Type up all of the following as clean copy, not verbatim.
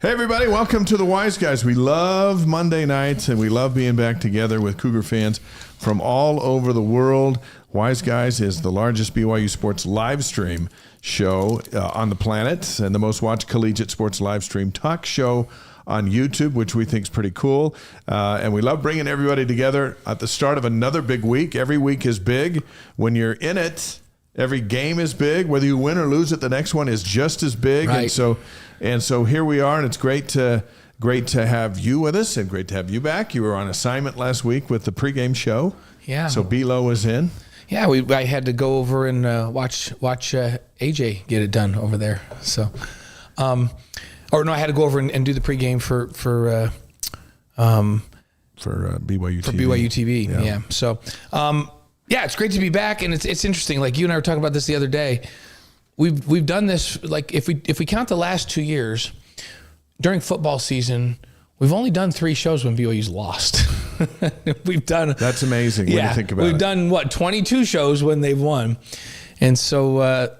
Hey, everybody. Welcome to the Wise Guys. We love Monday nights, and we love being back together with Cougar fans from all over the world. Wise Guys is the largest BYU sports live stream show on the planet and the most watched collegiate sports live stream talk show on YouTube, which we think is pretty cool. And we love bringing everybody together at the start of another big week. Every week is big. When you're in it, every game is big. Whether you win or lose it, the next one is just as big. Right. And so here we are, and it's great to have you with us and great to have you back. You were on assignment last week with the pregame show. Yeah. So B-Lo was in. Yeah, I had to go over and watch AJ get it done over there. So, I had to go over and do the pregame for BYU TV. For BYU TV. Yeah. So, it's great to be back, and it's interesting. Like you and I were talking about this the other day. We've done this, like if we count the last 2 years during football season, we've only done 3 shows when BYU's lost. We've done. That's amazing when you think about it. We've done 22 shows when they've won. And so,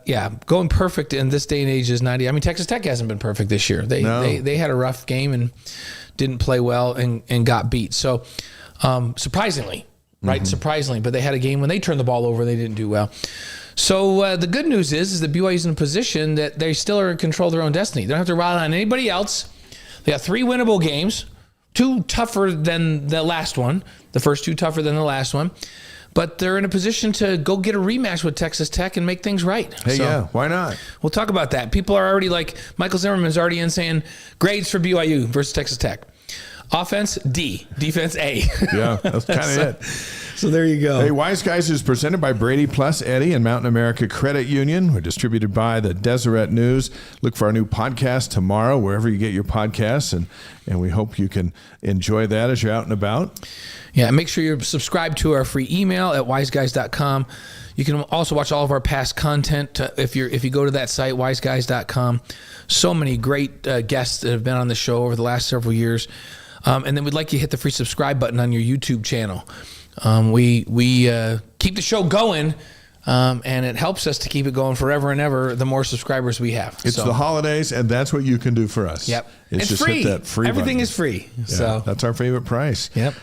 going perfect in this day and age is not. I mean, Texas Tech hasn't been perfect this year. They had a rough game and didn't play well and got beat. So, surprisingly, right? Mm-hmm. Surprisingly, but they had a game when they turned the ball over, they didn't do well. So the good news is that BYU's in a position that they still are in control of their own destiny. They don't have to rely on anybody else. They got 3 winnable games, 2 tougher than the last one. The first 2 tougher than the last one. But they're in a position to go get a rematch with Texas Tech and make things right. Hey, why not? We'll talk about that. People are already like, Michael Zimmerman's already in saying grades for BYU versus Texas Tech. Offense, D. Defense, A. Yeah, that's kind of it. So there you go. Hey, Wise Guys is presented by Brady Plus Eddie and Mountain America Credit Union. We're distributed by the Deseret News. Look for our new podcast tomorrow, wherever you get your podcasts, and we hope you can enjoy that as you're out and about. Yeah, make sure you're subscribed to our free email at wiseguys.com. You can also watch all of our past content if you go to that site, wiseguys.com. So many great guests that have been on the show over the last several years. And then we'd like you to hit the free subscribe button on your YouTube channel. We keep the show going, and it helps us to keep it going forever and ever the more subscribers we have. It's the holidays, and that's what you can do for us. Yep. It's just free. Hit that free Everything button. is free. Yeah, so that's our favorite price. Yep.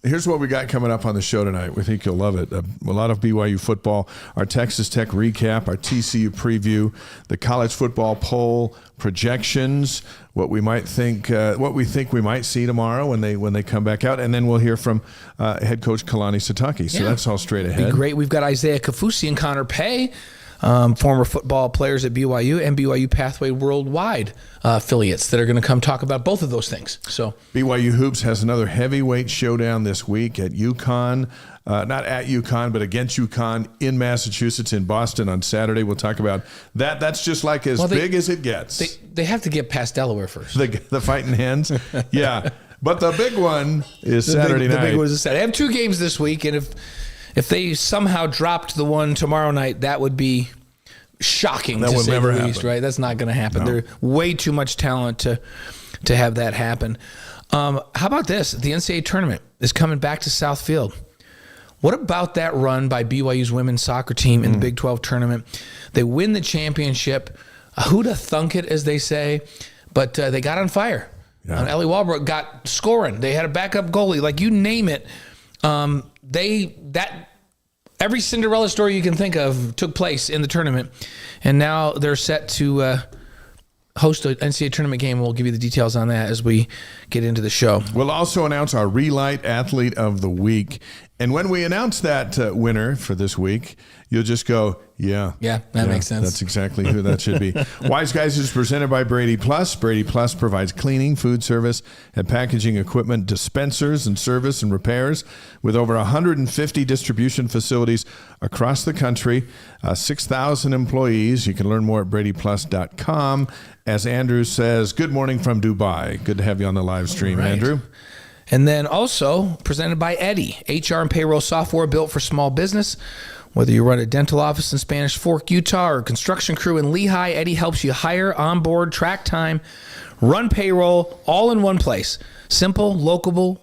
Here's what we got coming up on the show tonight. We think you'll love it. A lot of BYU football, our Texas Tech recap, our TCU preview, the college football poll projections, what we think we might see tomorrow when they come back out, and then we'll hear from head coach Kalani Sitake. So that's all straight ahead. Be great. We've got Isaiah Kaufusi and Connor Pay, former football players at BYU and BYU-Pathway Worldwide affiliates that are going to come talk about both of those things. So BYU Hoops has another heavyweight showdown this week at UConn. Not at UConn, but against UConn in Massachusetts, in Boston on Saturday. We'll talk about that. That's just like big as it gets. They have to get past Delaware first. The Fighting Hens. Yeah. But the big one is Saturday night. The big one is Saturday. I have 2 games this week, and if they somehow dropped the one tomorrow night, that would be shocking. That would never happen, right? That's not going to happen. No. There's way too much talent to have that happen. How about this? The NCAA tournament is coming back to South Field. What about that run by BYU's women's soccer team in the Big 12 tournament? They win the championship. Who'da thunk it, as they say? But they got on fire. Yeah. Ellie Walbrook got scoring. They had a backup goalie. Like, you name it. Every Cinderella story you can think of took place in the tournament, and now they're set to host an NCAA tournament game. We'll give you the details on that as we get into the show. We'll also announce our Relight Athlete of the Week, and when we announce that winner for this week, you'll just go, yeah, that makes sense. That's exactly who that should be. Wise Guys is presented by Brady Plus. Brady Plus provides cleaning, food service, and packaging equipment, dispensers, and service and repairs with over 150 distribution facilities across the country, 6,000 employees. You can learn more at bradyplus.com. As Andrew says, good morning from Dubai. Good to have you on the live stream, right. Andrew. And then also presented by Eddie, HR and payroll software built for small business. Whether you run a dental office in Spanish Fork, Utah, or a construction crew in Lehigh, Eddie helps you hire, onboard, track time, run payroll, all in one place. Simple, local,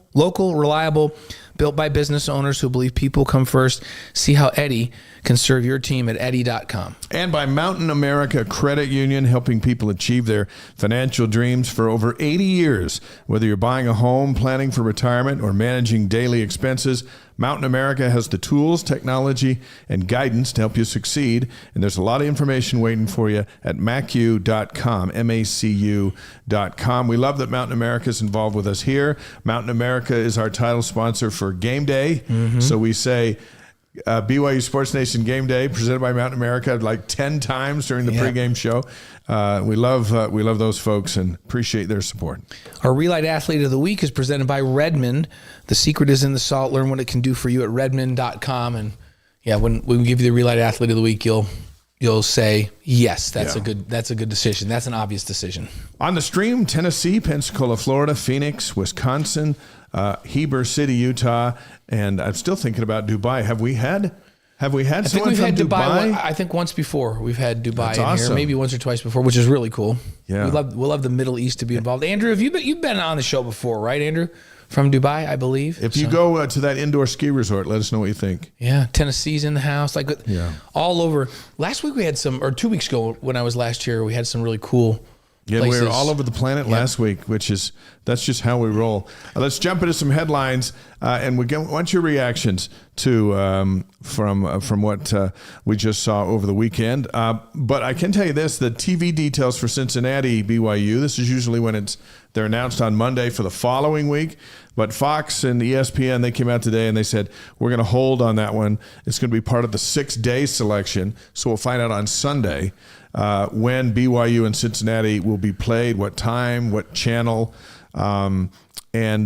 reliable. built by business owners who believe people come first. See how Eddie can serve your team at Eddie.com. And by Mountain America Credit Union, helping people achieve their financial dreams for over 80 years. Whether you're buying a home, planning for retirement, or managing daily expenses, Mountain America has the tools, technology, and guidance to help you succeed. And there's a lot of information waiting for you at macu.com, MACU.com. We love that Mountain America is involved with us here. Mountain America is our title sponsor for Game Day. So we say BYU Sports Nation Game Day, presented by Mountain America, like 10 times during the pregame show. We love those folks and appreciate their support. Our Relight Athlete of the Week is presented by Redmond. The secret is in the salt. Learn what it can do for you at redmond.com. And when we give you the Relight Athlete of the Week, you'll say, yes, that's a good decision. That's an obvious decision. On the stream, Tennessee, Pensacola, Florida, Phoenix, Wisconsin, Heber City, Utah, and I'm still thinking about Dubai. Have we had someone from Dubai? I think once before we've had Dubai awesome. Here, maybe once or twice before, which is really cool. Yeah, we'll love the Middle East to be involved. Andrew, you've been on the show before, right, Andrew? From Dubai, I believe. If you go to that indoor ski resort, let us know what you think. Yeah, Tennessee's in the house, all over. Last week we had or 2 weeks ago when I was last here, we had some really cool. Yeah, we were all over the planet last week, that's just how we roll. Let's jump into some headlines, and we want your reactions to from what we just saw over the weekend. But I can tell you this: the TV details for Cincinnati BYU. This is usually when they're announced on Monday for the following week. But Fox and ESPN, they came out today and they said we're going to hold on that one. It's going to be part of the 6-day selection, so we'll find out on Sunday. When BYU and Cincinnati will be played, what time, what channel. And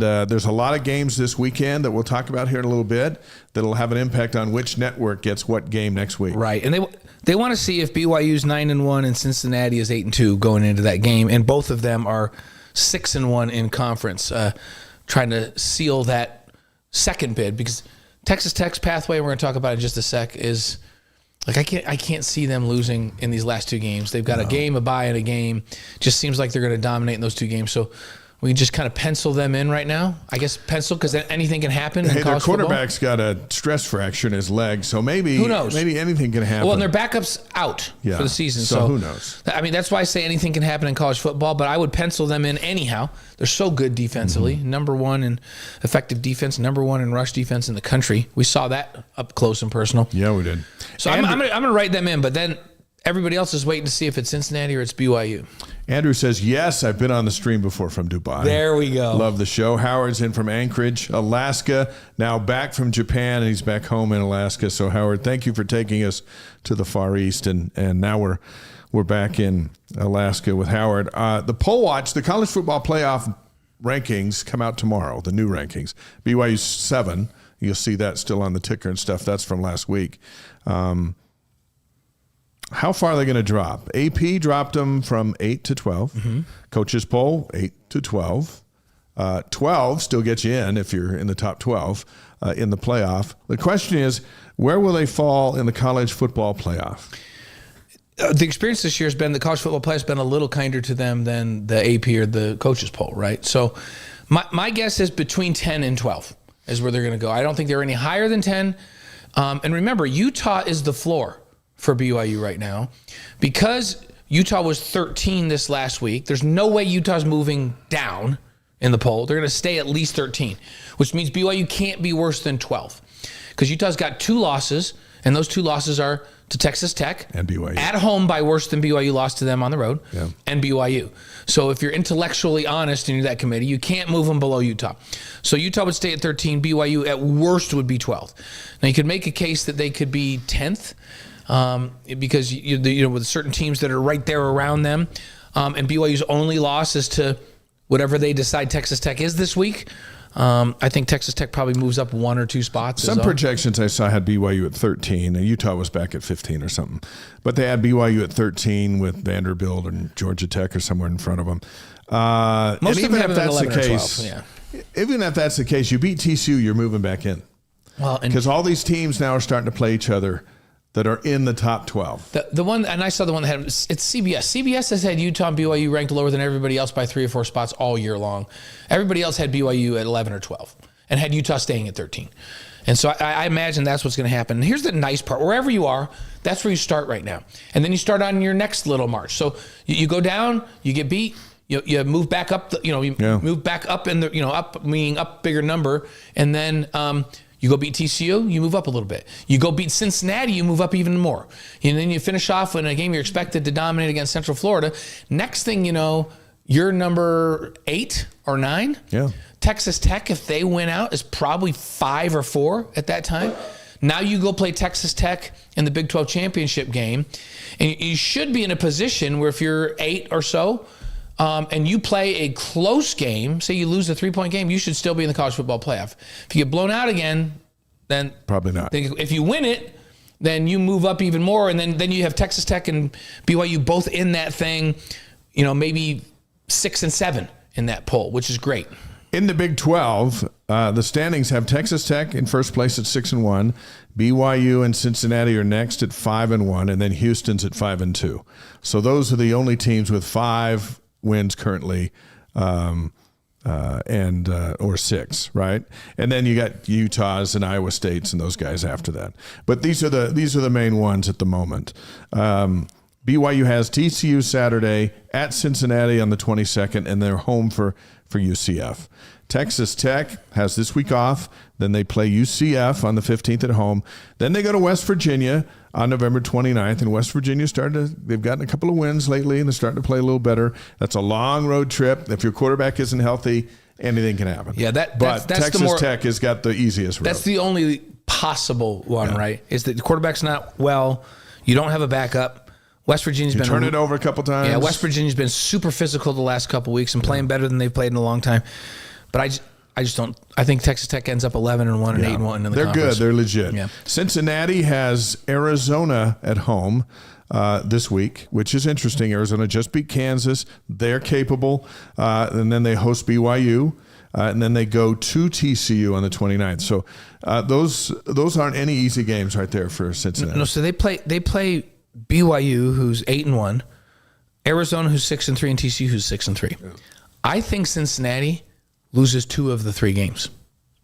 there's a lot of games this weekend that we'll talk about here in a little bit that'll have an impact on which network gets what game next week. Right. And they want to see if BYU's 9-1 and Cincinnati is 8-2 going into that game. And both of them are 6-1 in conference, trying to seal that second bid, because Texas Tech's pathway, we're going to talk about in just a sec, is I can't see them losing in these last two games. They've got a game, a bye, and a game. Just seems like they're going to dominate in those two games. So we just kind of pencil them in right now. I guess pencil, because anything can happen in college football. Their quarterback's got a stress fracture in his leg, so maybe who knows? Maybe anything can happen. Well, and their backup's out for the season. So who knows? I mean, that's why I say anything can happen in college football, but I would pencil them in anyhow. They're so good defensively. Number one in effective defense, number one in rush defense in the country. We saw that up close and personal. Yeah, we did. So I'm going to write them in, but then everybody else is waiting to see if it's Cincinnati or it's BYU. Andrew says, yes, I've been on the stream before from Dubai. There we go. Love the show. Howard's in from Anchorage, Alaska, now back from Japan, and he's back home in Alaska. So, Howard, thank you for taking us to the Far East, and now we're back in Alaska with Howard. The poll watch, the college football playoff rankings come out tomorrow, the new rankings. BYU's 7. You'll see that still on the ticker and stuff. That's from last week. How far are they going to drop? AP dropped them from 8 to 12. Coaches poll, 8 to 12. 12 still gets you in if you're in the top 12 in the playoff. The question is, where will they fall in the college football playoff? The experience this year has been the college football playoff has been a little kinder to them than the AP or the coaches poll, right? So my guess is between 10 and 12 is where they're going to go. I don't think they're any higher than 10. And remember, Utah is the floor for BYU right now. Because Utah was 13 this last week, there's no way Utah's moving down in the poll. They're going to stay at least 13, which means BYU can't be worse than 12. Because Utah's got 2 losses, and those 2 losses are to Texas Tech and BYU at home by worse than BYU lost to them on the road, and BYU. So if you're intellectually honest and you're that committee, you can't move them below Utah. So Utah would stay at 13. BYU at worst would be 12th. Now you could make a case that they could be 10th because with certain teams that are right there around them, and BYU's only loss is to whatever they decide Texas Tech is this week. I think Texas Tech probably moves up 1 or 2 spots. Some projections I saw had BYU at 13, and Utah was back at 15 or something. But they had BYU at 13 with Vanderbilt and Georgia Tech or somewhere in front of them. Most of them have 11 or 12. Even if that's the case, you beat TCU, you're moving back in. Well, because all these teams now are starting to play each other that are in the top 12. The one, and I saw the one that had, it's CBS. CBS has had Utah and BYU ranked lower than everybody else by 3 or 4 spots all year long. Everybody else had BYU at 11 or 12. and had Utah staying at 13. And so I imagine that's what's going to happen. And here's the nice part. Wherever you are, that's where you start right now. And then you start on your next little march. So you go down, you get beat, you move back up, move back up in the, up meaning up bigger number. And then you go beat TCU, you move up a little bit. You go beat Cincinnati, you move up even more. And then you finish off in a game you're expected to dominate against Central Florida. Next thing you know, you're number 8 or 9. Yeah. Texas Tech, if they win out, is probably 5 or 4 at that time. Now you go play Texas Tech in the Big 12 championship game, and you should be in a position where if you're 8 or so, and you play a close game, say you lose a 3-point game, you should still be in the college football playoff. If you get blown out again, then probably not. If you win it, then you move up even more, and then you have Texas Tech and BYU both in that thing, maybe 6 and 7 in that poll, which is great. In the Big 12, the standings have Texas Tech in first place at 6-1. BYU and Cincinnati are next at 5-1, and then Houston's at 5-2. So those are the only teams with 5 wins currently, or 6, right? And then you got Utah's and Iowa State's and those guys after that. But these are the main ones at the moment. BYU has TCU Saturday at Cincinnati on the 22nd, and they're home for UCF. Texas Tech has this week off. Then they play UCF on the 15th at home. Then they go to West Virginia on November 29th. And West Virginia they've gotten a couple of wins lately, and they're starting to play a little better. That's a long road trip. If your quarterback isn't healthy, anything can happen. Yeah, that's Texas Tech has got the easiest road. That's the only possible one, right? Is that the quarterback's not well. You don't have a backup. West Virginia's been turn it over a couple times. Yeah, West Virginia's been super physical the last couple weeks and playing better than they've played in a long time. But I just don't. I think Texas Tech ends up 11-1 and 8-1 in the conference. They're good. They're legit. Yeah. Cincinnati has Arizona at home this week, which is interesting. Arizona just beat Kansas. They're capable. And then they host BYU. And then they go to TCU on the 29th. So those aren't any easy games right there for Cincinnati. No, so they play BYU, who's 8-1, Arizona, who's 6-3, and TCU, who's 6-3. Yeah. I think Cincinnati loses 2 of the 3 games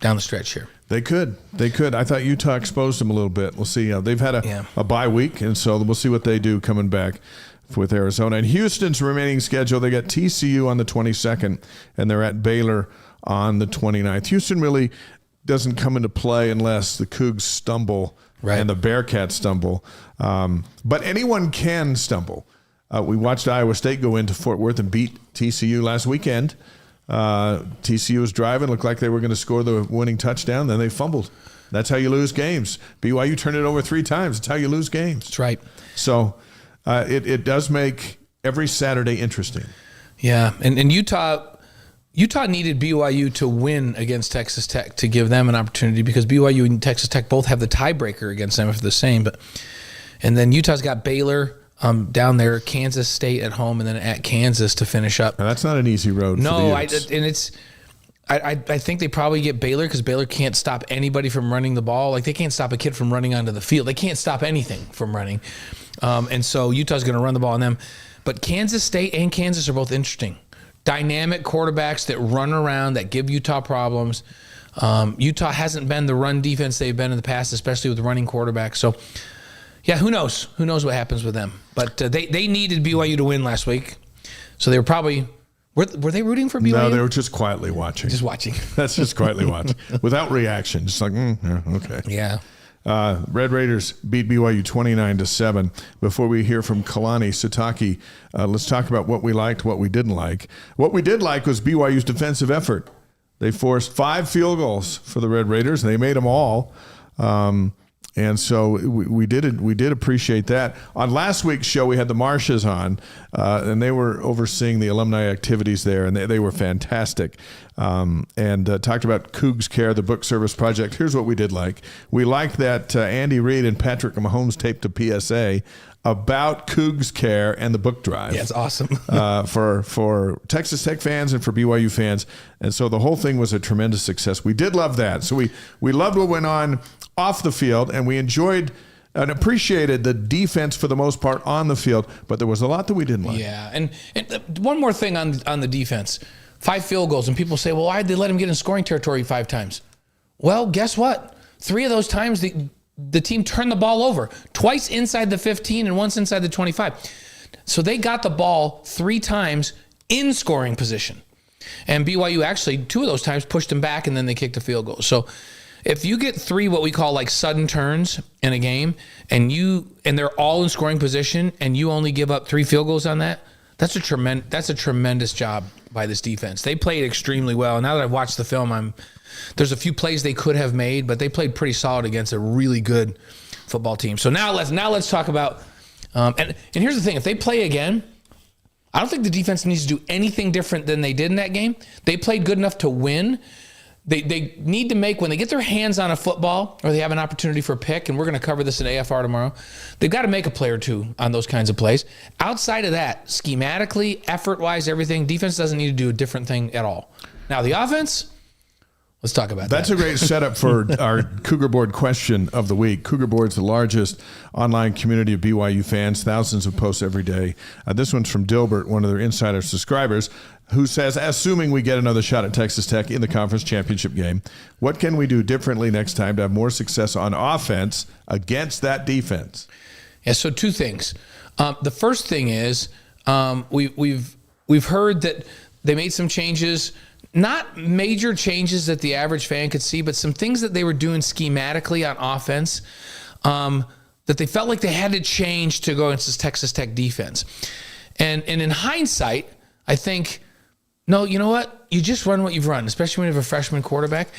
down the stretch here. They could. I thought Utah exposed them a little bit. We'll see. They've had a bye week, and so we'll see what they do coming back with Arizona. And Houston's remaining schedule, they got TCU on the 22nd, and they're at Baylor on the 29th. Houston really doesn't come into play unless the Cougs stumble. Right. And the Bearcats stumble. But anyone can stumble. We watched Iowa State go into Fort Worth and beat TCU last weekend. TCU was driving, looked like they were going to score the winning touchdown, then they fumbled. That's how you lose games. BYU turned it over 3 times. That's how you lose games. That's right. So it does make every Saturday interesting. Yeah, and Utah needed BYU to win against Texas Tech to give them an opportunity because BYU and Texas Tech both have the tiebreaker against them if they're the same. And then Utah's got Baylor down there, Kansas State at home, and then at Kansas to finish up. Now, that's not an easy road. No, I think they probably get Baylor because Baylor can't stop anybody from running the ball. Like they can't stop a kid from running onto the field. They can't stop anything from running. And so Utah's going to run the ball on them. But Kansas State and Kansas are both interesting. Dynamic quarterbacks that run around, that give Utah problems. Utah hasn't been the run defense they've been in the past, especially with running quarterbacks. So, yeah, who knows? Who knows what happens with them? But they needed BYU to win last week. So they were probably – were they rooting for BYU? No, they were just quietly watching. Just watching. That's just quietly watching. Without reaction. Just like, yeah, okay. Yeah. Red Raiders beat BYU 29-7. Before we hear from Kalani Sitake, let's talk about what we liked, what we didn't like. What we did like was BYU's defensive effort. They forced 5 field goals for the Red Raiders, and they made them all. And so we did appreciate that. On last week's show, we had the Marshes on, and they were overseeing the alumni activities there, and they were fantastic. And talked about Cougs Care, the book service project. Here's what we did like. We liked that Andy Reid and Patrick Mahomes taped a PSA about Cougs Care and the book drive. Yeah, it's awesome. for Texas Tech fans and for BYU fans. And so the whole thing was a tremendous success. We did love that. So we loved what went on off the field, and we enjoyed and appreciated the defense for the most part on the field, but there was a lot that we didn't like. Yeah, and one more thing on the defense. 5 field goals, and people say, well, why did they let him get in scoring territory 5 times? Well, guess what? 3 of those times the team turned the ball over, twice inside the 15 and once inside the 25. So they got the ball 3 times in scoring position. And BYU actually, 2 of those times pushed them back and then they kicked a field goal. So if you get 3 what we call like sudden turns in a game and they're all in scoring position and you only give up 3 field goals on that, that's a tremendous job by this defense. They played extremely well. Now that I've watched the film, there's a few plays they could have made, but they played pretty solid against a really good football team. So now let's talk about and here's the thing: if they play again, I don't think the defense needs to do anything different than they did in that game. They played good enough to win. They need to make, when they get their hands on a football or they have an opportunity for a pick, and we're going to cover this in AFR tomorrow, they've got to make a play or 2 on those kinds of plays. Outside of that, schematically, effort-wise, everything, defense doesn't need to do a different thing at all. Now, the offense, let's talk about that. That's a great setup for our Cougar Board question of the week. Cougar Board's the largest online community of BYU fans, thousands of posts every day. This one's from Dilbert, one of their insider subscribers, who says, assuming we get another shot at Texas Tech in the conference championship game, what can we do differently next time to have more success on offense against that defense? Yeah, so 2 things. The first thing is we've heard that they made some changes, not major changes that the average fan could see, but some things that they were doing schematically on offense that they felt like they had to change to go against this Texas Tech defense. And in hindsight, I think, no, you know what? You just run what you've run, especially when you have a freshman quarterback.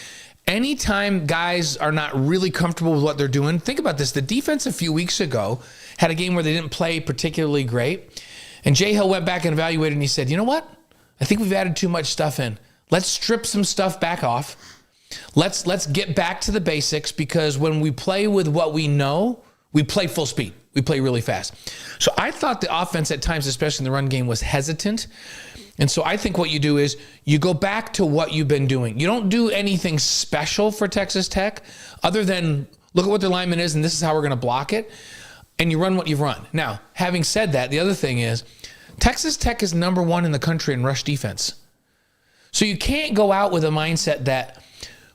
Anytime guys are not really comfortable with what they're doing, think about this. The defense a few weeks ago had a game where they didn't play particularly great. And Jay Hill went back and evaluated, and he said, you know what? I think we've added too much stuff in. Let's strip some stuff back off. Let's get back to the basics, because when we play with what we know, we play full speed. We play really fast. So I thought the offense at times, especially in the run game, was hesitant. And so I think what you do is you go back to what you've been doing. You don't do anything special for Texas Tech other than look at what their lineman is, and this is how we're going to block it. And you run what you've run. Now, having said that, the other thing is Texas Tech is number 1 in the country in rush defense. So you can't go out with a mindset that,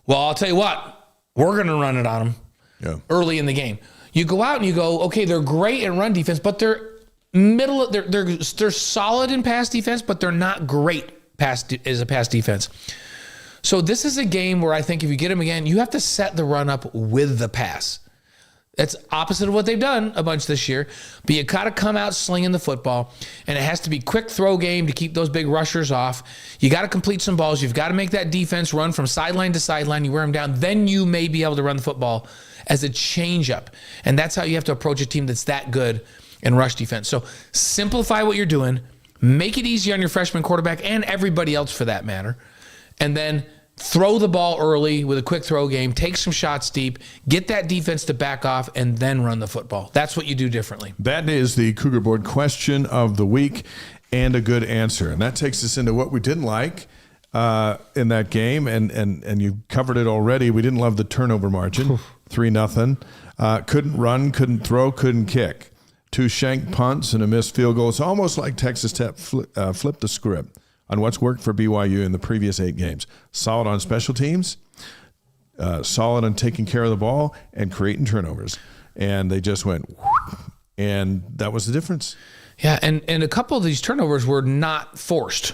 well, I'll tell you what, we're going to run it on them early in the game. You go out and you go, okay, they're great in run defense, but they're they're solid in pass defense, but they're not great as a pass defense. So this is a game where I think if you get them again, you have to set the run up with the pass. That's opposite of what they've done a bunch this year. But you got to come out slinging the football, and it has to be quick throw game to keep those big rushers off. You got to complete some balls. You've got to make that defense run from sideline to sideline. You wear them down. Then you may be able to run the football as a changeup. And that's how you have to approach a team that's that good in rush defense. So simplify what you're doing. Make it easy on your freshman quarterback and everybody else for that matter. And then throw the ball early with a quick throw game, take some shots deep, get that defense to back off, and then run the football. That's what you do differently. That is the Cougar Board question of the week, and a good answer. And that takes us into what we didn't like in that game, and you covered it already. We didn't love the turnover margin, 3-0. Couldn't run, couldn't throw, couldn't kick. 2 shank punts and a missed field goal. It's almost like Texas Tech flipped the script on what's worked for BYU in the previous 8 games. Solid on special teams, solid on taking care of the ball, and creating turnovers. And they just went, and that was the difference. Yeah, and a couple of these turnovers were not forced.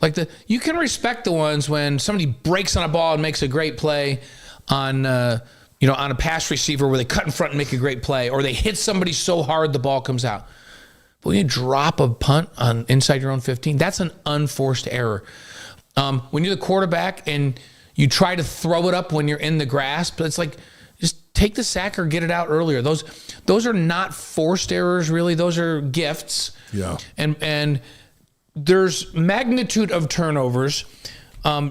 Like you can respect the ones when somebody breaks on a ball and makes a great play on on a pass receiver where they cut in front and make a great play, or they hit somebody so hard the ball comes out. But when you drop a punt on inside your own 15, that's an unforced error. When you're the quarterback and you try to throw it up when you're in the grasp, it's like just take the sack or get it out earlier. Those are not forced errors, really. Those are gifts. Yeah. And there's magnitude of turnovers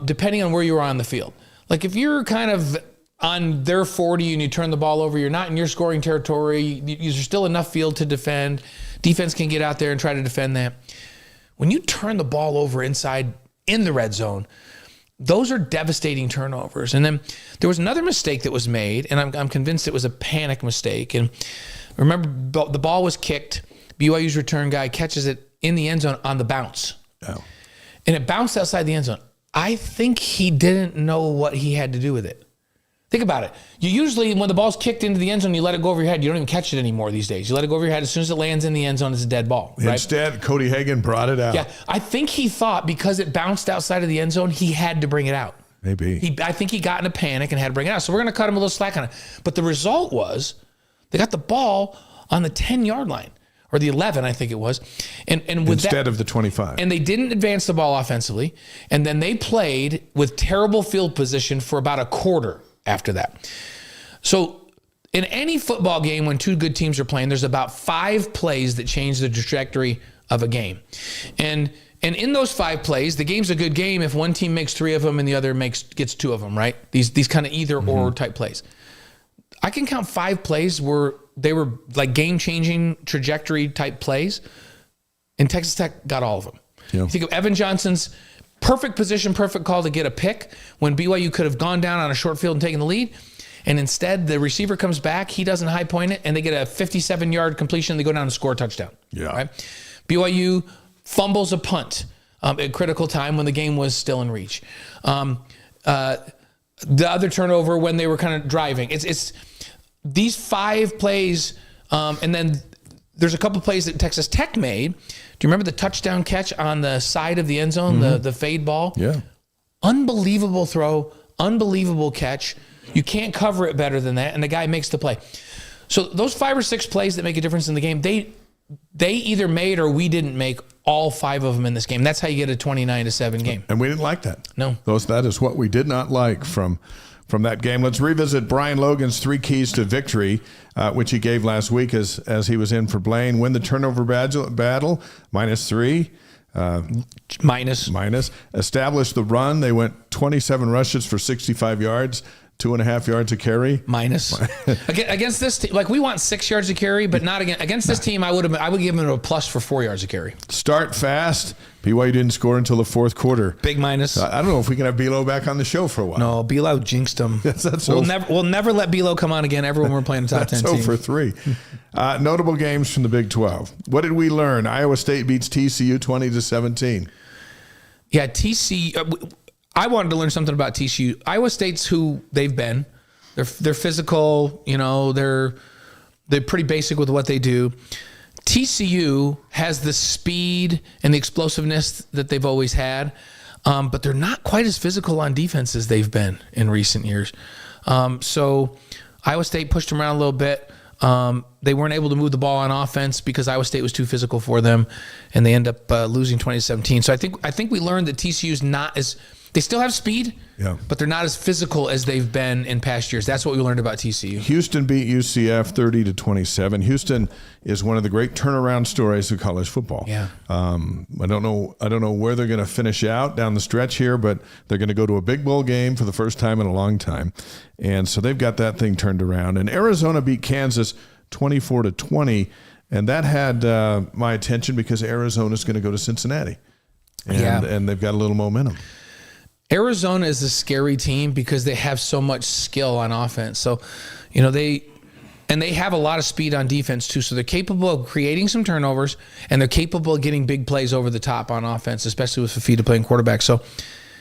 depending on where you are on the field. Like if you're kind of on their 40 and you turn the ball over, you're not in your scoring territory. There's still enough field to defend. Defense can get out there and try to defend that. When you turn the ball over inside in the red zone, those are devastating turnovers. And then there was another mistake that was made, and I'm convinced it was a panic mistake. And remember, the ball was kicked. BYU's return guy catches it in the end zone on the bounce. Oh. And it bounced outside the end zone. I think he didn't know what he had to do with it. Think about it. You usually, when the ball's kicked into the end zone, you let it go over your head. You don't even catch it anymore these days. You let it go over your head. As soon as it lands in the end zone, it's a dead ball. Right? Instead, Cody Hagan brought it out. Yeah, I think he thought because it bounced outside of the end zone, he had to bring it out. Maybe. I think he got in a panic and had to bring it out. So we're going to cut him a little slack on it. But the result was they got the ball on the 10-yard line. Or the 11, I think it was. And with instead of the 25. And they didn't advance the ball offensively. And then they played with terrible field position for about a quarter after that. So in any football game, when two good teams are playing, there's about 5 plays that change the trajectory of a game. And in those 5 plays, the game's a good game if one team makes 3 of them and the other gets 2 of them, right? These kind of either or type plays. I can count 5 plays where they were like game-changing trajectory type plays, and Texas Tech got all of them. Yeah. You think of Evan Johnson's perfect position, perfect call to get a pick when BYU could have gone down on a short field and taken the lead, and instead the receiver comes back, he doesn't high point it, and they get a 57-yard completion, and they go down and score a touchdown. Yeah. Right? BYU fumbles a punt at a critical time when the game was still in reach. The other turnover when they were kind of driving. It's these 5 plays, and then there's a couple plays that Texas Tech made. Do you remember the touchdown catch on the side of the end zone, the fade ball? Yeah. Unbelievable throw, unbelievable catch. You can't cover it better than that, and the guy makes the play. So those 5 or 6 plays that make a difference in the game, they either made or we didn't make all 5 of them in this game. That's how you get a 29-7 game. And we didn't like that. No. That is what we did not like from that game. Let's revisit Brian Logan's 3 keys to victory, which he gave last week as he was in for Blaine. Win the turnover battle, -3. Minus. Establish the run. They went 27 rushes for 65 yards. 2.5 yards a carry. Minus. Against this team, like we want 6 yards a carry, but not against this team. I would give them a plus for 4 yards a carry. Start fast. BYU didn't score until the 4th quarter. Big minus. I don't know if we can have Bilo back on the show for a while. No, Bilo jinxed him. We'll never let Bilo come on again ever when we're playing a top 10 team. For 3. Notable games from the Big 12. What did we learn? Iowa State beats TCU 20-17. Yeah, TCU. I wanted to learn something about TCU. Iowa State's who they've been. They're physical. You know, they're pretty basic with what they do. TCU has the speed and the explosiveness that they've always had, but they're not quite as physical on defense as they've been in recent years. So Iowa State pushed them around a little bit. They weren't able to move the ball on offense because Iowa State was too physical for them, and they end up losing 2017. So I think we learned that TCU's not as – they still have speed, but they're not as physical as they've been in past years. That's what we learned about TCU. Houston beat UCF 30-27. Houston is one of the great turnaround stories of college football. Yeah. I don't know where they're going to finish out down the stretch here, but they're going to go to a big bowl game for the first time in a long time. And so they've got that thing turned around. And Arizona beat Kansas 24-20. And that had my attention because Arizona's going to go to Cincinnati. And they've got a little momentum. Arizona is a scary team because they have so much skill on offense. So, you know, they have a lot of speed on defense too. So they're capable of creating some turnovers, and they're capable of getting big plays over the top on offense, especially with Fafita playing quarterback. So,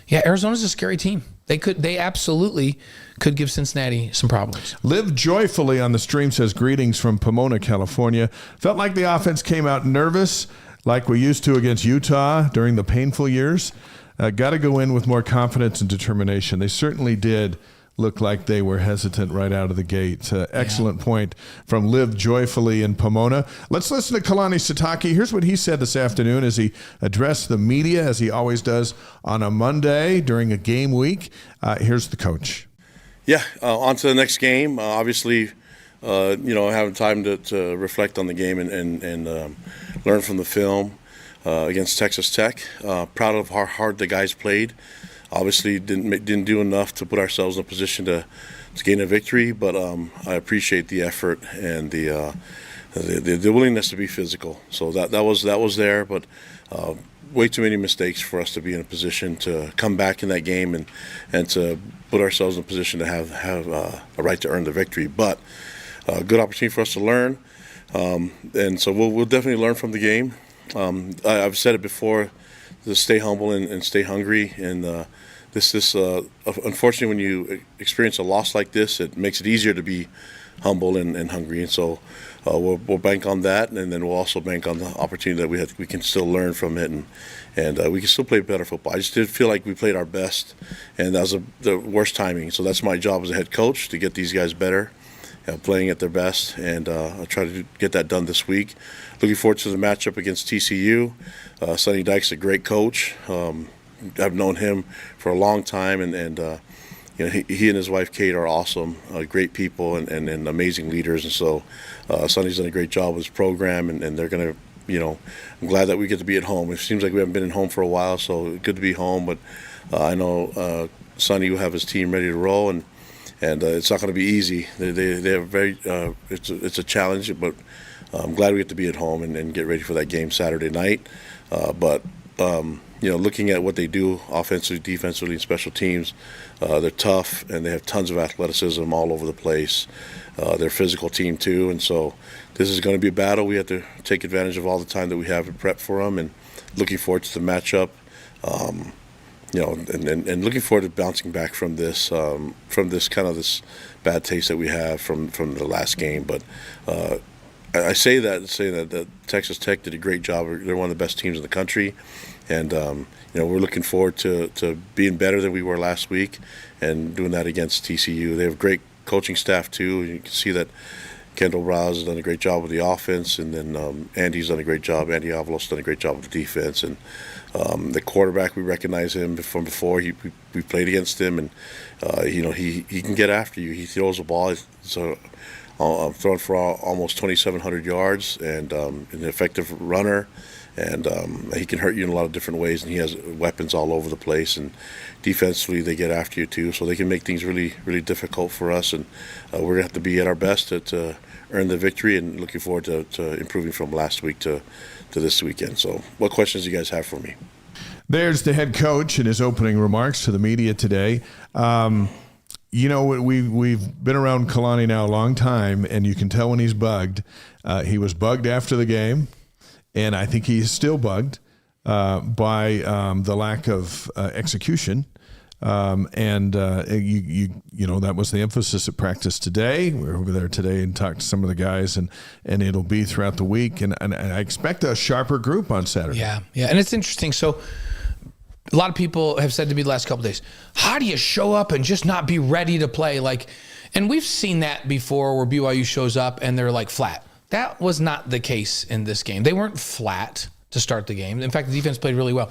yeah, Arizona's a scary team. They absolutely could give Cincinnati some problems. Live Joyfully on the stream says, greetings from Pomona, California. Felt like the offense came out nervous like we used to against Utah during the painful years. Got to go in with more confidence and determination. They certainly did look like they were hesitant right out of the gate. Excellent point from Live Joyfully in Pomona. Let's listen to Kalani Sitake. Here's what he said this afternoon as he addressed the media, as he always does on a Monday during a game week. Here's the coach. Yeah, on to the next game. Obviously, having time to reflect on the game and learn from the film. Against Texas Tech. Proud of how hard the guys played. Obviously didn't do enough to put ourselves in a position to gain a victory, but I appreciate the effort and the willingness to be physical. So that was there, but way too many mistakes for us to be in a position to come back in that game and to put ourselves in a position to have a right to earn the victory. But a good opportunity for us to learn, and so we'll definitely learn from the game. I've said it before, to stay humble and stay hungry, and unfortunately, when you experience a loss like this, it makes it easier to be humble and hungry. And so we'll bank on that, and then we'll also bank on the opportunity that we can still learn from it, and we can still play better football. I just did feel like we played our best, and that was the worst timing. So that's my job as a head coach, to get these guys better, playing at their best, and I'll try to get that done this week. Looking forward to the matchup against TCU. Sonny Dykes a great coach. I've known him for a long time, and he and his wife Kate are awesome, great people, and amazing leaders. And so Sonny's done a great job with his program, and they're going to, I'm glad that we get to be at home. It seems like we haven't been at home for a while, so good to be home. But I know Sonny will have his team ready to roll, and it's not going to be easy. They have very it's a challenge, but I'm glad we get to be at home and get ready for that game Saturday night. Looking at what they do offensively, defensively, and special teams, they're tough, and they have tons of athleticism all over the place. They're a physical team too, and so this is going to be a battle. We have to take advantage of all the time that we have to prep for them, and looking forward to the matchup. And looking forward to bouncing back from this this bad taste that we have from the last game. But I say that Texas Tech did a great job. They're one of the best teams in the country, and we're looking forward to being better than we were last week and doing that against TCU. They have a great coaching staff too. You can see that Kendall Browse has done a great job with the offense, and then Andy's done a great job. Andy Avalos has done a great job with the defense, and the quarterback, we recognize him from before. We played against him, and he can get after you. He throws the ball. So thrown for almost 2,700 yards, and an effective runner, and he can hurt you in a lot of different ways, and he has weapons all over the place. And defensively, they get after you too, so they can make things really, really difficult for us, and we're going to have to be at our best to earn the victory, and looking forward to improving from last week to this weekend. So what questions do you guys have for me? There's the head coach in his opening remarks to the media today. We've been around Kalani now a long time, and you can tell when he's bugged. He was bugged after the game, and I think he's still bugged by the lack of execution. That was the emphasis at practice today. We were over there today and talked to some of the guys, and it'll be throughout the week. And I expect a sharper group on Saturday. Yeah. And it's interesting. So a lot of people have said to me the last couple of days, how do you show up and just not be ready to play? And we've seen that before where BYU shows up and they're flat. That was not the case in this game. They weren't flat to start the game. In fact, the defense played really well.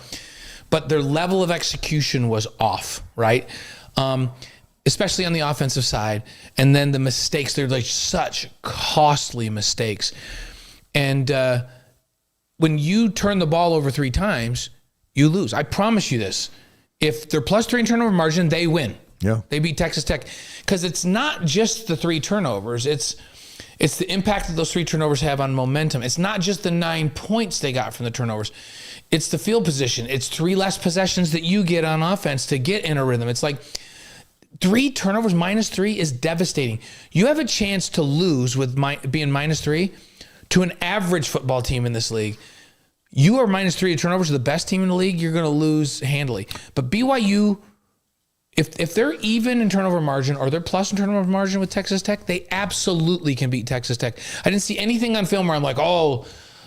But their level of execution was off, right? Especially on the offensive side. And then the mistakes, they're such costly mistakes. And when you turn the ball over 3 times, you lose. I promise you this. If they're +3 in turnover margin, they win. Yeah. They beat Texas Tech. Because it's not just the 3 turnovers. It's the impact that those 3 turnovers have on momentum. It's not just the 9 points they got from the turnovers. It's the field position. It's 3 less possessions that you get on offense to get in a rhythm. It's 3 turnovers, -3 is devastating. You have a chance to lose with being -3 to an average football team in this league. You are -3 in turnovers to the best team in the league, you're going to lose handily. But BYU, if they're even in turnover margin or they're plus in turnover margin with Texas Tech, they absolutely can beat Texas Tech. I didn't see anything on film where I'm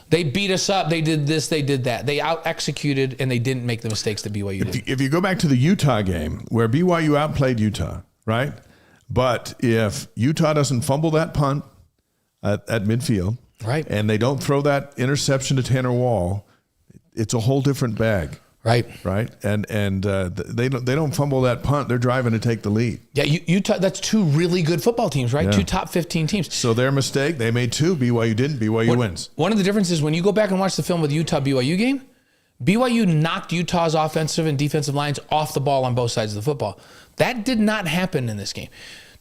they beat us up, they did this, they did that. They out-executed, and they didn't make the mistakes that BYU did. If you go back to the Utah game, where BYU outplayed Utah, right? But if Utah doesn't fumble that punt at midfield, right, and they don't throw that interception to Tanner Wall, it's a whole different bag. Right. And they don't fumble that punt. They're driving to take the lead. Yeah, Utah, that's 2 really good football teams, right? Yeah. 2 top 15 teams. So their mistake, they made 2. BYU didn't. BYU wins. One of the differences when you go back and watch the film with the Utah-BYU game, BYU knocked Utah's offensive and defensive lines off the ball on both sides of the football. That did not happen in this game.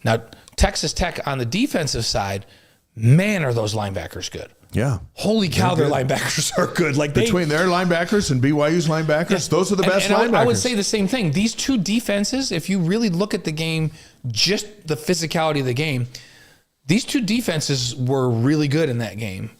Now, Texas Tech on the defensive side, man, are those linebackers good. Yeah. Holy cow, their linebackers are good. Between their linebackers and BYU's linebackers, those are the best linebackers. I would say the same thing. These 2 defenses, if you really look at the game, just the physicality of the game, these 2 defenses were really good in that game.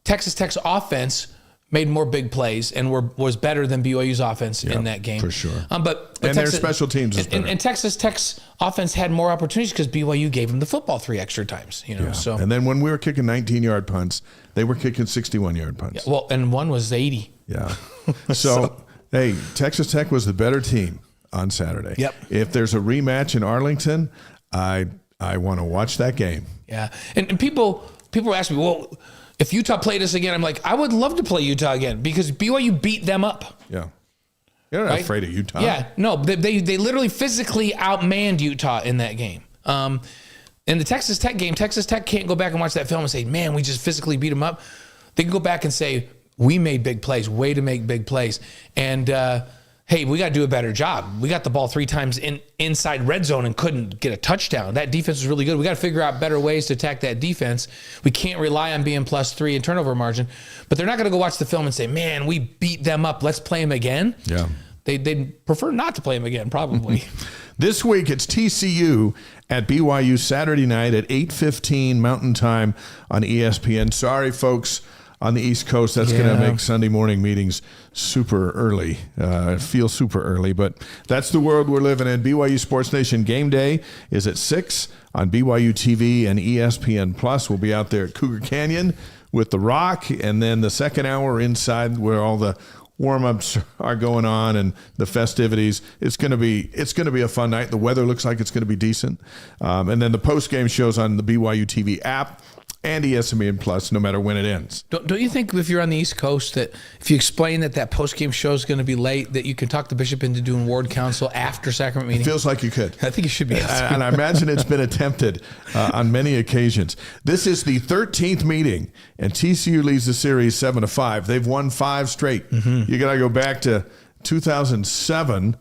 Texas Tech's offense made more big plays and was better than BYU's offense in that game. For sure. But Texas, their special teams is better. And Texas Tech's offense had more opportunities because BYU gave them the football 3 extra times. So and then when we were kicking 19-yard punts, they were kicking 61-yard punts. Well, and one was 80. Yeah. So, hey, Texas Tech was the better team on Saturday. Yep. If there's a rematch in Arlington, I want to watch that game. Yeah. And people ask me, well, if Utah played us again, I'm like, I would love to play Utah again because BYU beat them up. Yeah. You're not afraid of Utah. Yeah. No, they literally physically outmanned Utah in that game. In the Texas Tech game, Texas Tech can't go back and watch that film and say, man, we just physically beat them up. They can go back and say, we made big plays, way to make big plays. And, hey, we got to do a better job. We got the ball 3 times inside red zone and couldn't get a touchdown. That defense was really good. We got to figure out better ways to attack that defense. We can't rely on being +3 in turnover margin. But they're not going to go watch the film and say, man, we beat them up. Let's play them again. Yeah. They'd prefer not to play them again, probably. This week, it's TCU at BYU Saturday night at 8:15 Mountain Time on ESPN. Sorry, folks, on the East Coast, that's going to make Sunday morning meetings super early. Feel super early, but that's the world we're living in. BYU Sports Nation Game Day is at 6 on BYU TV and ESPN Plus. We'll be out there at Cougar Canyon with The Rock, and then the second hour inside where all the warm-ups are going on and the festivities. It's going to be a fun night. The weather looks like it's going to be decent. And then the post-game shows on the BYU TV app and ESPN Plus, no matter when it ends. Don't you think if you're on the East Coast that if you explain that post-game show is going to be late, that you can talk the bishop into doing ward council after sacrament meeting? It feels like you could. I think you should be. And I imagine it's been attempted on many occasions. This is the 13th meeting, and TCU leads the series 7-5. They've won 5 straight. Mm-hmm. You got to go back to 2007,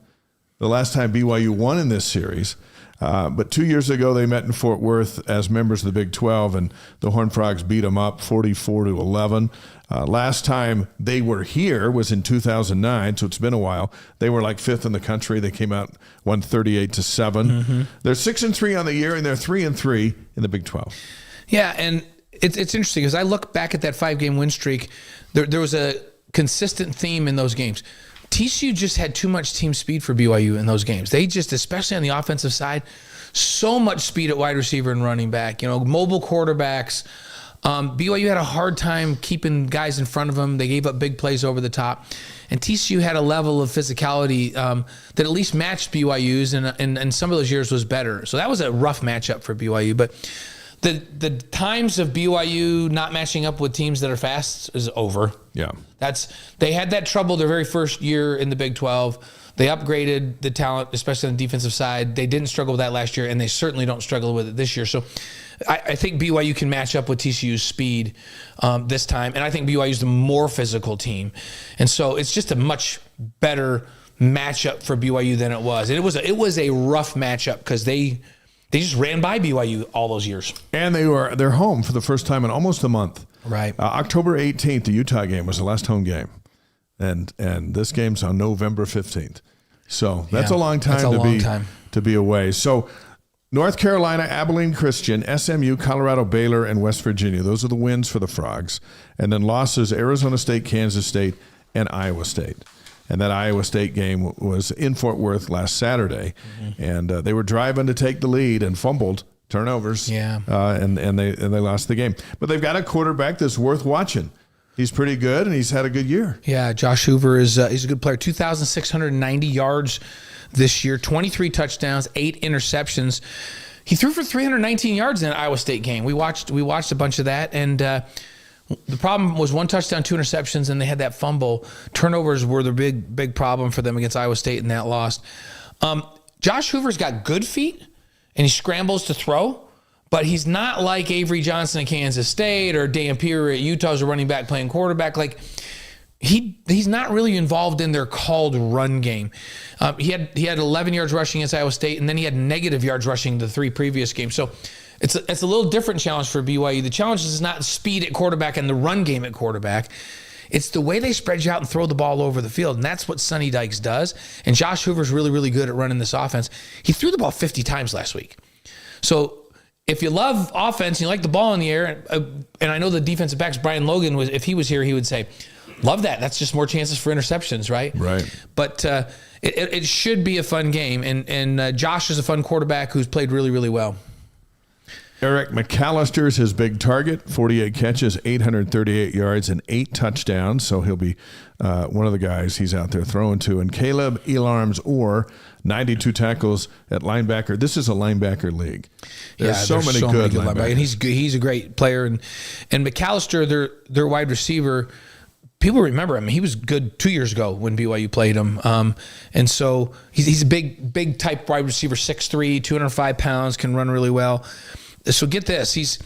the last time BYU won in this series. But 2 years ago, they met in Fort Worth as members of the Big 12, and the Horned Frogs beat them up 44-11. Last time they were here was in 2009, so it's been a while. They were like 5th in the country. They came out 138-7. Mm-hmm. They're 6-3 on the year, and they're 3-3 in the Big 12. Yeah, and it's interesting because I look back at that 5-game win streak. There was a consistent theme in those games. TCU just had too much team speed for BYU in those games. They just, especially on the offensive side, so much speed at wide receiver and running back, mobile quarterbacks. BYU had a hard time keeping guys in front of them. They gave up big plays over the top. And TCU had a level of physicality that at least matched BYU's, and some of those years was better. So that was a rough matchup for BYU. But the times of BYU not matching up with teams that are fast is over. Yeah. They had that trouble their very first year in the Big 12. They upgraded the talent, especially on the defensive side. They didn't struggle with that last year, and they certainly don't struggle with it this year. So I think BYU can match up with TCU's speed this time, and I think BYU's the more physical team. And so it's just a much better matchup for BYU than it was. And it was a rough matchup because they just ran by BYU all those years. And they're home for the first time in almost a month. Right. October 18th, the Utah game was the last home game. And this game's on November 15th. So that's a long time to be away. So North Carolina, Abilene Christian, SMU, Colorado, Baylor, and West Virginia. Those are the wins for the Frogs. And then losses, Arizona State, Kansas State, and Iowa State. And that Iowa State game was in Fort Worth last Saturday. Mm-hmm. And they were driving to take the lead and fumbled, turnovers. Yeah. And they lost the game. But they've got a quarterback that's worth watching. He's pretty good, and he's had a good year. Yeah, Josh Hoover he's a good player. 2,690 yards this year, 23 touchdowns, 8 interceptions. He threw for 319 yards in the Iowa State game. We watched a bunch of that, and the problem was 1 touchdown, 2 interceptions, and they had that fumble. Turnovers were the big problem for them against Iowa State, and that lost. Josh Hoover's got good feet, and he scrambles to throw. But he's not like Avery Johnson at Kansas State or Dan Peary at Utah as a running back playing quarterback. Like he's not really involved in their called run game. He had 11 yards rushing against Iowa State, and then he had negative yards rushing the 3 previous games. So it's a little different challenge for BYU. The challenge is not speed at quarterback and the run game at quarterback. It's the way they spread you out and throw the ball over the field, and that's what Sonny Dykes does. And Josh Hoover's really, really good at running this offense. He threw the ball 50 times last week. So if you love offense and you like the ball in the air, and I know the defensive backs, Brian Logan, if he was here, he would say, Love that. That's just more chances for interceptions, right? Right. But it should be a fun game. And Josh is a fun quarterback who's played really, really well. Eric McAllister is his big target, 48 catches, 838 yards, and 8 touchdowns. So he'll be one of the guys he's out there throwing to. And Caleb Elarms Orr, 92 tackles at linebacker. This is a linebacker league. There's so many good linebackers. And he's a great player. And McAllister, their wide receiver, people remember him. He was good 2 years ago when BYU played him. And so he's a big type wide receiver, 6'3", 205 pounds, can run really well. So get this, he's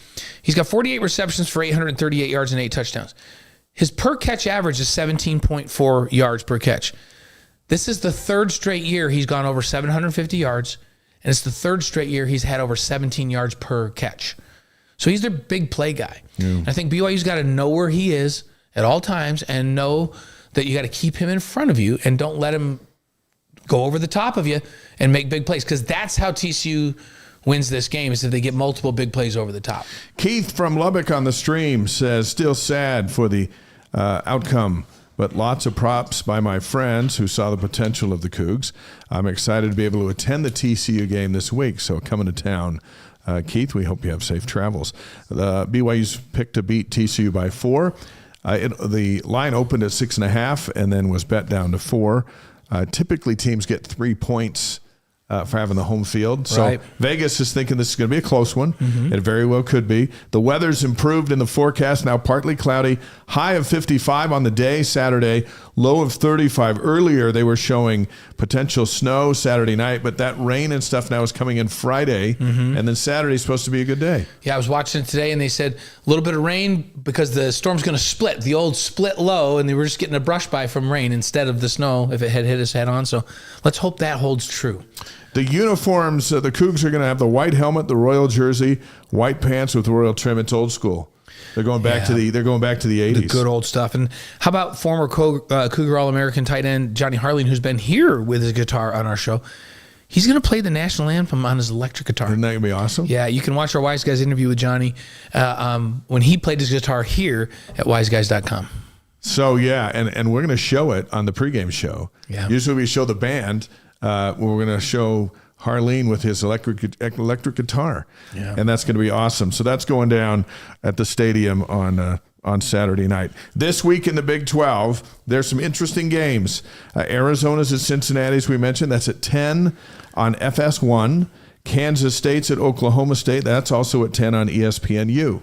got 48 receptions for 838 yards and 8 touchdowns. His per catch average is 17.4 yards per catch. This is the third straight year he's gone over 750 yards, and it's the third straight year he's had over 17 yards per catch. So he's their big play guy. Yeah. I think BYU's got to know where he is at all times and know that you got to keep him in front of you and don't let him go over the top of you and make big plays, because that's how TCU wins this game, is if they get multiple big plays over the top. Keith from Lubbock on the stream says, still sad for the outcome, but lots of props by my friends who saw the potential of the Cougs. I'm excited to be able to attend the TCU game this week, so coming to town. Keith, we hope you have safe travels. BYU's picked to beat TCU by 4. The line opened at 6.5 and then was bet down to 4. Typically, teams get 3 points for having the home field. So right. Vegas is thinking this is going to be a close one. Mm-hmm. It very well could be. The weather's improved in the forecast, now partly cloudy. High of 55 on the day, Saturday. Low of 35. Earlier, they were showing potential snow Saturday night, but that rain and stuff now is coming in Friday, mm-hmm. and then Saturday's supposed to be a good day. Yeah, I was watching it today, and they said a little bit of rain because the storm's going to split, the old split low, and they were just getting a brush by from rain instead of the snow if it had hit us head on. So let's hope that holds true. The uniforms, the Cougs are going to have the white helmet, the royal jersey, white pants with royal trim. It's old school. They're going back to the 80s. The good old stuff. And how about former Cougar All-American tight end Johnny Harleen, who's been here with his guitar on our show? He's going to play the national anthem on his electric guitar. Isn't that going to be awesome? Yeah, you can watch our Wise Guys interview with Johnny when he played his guitar here at wiseguys.com. So, yeah, and we're going to show it on the pregame show. Yeah. Usually we show the band. We're going to show Harleen with his electric guitar, and that's going to be awesome. So that's going down at the stadium on Saturday night. This week in the Big 12, there's some interesting games. Arizona's at Cincinnati, as we mentioned. That's at 10 on FS1. Kansas State's at Oklahoma State. That's also at 10 on ESPNU.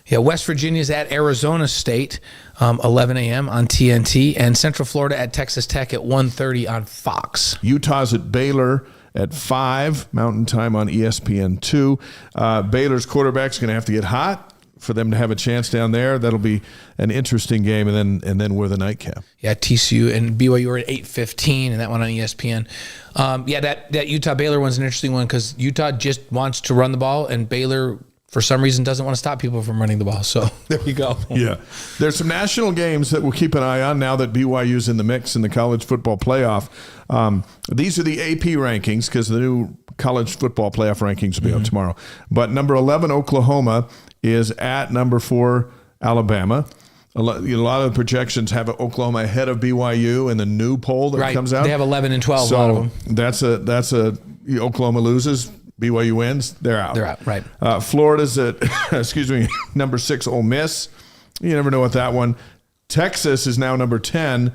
Yeah, West Virginia's at Arizona State, 11 a.m. on TNT, and Central Florida at Texas Tech at 1:30 on Fox. Utah's at Baylor at 5 Mountain Time on ESPN2. Baylor's quarterback's going to have to get hot for them to have a chance down there. That'll be an interesting game, and then we're the nightcap. Yeah, TCU and BYU are at 8:15, and that one on ESPN. That Utah-Baylor one's an interesting one because Utah just wants to run the ball, and Baylor, for some reason, doesn't want to stop people from running the ball. So there you go. Yeah. There's some national games that we'll keep an eye on now that BYU's in the mix in the college football playoff. These are the AP rankings because the new college football playoff rankings will be out tomorrow. But number 11, Oklahoma, is at number 4, Alabama. A lot of the projections have Oklahoma ahead of BYU in the new poll that comes out. They have 11 and 12, so a lot of them. That's Oklahoma loses, BYU wins, they're out. They're out, right. Florida's at, number 6, Ole Miss. You never know with that one. Texas is now number 10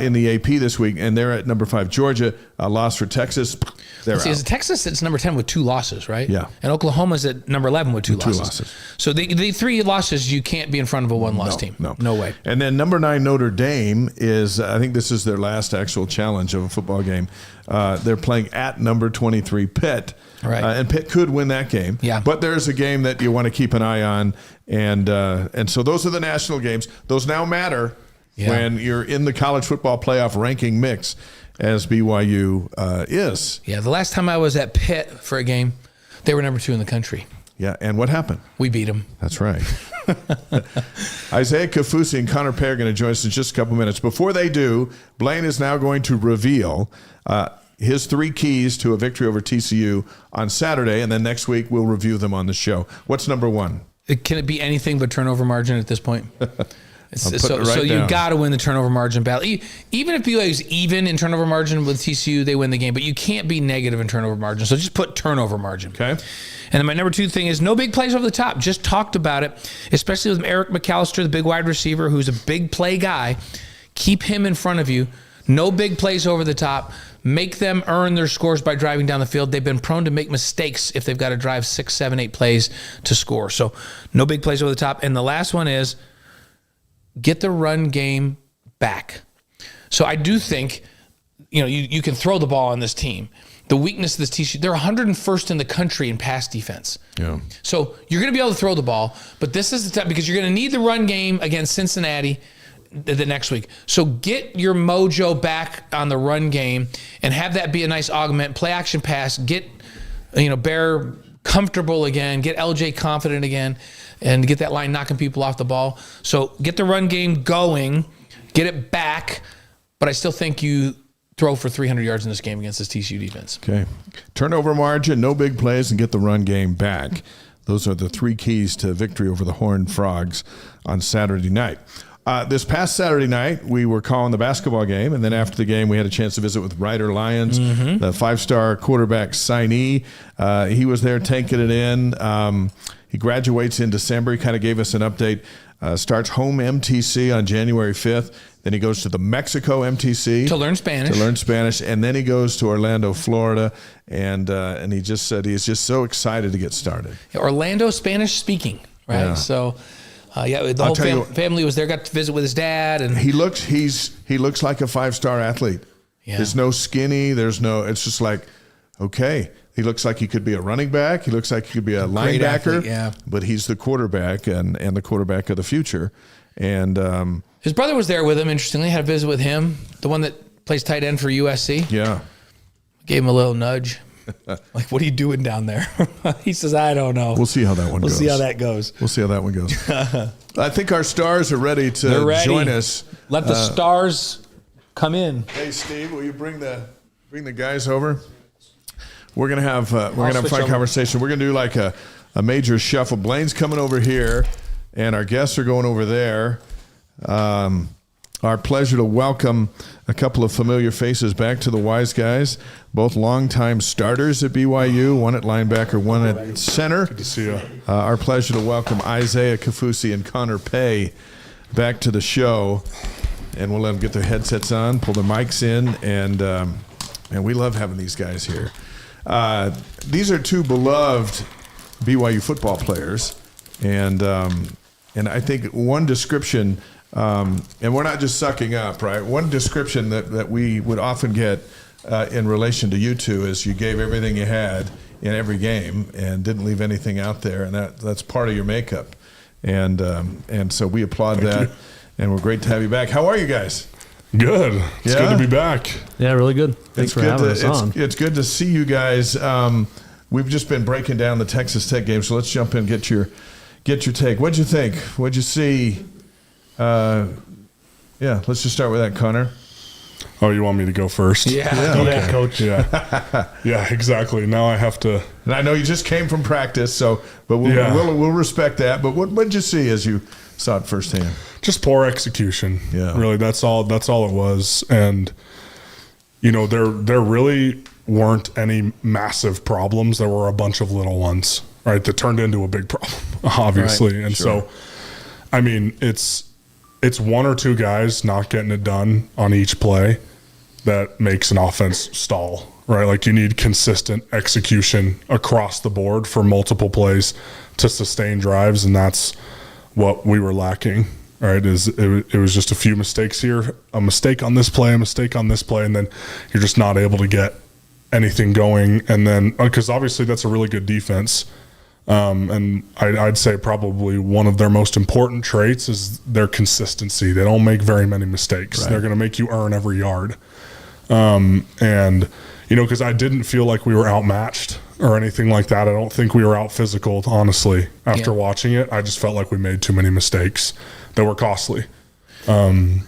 in the AP this week, and they're at number 5. Georgia, a loss for Texas. They're out. Is Texas it's number 10 with 2 losses, right? Yeah. And Oklahoma's at number 11 with 2 losses. So the 3 losses, you can't be in front of a one-loss team. No way. And then number 9, Notre Dame is, I think this is their last actual challenge of a football game. They're playing at number 23, Pitt. Right. And Pitt could win that game. Yeah. But there's a game that you want to keep an eye on. And so those are the national games. Those now matter when you're in the college football playoff ranking mix, as BYU is. Yeah, the last time I was at Pitt for a game, they were number 2 in the country. Yeah, and what happened? We beat them. That's right. Isaiah Kaufusi and Connor Pay are going to join us in just a couple minutes. Before they do, Blaine is now going to reveal his 3 keys to a victory over TCU on Saturday, and then next week we'll review them on the show. What's number 1? Can it be anything but turnover margin at this point? So you got to win the turnover margin battle. Even if BYU's even in turnover margin with TCU, they win the game. But you can't be negative in turnover margin. So just put turnover margin. Okay. And then my number 2 thing is no big plays over the top. Just talked about it, especially with Eric McAllister, the big wide receiver, who's a big play guy. Keep him in front of you. No big plays over the top. Make them earn their scores by driving down the field. They've been prone to make mistakes if they've got to drive 6, 7, 8 plays to score. So no big plays over the top. And the last one is get the run game back. So I do think, you can throw the ball on this team. The weakness of this TCU, they're 101st in the country in pass defense. Yeah. So you're going to be able to throw the ball, but this is the time because you're going to need the run game against Cincinnati the next week. So get your mojo back on the run game and have that be a nice augment, play action pass, get Bear comfortable again, get LJ confident again, and get that line knocking people off the ball. So get the run game going, get it back, but I still think you throw for 300 yards in this game against this TCU defense. Okay. Turnover margin, no big plays, and get the run game back. Those are the 3 keys to victory over the Horned Frogs on Saturday night. This past Saturday night, we were calling the basketball game, and then after the game, we had a chance to visit with Ryder Lyons, the 5-star quarterback signee. He was there taking it in. He graduates in December. He kind of gave us an update. Starts home MTC on January 5th. Then he goes to the Mexico MTC. To learn Spanish. And then he goes to Orlando, Florida. And he just said he's just so excited to get started. Orlando Spanish speaking, right? Yeah. So... the whole family was there, got to visit with his dad. And he looks like a 5-star athlete. Yeah. There's no skinny. It's just like, okay. He looks like he could be a running back. He looks like he could be a linebacker. Athlete, yeah. But he's the quarterback and the quarterback of the future. And his brother was there with him, interestingly. Had a visit with him, the one that plays tight end for USC. Yeah. Gave him a little nudge. Like, what are you doing down there? He says, I don't know. We'll see how that one goes. We'll see how that goes. I think our stars are ready to join us. Let the stars come in. Hey, Steve, will you bring the guys over? We're gonna have a fun conversation. We're gonna do like a major shuffle. Blaine's coming over here, and our guests are going over there. Our pleasure to welcome a couple of familiar faces back to the Wise Guys, both longtime starters at BYU, one at linebacker, one at center. Good to see you. Our pleasure to welcome Isaiah Kaufusi and Connor Pay back to the show. And we'll let them get their headsets on, pull their mics in, and we love having these guys here. These are 2 beloved BYU football players, and I think one description. And we're not just sucking up, right? One description that we would often get in relation to you 2 is you gave everything you had in every game and didn't leave anything out there, and that's part of your makeup. And so we applaud that, and we're great to have you back. How are you guys? Good. It's good to be back. Yeah, really good. Thanks for having us on. It's good to see you guys. We've just been breaking down the Texas Tech game, so let's jump in and get your take. What'd you think? What'd you see? Let's just start with that, Connor. Oh, you want me to go first? Yeah. Okay. Coach. Yeah, exactly. Now I have to. And I know you just came from practice, but we'll respect that. But what did you see as you saw it firsthand? Just poor execution. Yeah. Really, that's all it was. And there really weren't any massive problems. There were a bunch of little ones, right, that turned into a big problem, obviously. Right. And so, I mean, it's 1 or 2 guys not getting it done on each play that makes an offense stall, right? Like, you need consistent execution across the board for multiple plays to sustain drives, and that's what we were lacking, right? It was just a few mistakes here, a mistake on this play, a mistake on this play, and then you're just not able to get anything going. And then, because obviously that's a really good defense, and I'd say probably one of their most important traits is their consistency. They don't make very many mistakes. Right. They're going to make you earn every yard. And, because I didn't feel like we were outmatched or anything like that. I don't think we were out physical, honestly. After watching it, I just felt like we made too many mistakes that were costly. Because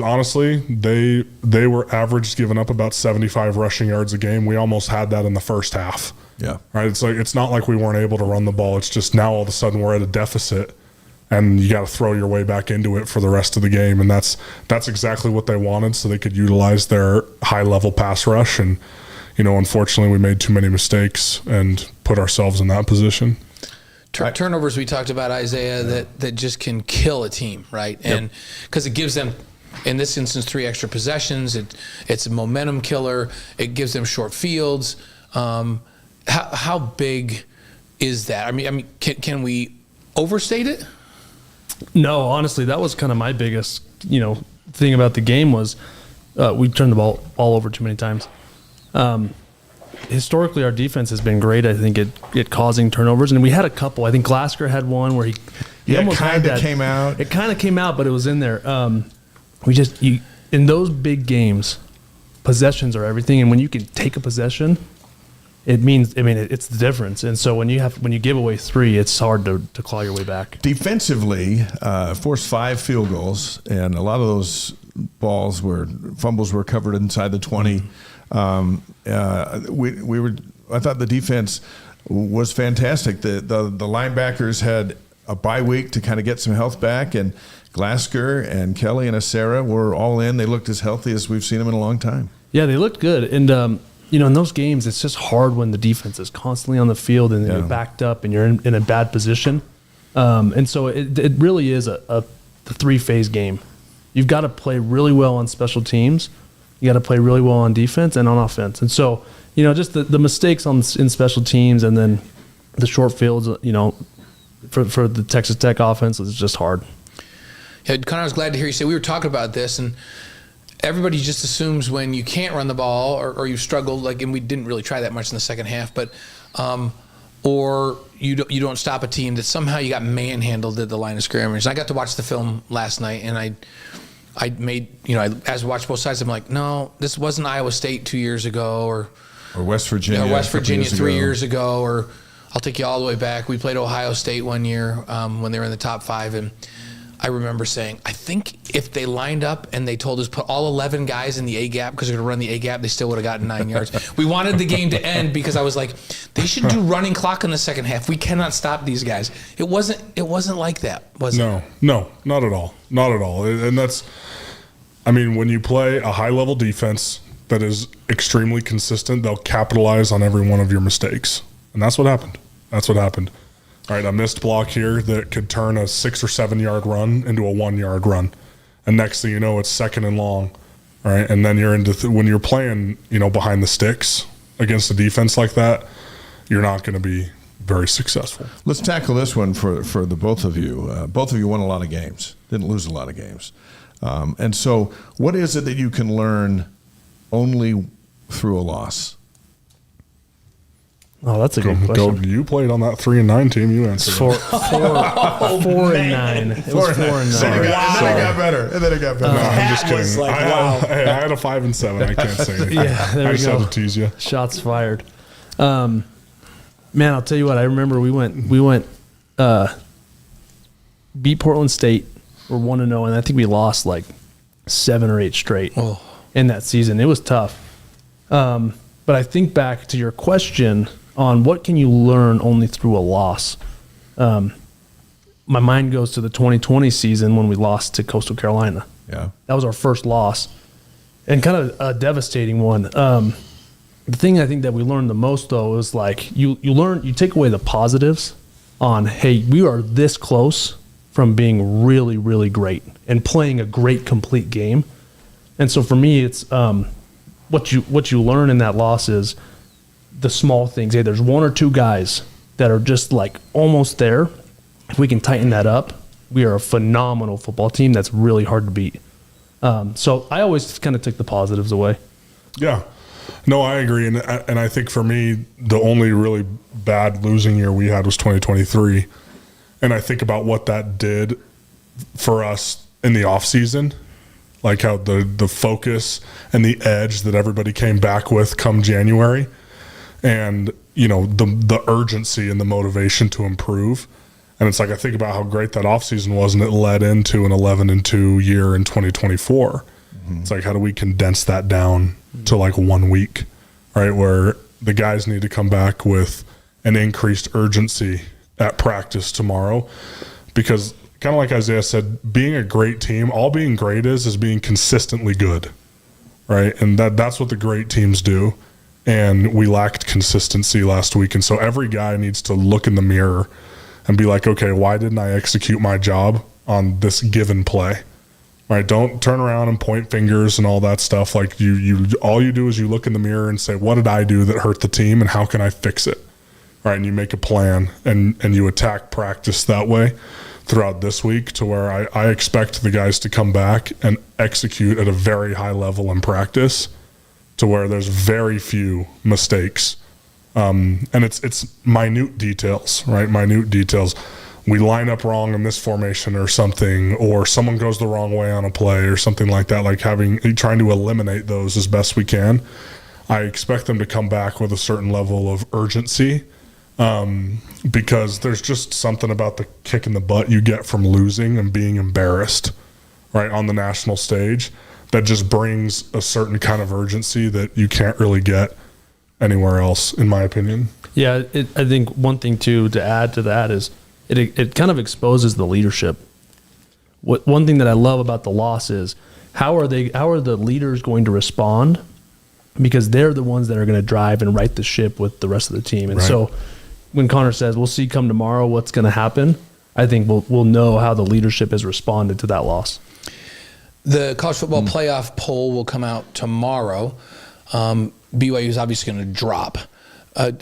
honestly, they were average giving up about 75 rushing yards a game. We almost had that in the first half. Yeah. Right. It's not like we weren't able to run the ball. It's just now all of a sudden we're at a deficit, and you got to throw your way back into it for the rest of the game. And that's exactly what they wanted, so they could utilize their high-level pass rush. And, unfortunately, we made too many mistakes and put ourselves in that position. Turnovers, we talked about, Isaiah, that just can kill a team, right? Yep. And because it gives them, in this instance, 3 extra possessions. It's a momentum killer. It gives them short fields. How big is that? I mean, can we overstate it? No, honestly, that was kind of my biggest, thing about the game was we turned the ball over too many times. Historically, our defense has been great, I think, at causing turnovers. And we had a couple. I think Glasgow had one where he almost kind of came out. It kind of came out, but it was in there. In those big games, possessions are everything. And when you can take a possession, it's the difference. And so when you give away 3, it's hard to claw your way back. Defensively, forced 5 field goals, and a lot of those fumbles were covered inside the 20. I thought the defense was fantastic. The linebackers had a bye week to kind of get some health back, and Glasgow and Kelly and Acera were all in. They looked as healthy as we've seen them in a long time. Yeah, they looked good. And, in those games, it's just hard when the defense is constantly on the field and you're backed up and you're in a bad position. And so it really is a 3-phase game. You've got to play really well on special teams. You got to play really well on defense and on offense. And so, just the mistakes in special teams and then the short fields, for the Texas Tech offense is just hard. Yeah, Connor, I was glad to hear you say we were talking about this, and everybody just assumes when you can't run the ball or you struggle, and we didn't really try that much in the second half, but or you don't stop a team, that somehow you got manhandled at the line of scrimmage. And I got to watch the film last night, and I made, as I watched both sides, I'm like, no, this wasn't Iowa State 2 years ago, or West Virginia, or West Virginia 3 years ago, or I'll take you all the way back. We played Ohio State one year when they were in the top 5, and I remember saying, I think if they lined up and they told us put all 11 guys in the A gap because they're going to run the A gap, they still would have gotten 9 yards. We wanted the game to end because I was like, they should do running clock in the second half. We cannot stop these guys. It wasn't like that, was it? No, not at all. Not at all. And that's, when you play a high-level defense that is extremely consistent, they'll capitalize on every one of your mistakes. And that's what happened. All right, a missed block here that could turn a 6 or 7 yard run into a 1 yard run. And next thing you know, it's second and long. All right, and then you're into when you're playing, behind the sticks against a defense like that, you're not going to be very successful. Let's tackle this one for the both of you. Both of you won a lot of games, didn't lose a lot of games. And so what is it that you can learn only through a loss? Oh, that's a good question. You played on that 3-9 team. You answered. 4 and 9. It was 4 and 9. And then it got better. No, I'm just kidding. Like, I had a 5 and 7. I can't say anything. Yeah, there I we just go. had to tease you. Shots fired. Man, I'll tell you what. I remember we went beat Portland State. We're 1-0, and I think we lost like 7 or 8 straight in that season. It was tough. But I think back to your question on what can you learn only through a loss. My mind goes to the 2020 season when we lost to Coastal Carolina. Yeah, that was our first loss, and kind of a devastating one. The thing I think that we learned the most though is like you take away the positives on, hey, we are this close from being really, really great and playing a great complete game. And so for me, it's what you learn in that loss is the small things. Hey, there's 1 or 2 guys that are just like almost there. If we can tighten that up, we are a phenomenal football team that's really hard to beat. So I always kind of took the positives away. Yeah. No, I agree. And I think for me, the only really bad losing year we had was 2023. And I think about what that did for us in the offseason, like how the focus and the edge that everybody came back with come January, and the urgency and the motivation to improve. And it's like I think about how great that offseason was, and it led into an 11-2 year in 2024. Mm-hmm. It's like, how do we condense that down to like 1 week, right, where the guys need to come back with an increased urgency at practice tomorrow, because kind of like Isaiah said, being a great team, all being great is being consistently good, right? And that's what the great teams do. And we lacked consistency last week. And so every guy needs to look in the mirror and be like, okay, why didn't I execute my job on this given play? Right? Don't turn around and point fingers and all that stuff. Like you all you do is you look in the mirror and say, what did I do that hurt the team and how can I fix it? Right? And you make a plan and you attack practice that way throughout this week to where I expect the guys to come back and execute at a very high level in practice to where there's very few mistakes. And it's minute details, right? Minute details. We line up wrong in this formation or something, or someone goes the wrong way on a play or something like that, like trying to eliminate those as best we can. I expect them to come back with a certain level of urgency because there's just something about the kick in the butt you get from losing and being embarrassed, right, on the national stage that just brings a certain kind of urgency that you can't really get anywhere else, in my opinion. Yeah, I think one thing, too, to add to that is it kind of exposes the leadership. One thing that I love about the loss is how are the leaders going to respond? Because they're the ones that are going to drive and right the ship with the rest of the team. And so when Connor says, we'll see come tomorrow what's going to happen, I think we'll know how the leadership has responded to that loss. The college football playoff poll will come out tomorrow. BYU is obviously going to drop.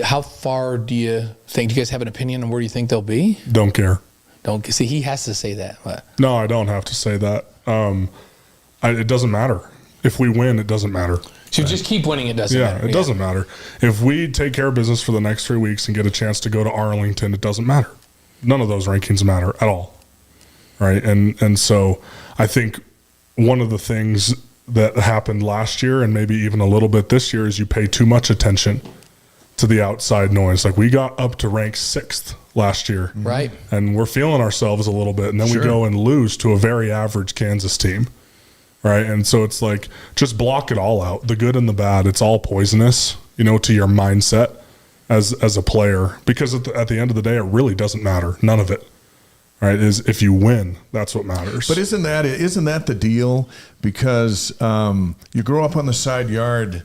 How far do you think? Do you guys have an opinion on where you think they'll be? Don't care. Don't see. He has to say that. What? No, I don't have to say that. It doesn't matter. If we win, it doesn't matter. So just keep winning. It doesn't matter. It doesn't matter. If we take care of business for the next 3 weeks and get a chance to go to Arlington, it doesn't matter. None of those rankings matter at all, right? And so I think one of the things that happened last year and maybe even a little bit this year is you pay too much attention to the outside noise. Like we got up to rank 6th last year. Right. And we're feeling ourselves a little bit. And then we go and lose to a very average Kansas team. Right. And so it's like, just block it all out. The good and the bad. It's all poisonous, to your mindset as a player. Because at the end of the day, it really doesn't matter. None of it. Right, is if you win, that's what matters. But isn't that the deal? Because you grow up on the side yard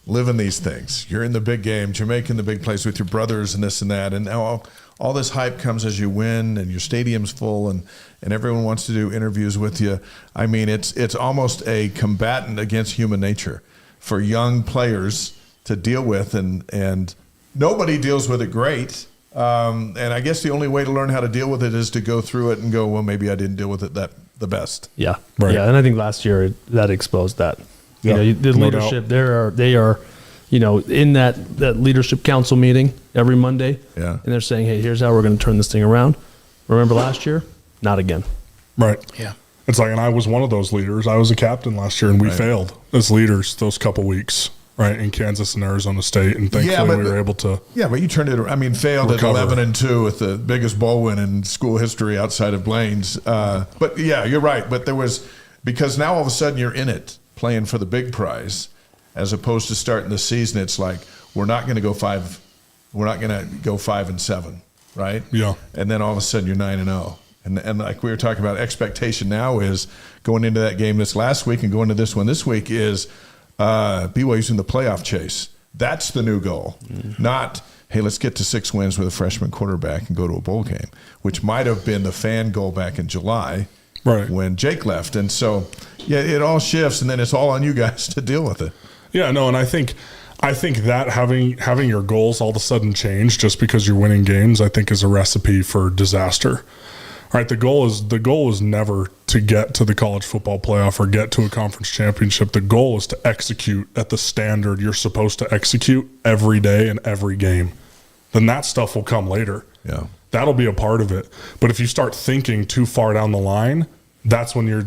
living these things. You're in the big games. You're making the big plays with your brothers and this and that. And now all this hype comes as you win and your stadium's full and everyone wants to do interviews with you. I mean, it's almost a combatant against human nature for young players to deal with. And nobody deals with it great. And I guess the only way to learn how to deal with it is to go through it and go, well, maybe I didn't deal with it the best. Yeah. Right. Yeah. And I think last year that exposed that. Yeah, The leadership, they are, in that leadership council meeting every Monday. Yeah. And they're saying, hey, here's how we're going to turn this thing around. Remember last year? Not again. Right. Yeah. It's like, and I was one of those leaders. I was a captain last year, and we failed as leaders those couple weeks. Right, in Kansas and Arizona State, and thankfully we were able to. Yeah, but you turned it. I mean, failed recover. at 11-2 with the biggest bowl win in school history outside of Blaine's. But yeah, you're right. But there was, because now all of a sudden you're in it, playing for the big prize, as opposed to starting the season. It's like we're not going to go 5. We're not going to go 5-7, right? Yeah. And then all of a sudden you're 9-0. And like we were talking about, expectation now is going into that game this last week and going to this one this week is. BYU's in the playoff chase. That's the new goal. Not, hey, let's get to 6 wins with a freshman quarterback and go to a bowl game, which might have been the fan goal back in July when Jake left. And so, yeah, it all shifts, and then it's all on you guys to deal with it. Yeah, no, and I think that having your goals all of a sudden change just because you're winning games, I think is a recipe for disaster. All right, the goal is never to get to the college football playoff or get to a conference championship. The goal is to execute at the standard you're supposed to execute every day in every game. Then that stuff will come later. Yeah. That'll be a part of it. But if you start thinking too far down the line, that's when your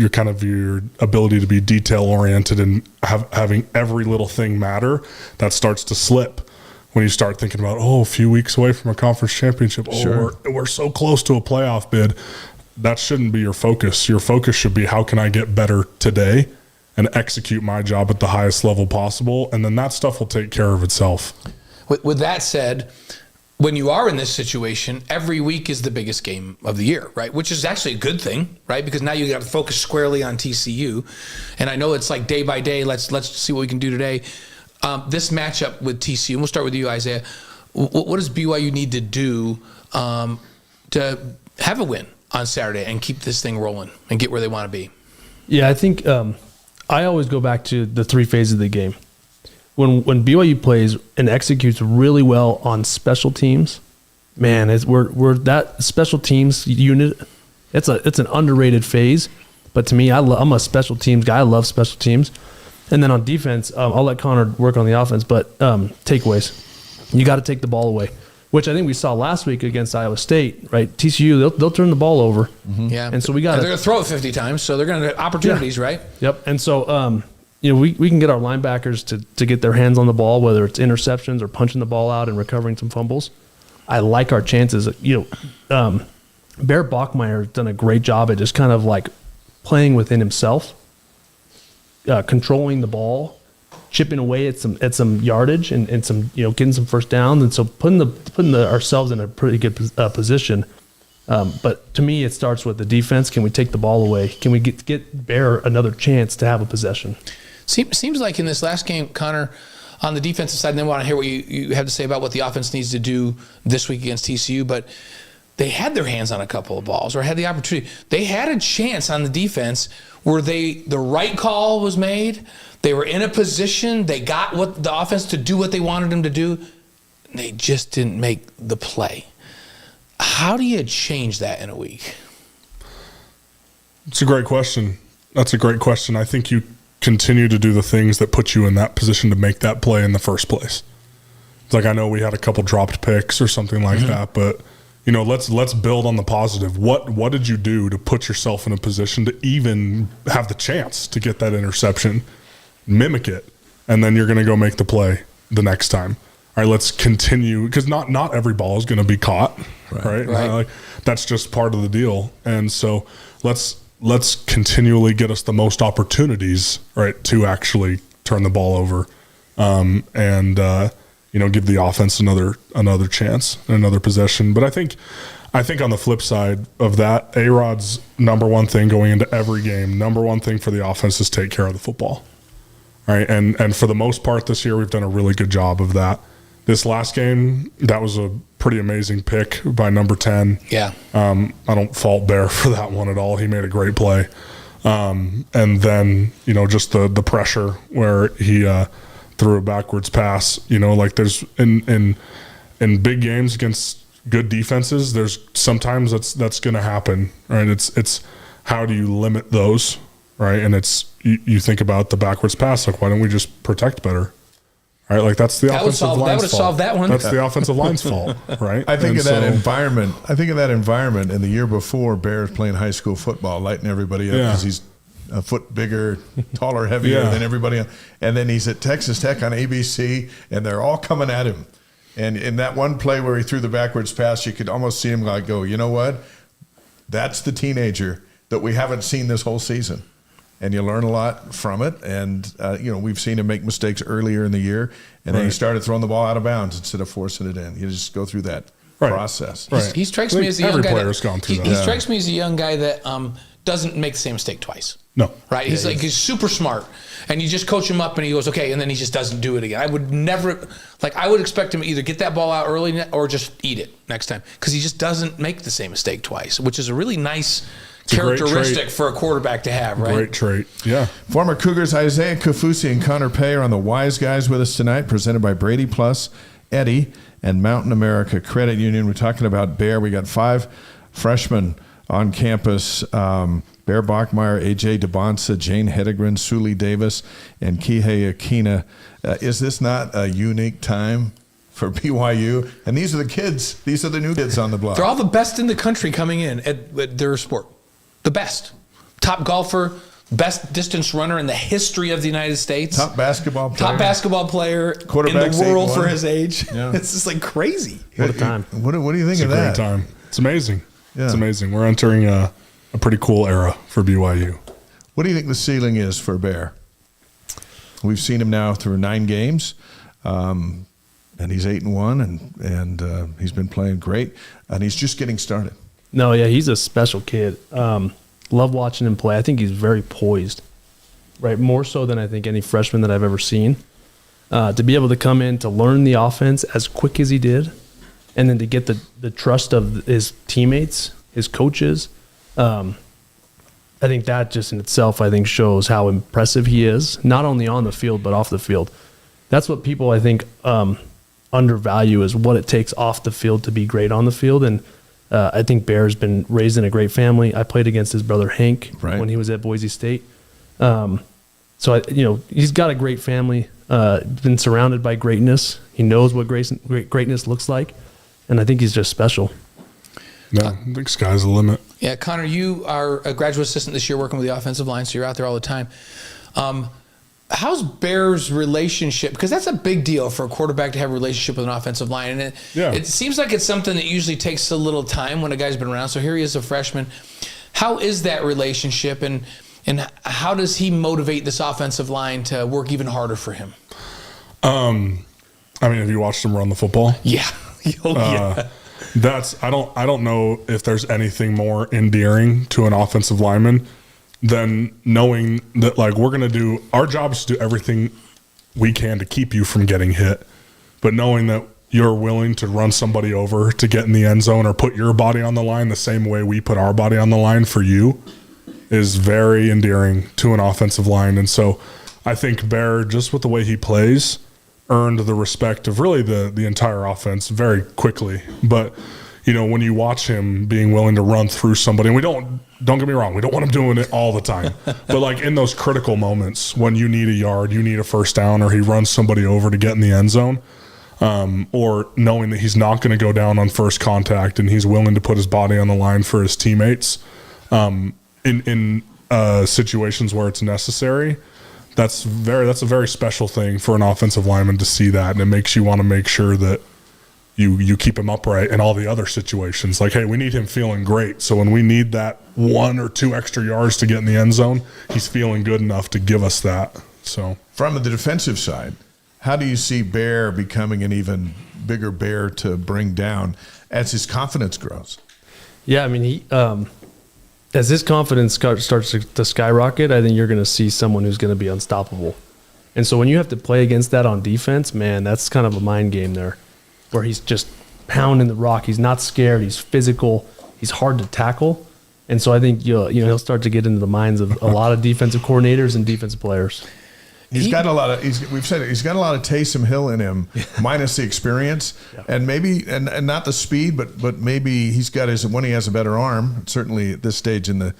kind of your ability to be detail oriented and having every little thing matter, that starts to slip. When you start thinking about, a few weeks away from a conference championship, we're so close to a playoff bid, that shouldn't be your focus. Your focus should be, how can I get better today and execute my job at the highest level possible? And then that stuff will take care of itself. With that said, when you are in this situation, every week is the biggest game of the year, right? Which is actually a good thing, right? Because now you got to focus squarely on TCU. And I know it's like day by day, let's see what we can do today. This matchup with TCU, and we'll start with you, Isaiah. What does BYU need to do to have a win on Saturday and keep this thing rolling and get where they want to be? Yeah, I think I always go back to the 3 phases of the game. When BYU plays and executes really well on special teams, man, we're that special teams unit. It's an underrated phase, but to me, I'm a special teams guy. I love special teams. And then on defense, I'll let Connor work on the offense, but takeaways. You got to take the ball away, which I think we saw last week against Iowa State, right? TCU, they'll turn the ball over. Mm-hmm. Yeah. And so we got they're going to throw it 50 times, so they're going to have opportunities, right? Yep. And so, we can get our linebackers to get their hands on the ball, whether it's interceptions or punching the ball out and recovering some fumbles. I like our chances. Bear Bachmeier has done a great job at just kind of like playing within himself, controlling the ball, chipping away at some yardage and some getting some first downs, and so putting ourselves in a pretty good position. But to me, it starts with the defense. Can we take the ball away? Can we get Bear another chance to have a possession? Seems like in this last game, Connor, on the defensive side, and then I want to hear what you have to say about what the offense needs to do this week against TCU, but they had their hands on a couple of balls or had the opportunity. They had a chance on the defense where the right call was made. They were in a position. They got the offense to do what they wanted them to do. They just didn't make the play. How do you change that in a week? It's a great question. That's a great question. I think you continue to do the things that put you in that position to make that play in the first place. It's like, I know we had a couple dropped picks or something like that, but let's build on the positive. What did you do to put yourself in a position to even have the chance to get that interception? Mimic it, and then you're going to go make the play the next time. All right, let's continue, because not every ball is going to be caught, right? Like, that's just part of the deal. And so let's continually get us the most opportunities, right, to actually turn the ball over, and give the offense another chance, another possession. But I think on the flip side of that, A-Rod's number one thing going into every game, number one thing for the offense is take care of the football. All right, and for the most part this year, we've done a really good job of that. This last game, that was a pretty amazing pick by number 10. Yeah. I don't fault Bear for that one at all. He made a great play. And then, just the pressure where he threw a backwards pass. Like there's in big games against good defenses, there's sometimes that's going to happen, right? It's how do you limit those, right? And it's you think about the backwards pass, like why don't we just protect better? Right, like that's the offensive line's fault. That would have solved that one. That's the offensive line's fault, right? I think of that environment. I think of that environment in the year before Bears playing high school football, lighting everybody up because he's a foot bigger, taller, heavier than everybody else. And then he's at Texas Tech on ABC, and they're all coming at him. And in that one play where he threw the backwards pass, you could almost see him like go, you know what? That's the teenager that we haven't seen this whole season. And you learn a lot from it. And, we've seen him make mistakes earlier in the year. And then he started throwing the ball out of bounds instead of forcing it in. You just go through that process. Right. He strikes me as a young guy. Every player's gone through that. He strikes me as a young guy that doesn't make the same mistake twice. No. Right? He's super smart. And you just coach him up and he goes, okay, and then he just doesn't do it again. I would expect him to either get that ball out early or just eat it next time. Because he just doesn't make the same mistake twice, which is a really nice characteristic for a quarterback to have, right? Great trait, yeah. Former Cougars Isaiah Kaufusi and Connor Pay are on the Wise Guys with us tonight, presented by Brady Plus, Eddie, and Mountain America Credit Union. We're talking about Bear. We got 5 freshmen on campus. Bear Bachmeier, AJ DeBonsa, Jane Hedegren, Suli Davis, and Kihei Akina. Is this not a unique time for BYU? And these are the kids. These are the new kids on the block. They're all the best in the country coming in at their sport. The best. Top golfer, best distance runner in the history of the United States. Top basketball player. In the world for his age. Yeah. It's just like crazy. What a time. What do you think of that? It's a great time. It's amazing. Yeah. It's amazing. We're entering a pretty cool era for BYU. What do you think the ceiling is for Bear? We've seen him now through 9 games. and he's 8-1, and he's been playing great, and he's just getting started. No, yeah, he's a special kid. Love watching him play. I think he's very poised, right? More so than I think any freshman that I've ever seen. To be able to come in to learn the offense as quick as he did, and then to get the trust of his teammates, his coaches. I think that just in itself, I think, shows how impressive he is, not only on the field but off the field. That's what people, I think, undervalue is what it takes off the field to be great on the field. And I think Bear's been raised in a great family. I played against his brother Hank when he was at Boise State. So he's got a great family. Been surrounded by greatness. He knows what greatness looks like, and I think he's just special. No, I think sky's the limit. Yeah, Connor, you are a graduate assistant this year working with the offensive line, so you're out there all the time. How's Bear's relationship? Because that's a big deal for a quarterback to have a relationship with an offensive line. And it seems like it's something that usually takes a little time when a guy's been around. So here he is, a freshman. How is that relationship, and how does he motivate this offensive line to work even harder for him? I mean, have you watched him run the football? Yeah. Yeah. I don't know if there's anything more endearing to an offensive lineman than knowing that, like, we're going to do – our job is to do everything we can to keep you from getting hit. But knowing that you're willing to run somebody over to get in the end zone or put your body on the line the same way we put our body on the line for you is very endearing to an offensive line. And so I think Bear, just with the way he plays – earned the respect of really the entire offense very quickly. But, when you watch him being willing to run through somebody, and don't get me wrong, we don't want him doing it all the time. But, like, in those critical moments when you need a yard, you need a first down, or he runs somebody over to get in the end zone, or knowing that he's not going to go down on first contact and he's willing to put his body on the line for his teammates in situations where it's necessary, that's a very special thing for an offensive lineman to see that, and it makes you want to make sure that you keep him upright in all the other situations. Like, hey, we need him feeling great, so when we need that 1 or 2 extra yards to get in the end zone, he's feeling good enough to give us that. So, from the defensive side, how do you see Bear becoming an even bigger bear to bring down as his confidence grows? Yeah, I mean, he as his confidence starts to skyrocket, I think you're going to see someone who's going to be unstoppable. And so when you have to play against that on defense, man, that's kind of a mind game there, where he's just pounding the rock. He's not scared. He's physical. He's hard to tackle. And so I think he'll start to get into the minds of a lot of defensive coordinators and defensive players. He's got a lot of. We've said it. He's got a lot of Taysom Hill in him, minus the experience, and maybe and not the speed, but maybe he's got when he has a better arm. Certainly at this stage in the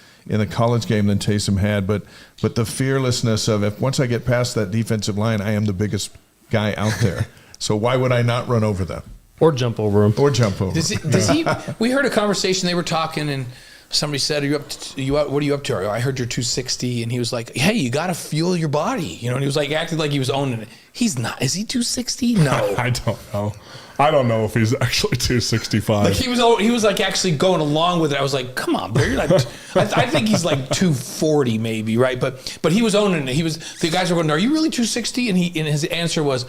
college game than Taysom had, but the fearlessness of once I get past that defensive line, I am the biggest guy out there. So why would I not run over them or jump over him? Does he? We heard a conversation. They were talking and. Somebody said, what are you up to? I heard you're 260. And he was like, hey, you got to fuel your body. And he was like, acting like he was owning it. He's not. Is he 260? No. I don't know. I don't know if he's actually 265. Like he was like actually going along with it. I was like, come on, Bear. You're like, I think he's like 240 maybe, right? But he was owning it. The guys were going, are you really 260? And his answer was,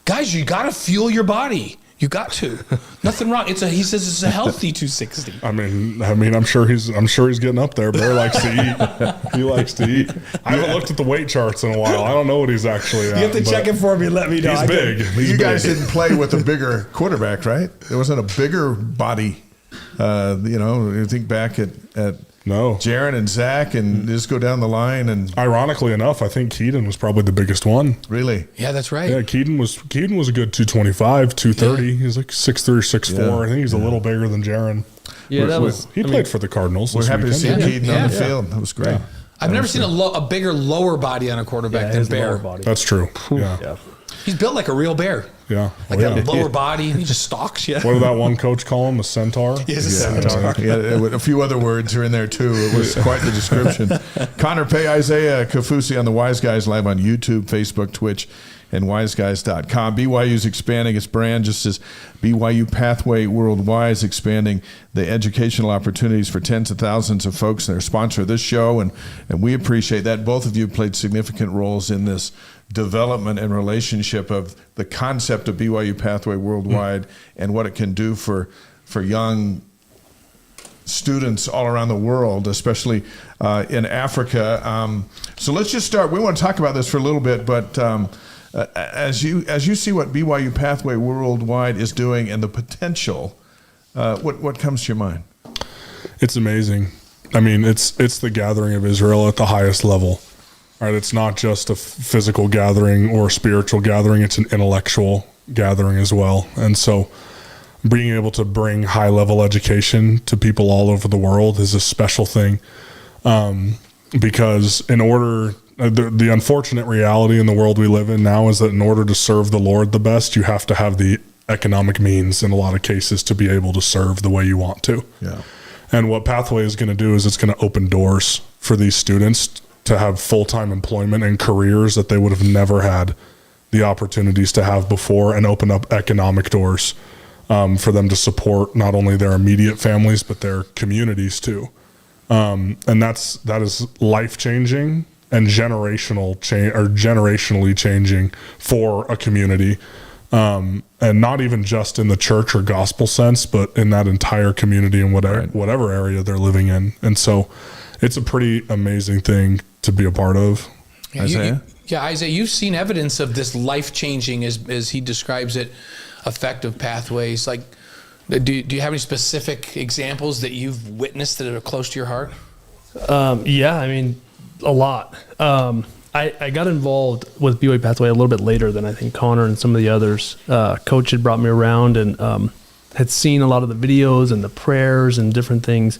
guys, you got to fuel your body. You got to. Nothing wrong. He says it's a healthy 260. I mean, I'm sure he's getting up there. Bear likes to eat. He likes to eat. I haven't looked at the weight charts in a while. I don't know what he's actually at. You have to check it for me and let me know. He's big. You guys didn't play with a bigger quarterback, right? There wasn't a bigger body. You think back at no Jaron and Zach, and just go down the line. And ironically enough, I think Keaton was probably the biggest one. Really? Yeah, that's right. Yeah, Keaton was a good 225, 230. Yeah. He's like 6'3", 6'4". Yeah. I think he's a little bigger than Jaron. Yeah, he played for the Cardinals. We're happy to see Keaton on the field. That was great. Yeah. I've never seen a bigger lower body on a quarterback than Bear. That's true. Yeah. He's built like a real bear. Yeah. Like a lower body, and he just stalks you. What did that one coach call him? A centaur? He's a centaur. Yeah, a few other words are in there, too. It was quite the description. Connor, pay Isaiah Kaufusi on the Wise Guys live on YouTube, Facebook, Twitch, and wiseguys.com. BYU's expanding its brand just as BYU-Pathway Worldwide is expanding the educational opportunities for tens of thousands of folks. And they're a sponsor of this show, and we appreciate that. Both of you played significant roles in this development and relationship of the concept of BYU-Pathway Worldwide and what it can do for young students all around the world, especially in Africa. So let's just start. We want to talk about this for a little bit, but as you see what BYU Pathway Worldwide is doing and the potential, what comes to your mind? It's amazing. I mean, it's the gathering of Israel at the highest level. Right? It's not just a physical gathering or a spiritual gathering. It's an intellectual gathering as well. And so being able to bring high-level education to people all over the world is a special thing, because in order, the unfortunate reality in the world we live in now is that in order to serve the Lord the best, you have to have the economic means in a lot of cases to be able to serve the way you want to. Yeah. And what Pathway is going to do is it's going to open doors for these students to have full-time employment and careers that they would have never had the opportunities to have before, and open up economic doors for them to support not only their immediate families, but their communities too. And that is life-changing and generationally changing for a community. And not even just in the church or gospel sense, but in that entire community and whatever area they're living in. And so it's a pretty amazing thing to be a part of. Yeah, Isaiah? Isaiah, you've seen evidence of this life-changing, as he describes it, effect of Pathways. Like, do you have any specific examples that you've witnessed that are close to your heart? Yeah, I mean, a lot. I got involved with BYU Pathway a little bit later than I think Connor and some of the others. Coach had brought me around and had seen a lot of the videos and the prayers and different things.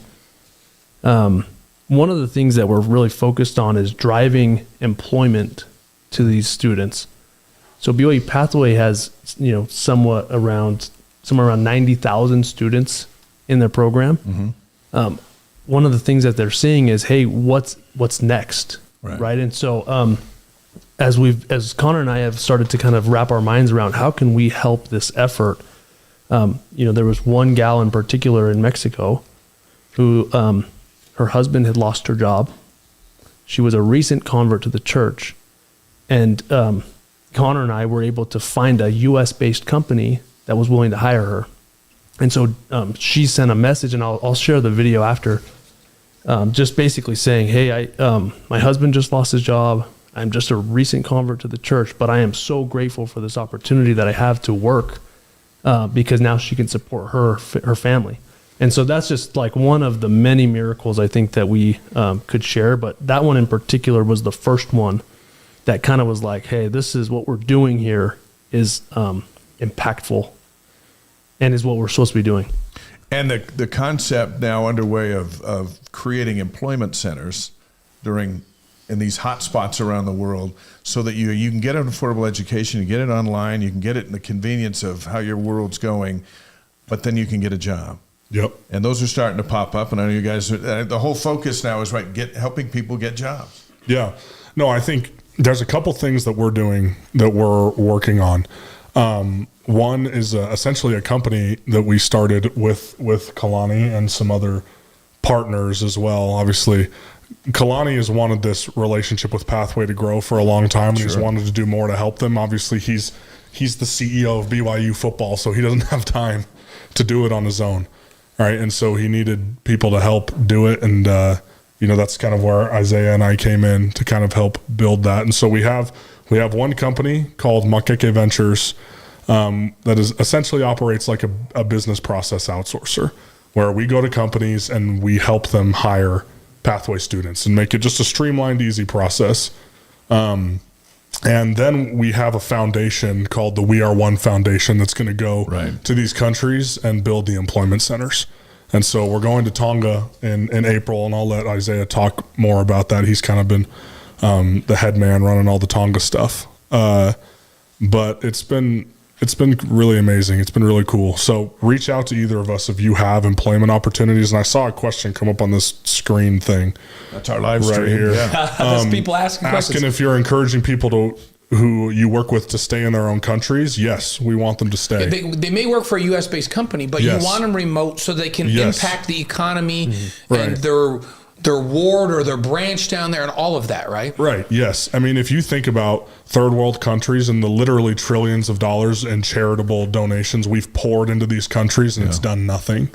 One of the things that we're really focused on is driving employment to these students. So BYU Pathway has, somewhere around 90,000 students in their program. Mm-hmm. One of the things that they're seeing is, hey, what's next, right? And so as Connor and I have started to kind of wrap our minds around how can we help this effort, there was one gal in particular in Mexico who her husband had lost her job. She was a recent convert to the church, and Connor and I were able to find a U.S.-based company that was willing to hire her. And so she sent a message, and I'll share the video after, just basically saying, hey, my husband just lost his job. I'm just a recent convert to the church, but I am so grateful for this opportunity that I have to work because now she can support her family. And so that's just like one of the many miracles I think that we could share. But that one in particular was the first one that kind of was like, hey, this is what we're doing here is impactful and is what we're supposed to be doing. And the concept now underway of creating employment centers in these hot spots around the world so that you can get an affordable education, you get it online, you can get it in the convenience of how your world's going, but then you can get a job. Yep. And those are starting to pop up, and I know you guys, the whole focus now is helping people get jobs. Yeah. No, I think there's a couple things that we're doing that we're working on. One is essentially a company that we started with Kalani and some other partners as well. Obviously, Kalani has wanted this relationship with Pathway to grow for a long time, and he's wanted to do more to help them. Obviously, he's the CEO of BYU Football, so he doesn't have time to do it on his own, right? And so he needed people to help do it, and that's kind of where Isaiah and I came in to kind of help build that. And so we have one company called Makeke Ventures that is essentially operates like a business process outsourcer, where we go to companies and we help them hire Pathway students and make it just a streamlined, easy process. And then we have a foundation called the We Are One Foundation that's going to go to these countries and build the employment centers. And so we're going to Tonga in April, and I'll let Isaiah talk more about that. He's kind of been the head man running all the Tonga stuff. But it's been really amazing. It's been really cool. So reach out to either of us if you have employment opportunities. And I saw a question come up on this screen thing. That's our live stream here. Yeah. There's people asking questions. If you're encouraging people to who you work with to stay in their own countries, yes, we want them to stay. They may work for a U.S.-based company, but Yes. you want them remote so they can Yes. impact the economy Right. and their ward or their branch down there and all of that, right? Right. Yes. I mean, if you think about third world countries and the literally trillions of dollars in charitable donations we've poured into these countries, and it's done nothing.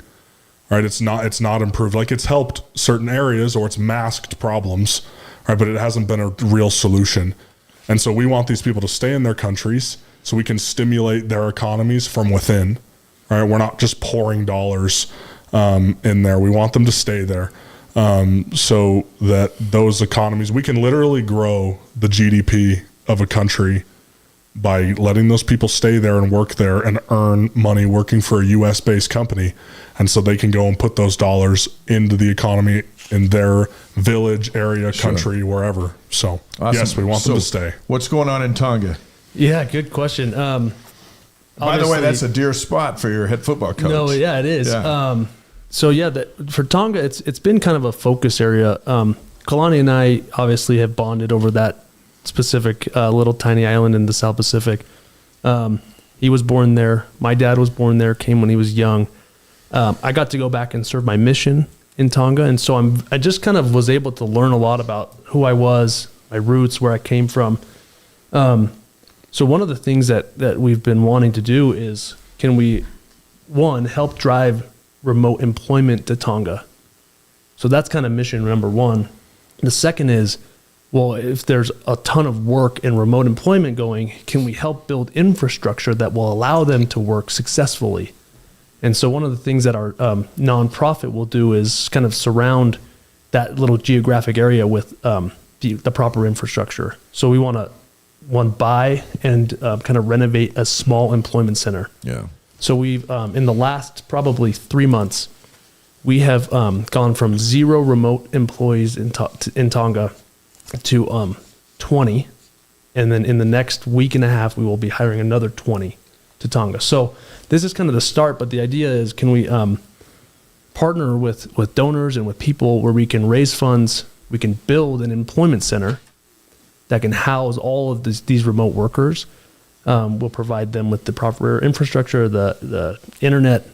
Right. It's not improved. Like, it's helped certain areas or it's masked problems. Right. But it hasn't been a real solution. And so we want these people to stay in their countries so we can stimulate their economies from within. Right. We're not just pouring dollars in there. We want them to stay there. So that those economies, we can literally grow the GDP of a country by letting those people stay there and work there and earn money working for a U.S. based company. And so they can go and put those dollars into the economy in their village, area, country, wherever. So Awesome. yes, we want them to stay. What's going on in Tonga? Yeah, good question. By the way, that's a dear spot for your head football coach. No, yeah, it is. Yeah. So yeah, for Tonga, it's been kind of a focus area. Kalani and I obviously have bonded over that specific little tiny island in the South Pacific. He was born there. My dad was born there. Came when he was young. I got to go back and serve my mission in Tonga, and so I just kind of was able to learn a lot about who I was, my roots, where I came from. So one of the things that we've been wanting to do is, can we, one, help drive remote employment to Tonga? So that's kind of mission number one. The second is, well, if there's a ton of work and remote employment going, can we help build infrastructure that will allow them to work successfully? And so one of the things that our nonprofit will do is kind of surround that little geographic area with the proper infrastructure. So we want to buy and kind of renovate a small employment center. Yeah. So we've, in the last probably 3 months, we have gone from 0 remote employees in Tonga to 20. And then in the next week and a half, we will be hiring another 20 to Tonga. So this is kind of the start, but the idea is, can we partner with donors and with people where we can raise funds, we can build an employment center that can house all of these remote workers. We'll provide them with the proper infrastructure, the internet,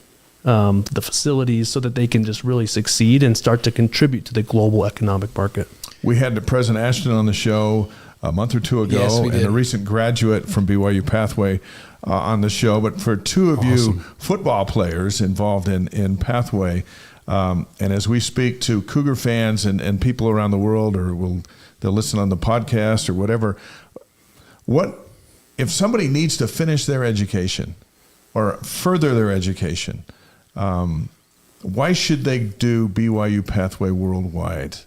the facilities, so that they can just really succeed and start to contribute to the global economic market. We had President Ashton on the show a month or two ago, Yes, we did. and a recent graduate from BYU-Pathway on the show. But for two of you football players involved in Pathway, and as we speak to Cougar fans and people around the world, or they'll listen on the podcast or whatever, what if somebody needs to finish their education or further their education, why should they do BYU-Pathway Worldwide?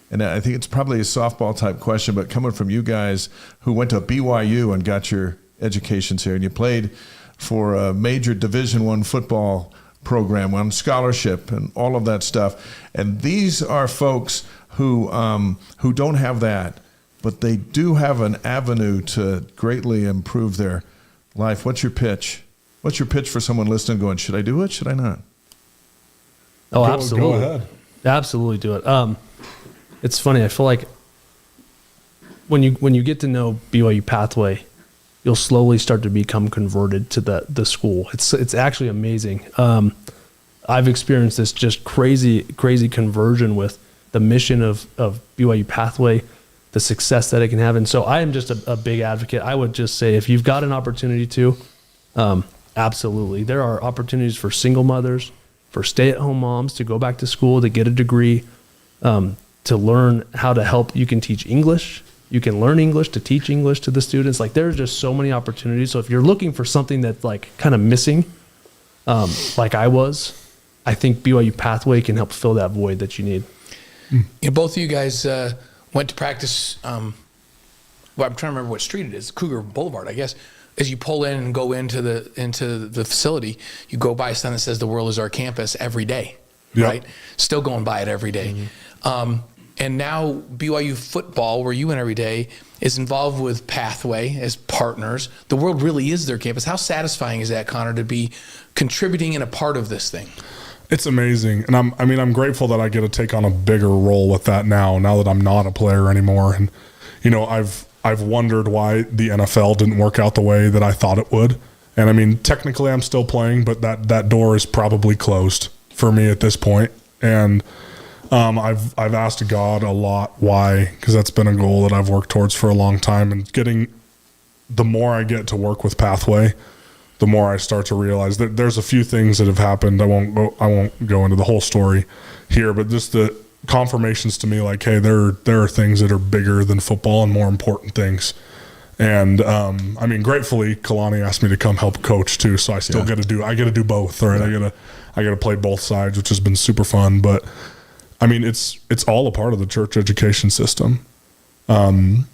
And I think it's probably a softball type question, but coming from you guys who went to BYU and got your educations here, and you played for a major Division I football program on scholarship and all of that stuff, and these are folks who don't have that, but they do have an avenue to greatly improve their life. What's your pitch? What's your pitch for someone listening going, should I do it? Should I not? Oh, Go absolutely. ahead. Absolutely do it. It's funny. I feel like when you get to know BYU Pathway, you'll slowly start to become converted to the school. It's actually amazing. I've experienced this just crazy conversion with the mission of BYU Pathway, the success that it can have. And so I am just a big advocate. I would just say, if you've got an opportunity to, absolutely. There are opportunities for single mothers, for stay-at-home moms to go back to school, to get a degree, to learn how to help. You can teach English. You can learn English to teach English to the students. Like, there's just so many opportunities. So if you're looking for something that's like kind of missing, like I was, I think BYU Pathway can help fill that void that you need. You know, both of you guys went to practice. Well, I'm trying to remember what street it is. Cougar Boulevard, I guess. As you pull in and go into the facility, you go by a sign that says "The world is our campus" every day, right? Still going by it every day. And now BYU Football, where you went every day, is involved with Pathway as partners. The world really is their campus. How satisfying is that, Connor, to be contributing and a part of this thing? It's amazing. And I'm grateful that I get to take on a bigger role with that now that I'm not a player anymore. And, you know, I've I've wondered why the NFL didn't work out the way that I thought it would. And I mean, technically I'm still playing, but that door is probably closed for me at this point. And I've asked God a lot why, because that's been a goal that I've worked towards for a long time. And the more I get to work with Pathway, the more I start to realize that there's a few things that have happened. I won't go into the whole story here, but just the confirmations to me, like, hey, there are things that are bigger than football and more important things. And I mean, gratefully, Kalani asked me to come help coach too, so I still got to do both. Right, I got to play both sides, which has been super fun. But I mean, it's all a part of the church education system. I'm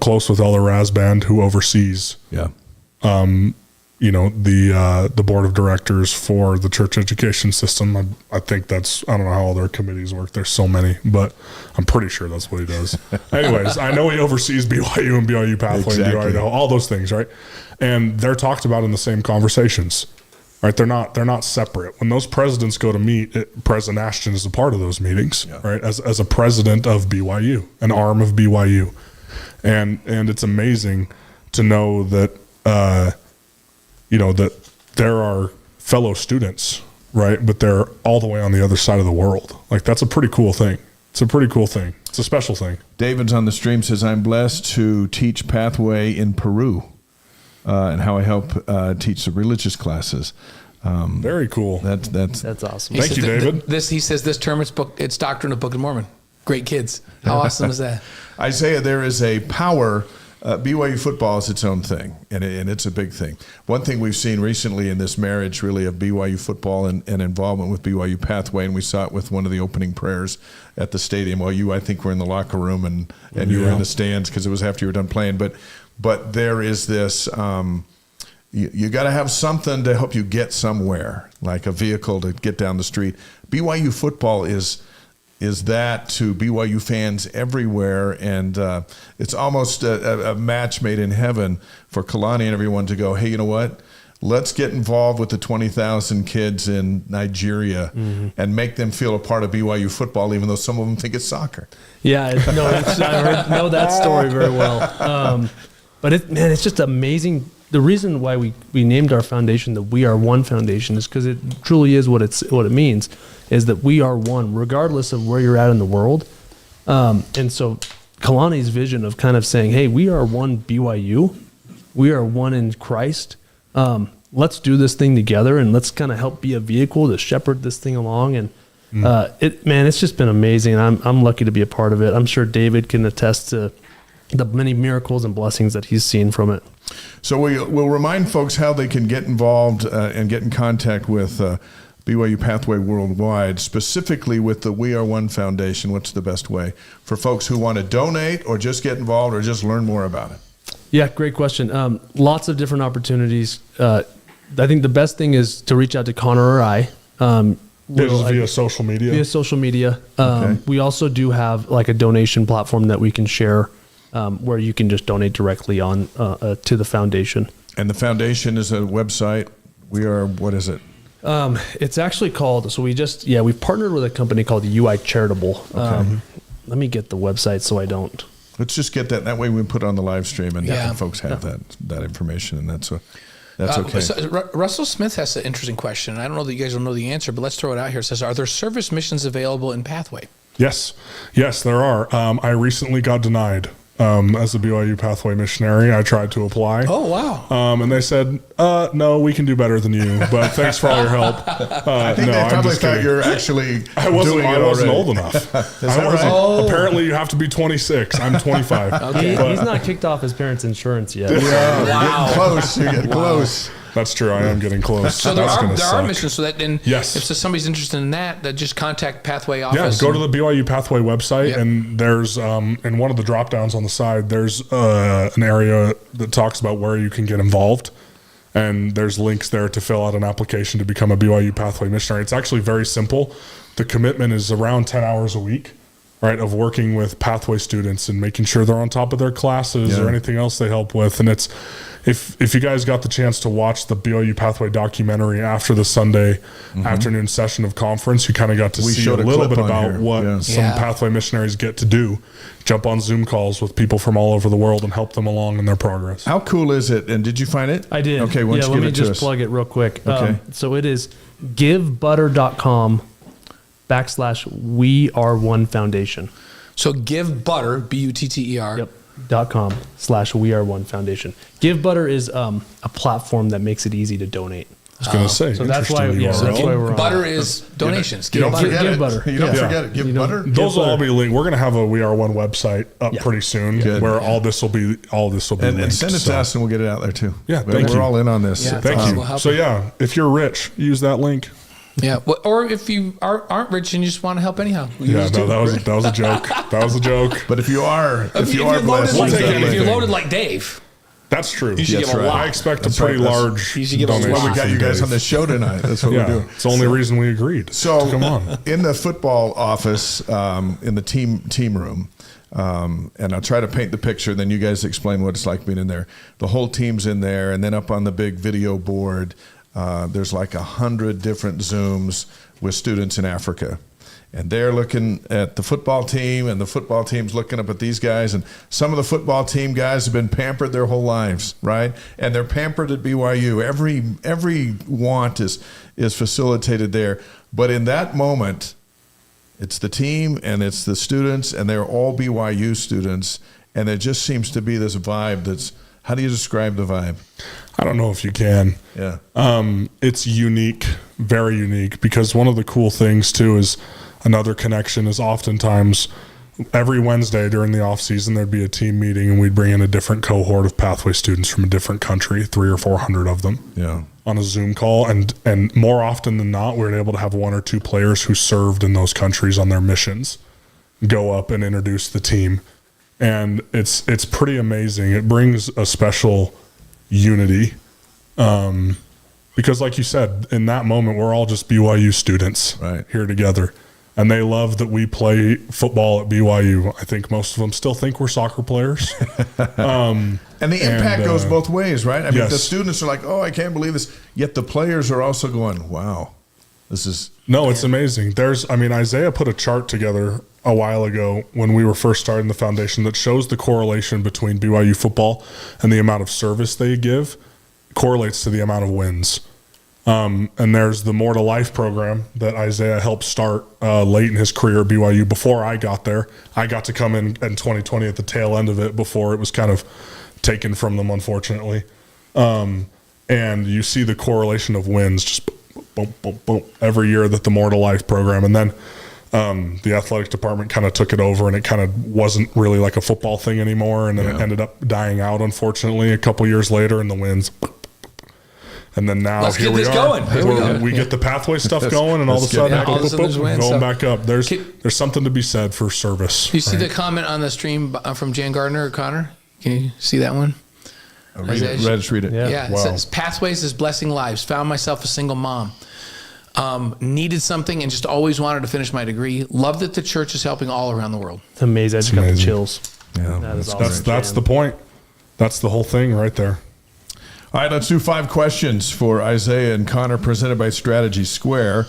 close with Elder Rasband, who oversees the board of directors for the church education system. I think I don't know how all their committees work. There's so many, but I'm pretty sure that's what he does. Anyways, I know he oversees BYU and BYU-Pathway and BYU, all those things, right? And they're talked about in the same conversations, right? They're not separate. When those presidents go to meet, President Ashton is a part of those meetings, right? As a president of BYU, an arm of BYU. And it's amazing to know that, that there are fellow students, right? But they're all the way on the other side of the world. Like, that's a pretty cool thing. It's a pretty cool thing. It's a special thing. David's on the stream, says, I'm blessed to teach Pathway in Peru and how I help teach the religious classes. Very cool. That's awesome. Thank you, David. He says this term, it's Doctrine of Book of Mormon. Great kids. How awesome is that? Isaiah, there is a power. BYU football is its own thing, and it's a big thing. One thing we've seen recently in this marriage, really, of BYU football and involvement with BYU Pathway, and we saw it with one of the opening prayers at the stadium. Well, I think, were in the locker room, and you were in the stands because it was after you were done playing. But there is this. You got to have something to help you get somewhere, like a vehicle to get down the street. BYU football is that to BYU fans everywhere, and it's almost a match made in heaven for Kalani and everyone to go, hey, you know what? Let's get involved with the 20,000 kids in Nigeria and make them feel a part of BYU football, even though some of them think it's soccer. Yeah, I know that story very well. But it's just amazing. The reason why we named our foundation the We Are One Foundation is because it truly is what it means, is that we are one, regardless of where you're at in the world. And so Kalani's vision of kind of saying, hey, we are one BYU, we are one in Christ. Let's do this thing together, and let's kind of help be a vehicle to shepherd this thing along. And it's just been amazing. I'm lucky to be a part of it. I'm sure David can attest to the many miracles and blessings that he's seen from it. So we'll remind folks how they can get involved and get in contact with BYU-Pathway Worldwide, specifically with the We Are One Foundation. What's the best way for folks who want to donate or just get involved or just learn more about it? Yeah, great question. Lots of different opportunities. I think the best thing is to reach out to Connor or I. Via social media? Via social media. Okay. We also do have like a donation platform that we can share where you can just donate directly on to the foundation. And the foundation is a website. What is it? It's actually called, we've partnered with a company called UI Charitable. Okay. Let me get the website so I don't. Let's just get that. That way we put it on the live stream and folks have that information, and that's okay. So Russell Smith has an interesting question. I don't know that you guys will know the answer, but let's throw it out here. It says, are there service missions available in Pathway? Yes, there are. I recently got denied. As a BYU Pathway missionary, I tried to apply. Oh, wow. And they said, no, we can do better than you, but thanks for all your help. I think they probably thought you're actually I wasn't old enough. Apparently you have to be 26. I'm 25. Okay. He's not kicked off his parents' insurance yet. Wow. Close. You're getting close. That's true. I am getting close. So there are missions. So that if somebody's interested in that just contact Pathway office. Yeah, go to the BYU Pathway website, and there's in one of the drop downs on the side, there's an area that talks about where you can get involved, and there's links there to fill out an application to become a BYU Pathway missionary. It's actually very simple. The commitment is around 10 hours a week, right, of working with Pathway students and making sure they're on top of their classes or anything else they help with. And it's, if you guys got the chance to watch the BYU Pathway documentary after the Sunday afternoon session of conference, you kind of got to see a little bit about what some Pathway missionaries get to do. Jump on Zoom calls with people from all over the world and help them along in their progress. How cool is it? And did you find it? I did. Okay, let me just plug it real quick. Okay. So it is givebutter.com/We Are One Foundation. So give butter, BUTTER. Yep. .com/We Are One Foundation. Give Butter is a platform that makes it easy to donate. I was going to say. So that's why, we're on. Butter is donations. You don't forget Give it. Butter. You don't forget it. Give Butter. Those will all be linked. We're going to have a We Are One website up pretty soon where all this will be linked. And send it to us and we'll get it out there too. Yeah, thank you. We're all in on this. Yeah, Thank you. We'll So yeah, if you're rich, use that link. Yeah, or if you aren't rich and you just want to help anyhow. Yeah, no, that was a joke. That was a joke. But if you are blessed, if you're loaded like Dave, that's true. you should give a lot. I expect a pretty large donation. That's why we got you guys on this show tonight. That's what we're doing. It's the only reason we agreed. So come on. In the football office, in the team room, and I'll try to paint the picture, then you guys explain what it's like being in there. The whole team's in there, and then up on the big video board, there's like 100 different Zooms with students in Africa. And they're looking at the football team, and the football team's looking up at these guys. And some of the football team guys have been pampered their whole lives, right? And they're pampered at BYU. Every want is facilitated there. But in that moment, it's the team and it's the students, and they're all BYU students. And there just seems to be this vibe that's, how do you describe the vibe? I don't know if you can. Yeah. It's unique, very unique, because one of the cool things too is another connection is oftentimes every Wednesday during the off season, there'd be a team meeting and we'd bring in a different cohort of Pathway students from a different country, 300 or 400 of them on a Zoom call. And more often than not, we were able to have one or two players who served in those countries on their missions go up and introduce the team. And it's pretty amazing. It brings a special unity, because like you said, in that moment, we're all just BYU students here together. And they love that we play football at BYU. I think most of them still think we're soccer players. And the impact goes both ways, right? I mean, the students are like, oh, I can't believe this. Yet the players are also going, wow, this is... No, it's amazing. Isaiah put a chart together a while ago when we were first starting the foundation that shows the correlation between BYU football and the amount of service they give correlates to the amount of wins. And there's the More to Life program that Isaiah helped start late in his career at BYU. Before I got there, I got to come in 2020 at the tail end of it before it was kind of taken from them, unfortunately. And you see the correlation of wins just boom, boom, boom, every year that the More to Life program. And then the athletic department kind of took it over, and it kind of wasn't really like a football thing anymore. And then it ended up dying out, unfortunately, a couple years later, and the wins. And then now here we are. We get the Pathway stuff going, and all of a sudden, going back up. There's something to be said for service. You see the comment on the stream from Jan Gardner or Connor? Can you see that one? Read it. Yeah. It says, Pathways is blessing lives. Found myself a single mom. Needed something and just always wanted to finish my degree. Love that the church is helping all around the world. It's amazing. I just got the chills. Yeah, that's the point. That's the whole thing right there. All right, let's do 5 questions for Isaiah and Connor, presented by Strategy Square.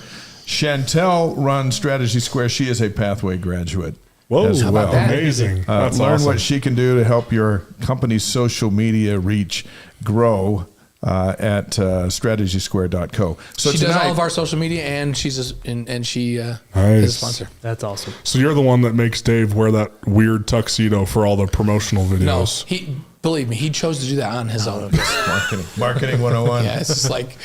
Chantel runs Strategy Square. She is a Pathway graduate. Whoa, as well. Amazing. That's learn awesome. what she can do to help your company's social media reach grow at strategysquare.co. So she does all of our social media, and she is a sponsor. That's awesome. So you're the one that makes Dave wear that weird tuxedo for all the promotional videos. No, believe me, he chose to do that on his own. Marketing 101. Yeah, it's just like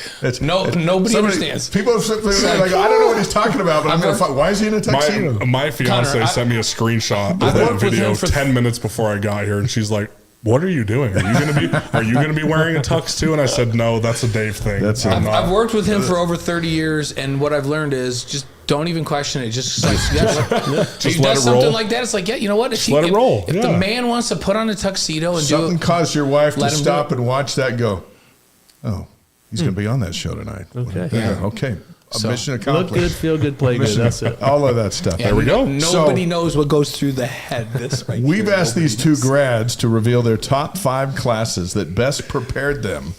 nobody understands. People are like, I don't know what he's talking about, but I'm going to find. Why is he in a tuxedo? My fiance sent me a screenshot of that video 10 minutes before I got here, and she's like, "What are you doing? Are you gonna be wearing a tux too?" And I said, "No, that's a Dave thing." I've worked with him for over 30 years, and what I've learned is just don't even question it. Just like, just if he let does it roll. something like that, it's like, yeah, you know what? If let it roll. If the man wants to put on a tuxedo and something caused your wife to stop and watch that, go, oh, he's going to be on that show tonight. Okay. Yeah. Okay. mission Look accomplished. good, feel good, play good. That's it. All of that stuff. Yeah, There we go. Nobody knows what goes through the head. This right We've here. asked these two grads to reveal their top 5 classes that best prepared them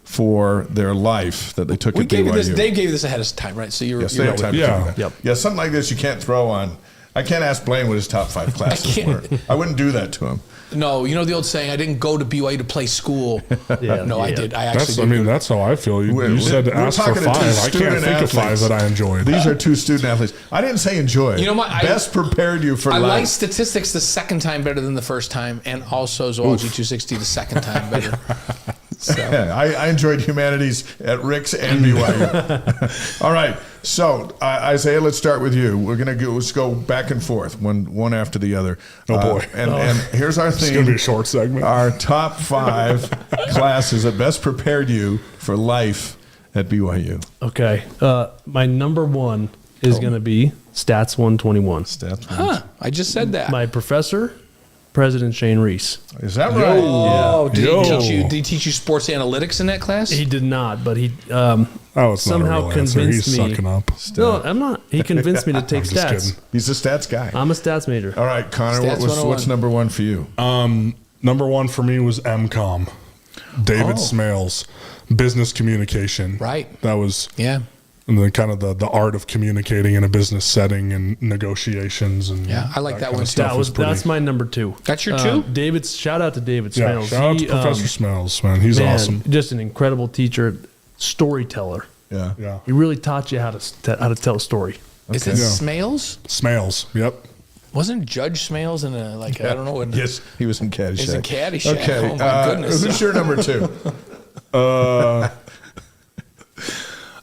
for their life that they took We at gave BYU. you this. Dave gave you this ahead of time, right? So you're, Yes, you're they right have with time me. to do that. Yep. Yeah, something like this you can't throw on. I can't ask Blaine what his top 5 classes were. I wouldn't do that to him. No, you know the old saying, I didn't go to BYU to play school. Yeah. No, I Yeah. did. I actually did. That's how I feel. You said to we're ask for talking to 5. two I can't student think of 5 athletes. that I enjoyed. These are 2 student athletes. I didn't say enjoy. You know what? Best prepared you for I life. like statistics the second time better than the first time, and also Zoology 260 the second time better. So. Yeah, I enjoyed humanities at Rick's and BYU. All right, so Isaiah, let's start with you. Let's go back and forth, one after the other. Oh, boy. And here's our theme. It's going to be a short segment. Our top 5 classes that best prepared you for life at BYU. Okay. My number 1 is going to be Stats 121. Stats. Huh, I just said that. My professor, President Shane Reese. Is that right? Oh, did Yo. he teach you sports analytics in that class? He did not, but he It's somehow not a real answer. convinced He's me. sucking up. No, I'm not. He convinced me to take I'm just stats. kidding. He's a stats guy. I'm a stats major. All right, Connor, Stats what's 101. number 1 for you? Number 1 for me was MCOM. David Smales, business communication. Right. That was Yeah. and then kind of the art of communicating in a business setting and negotiations and Yeah, I like that kind one of too. stuff was pretty. That's my number 2. That's your 2? Shout out to David Yeah, Smales. shout out to Professor Smales, man. He's awesome. Just an incredible teacher, storyteller. Yeah. Yeah, He really taught you how to tell a story. Is it Yeah. Smales? Smales. Yep. Wasn't Judge Smales in a I don't know what? Yes, he was in Caddyshack. He's in Caddyshack. Okay, Oh my goodness. who's your number 2?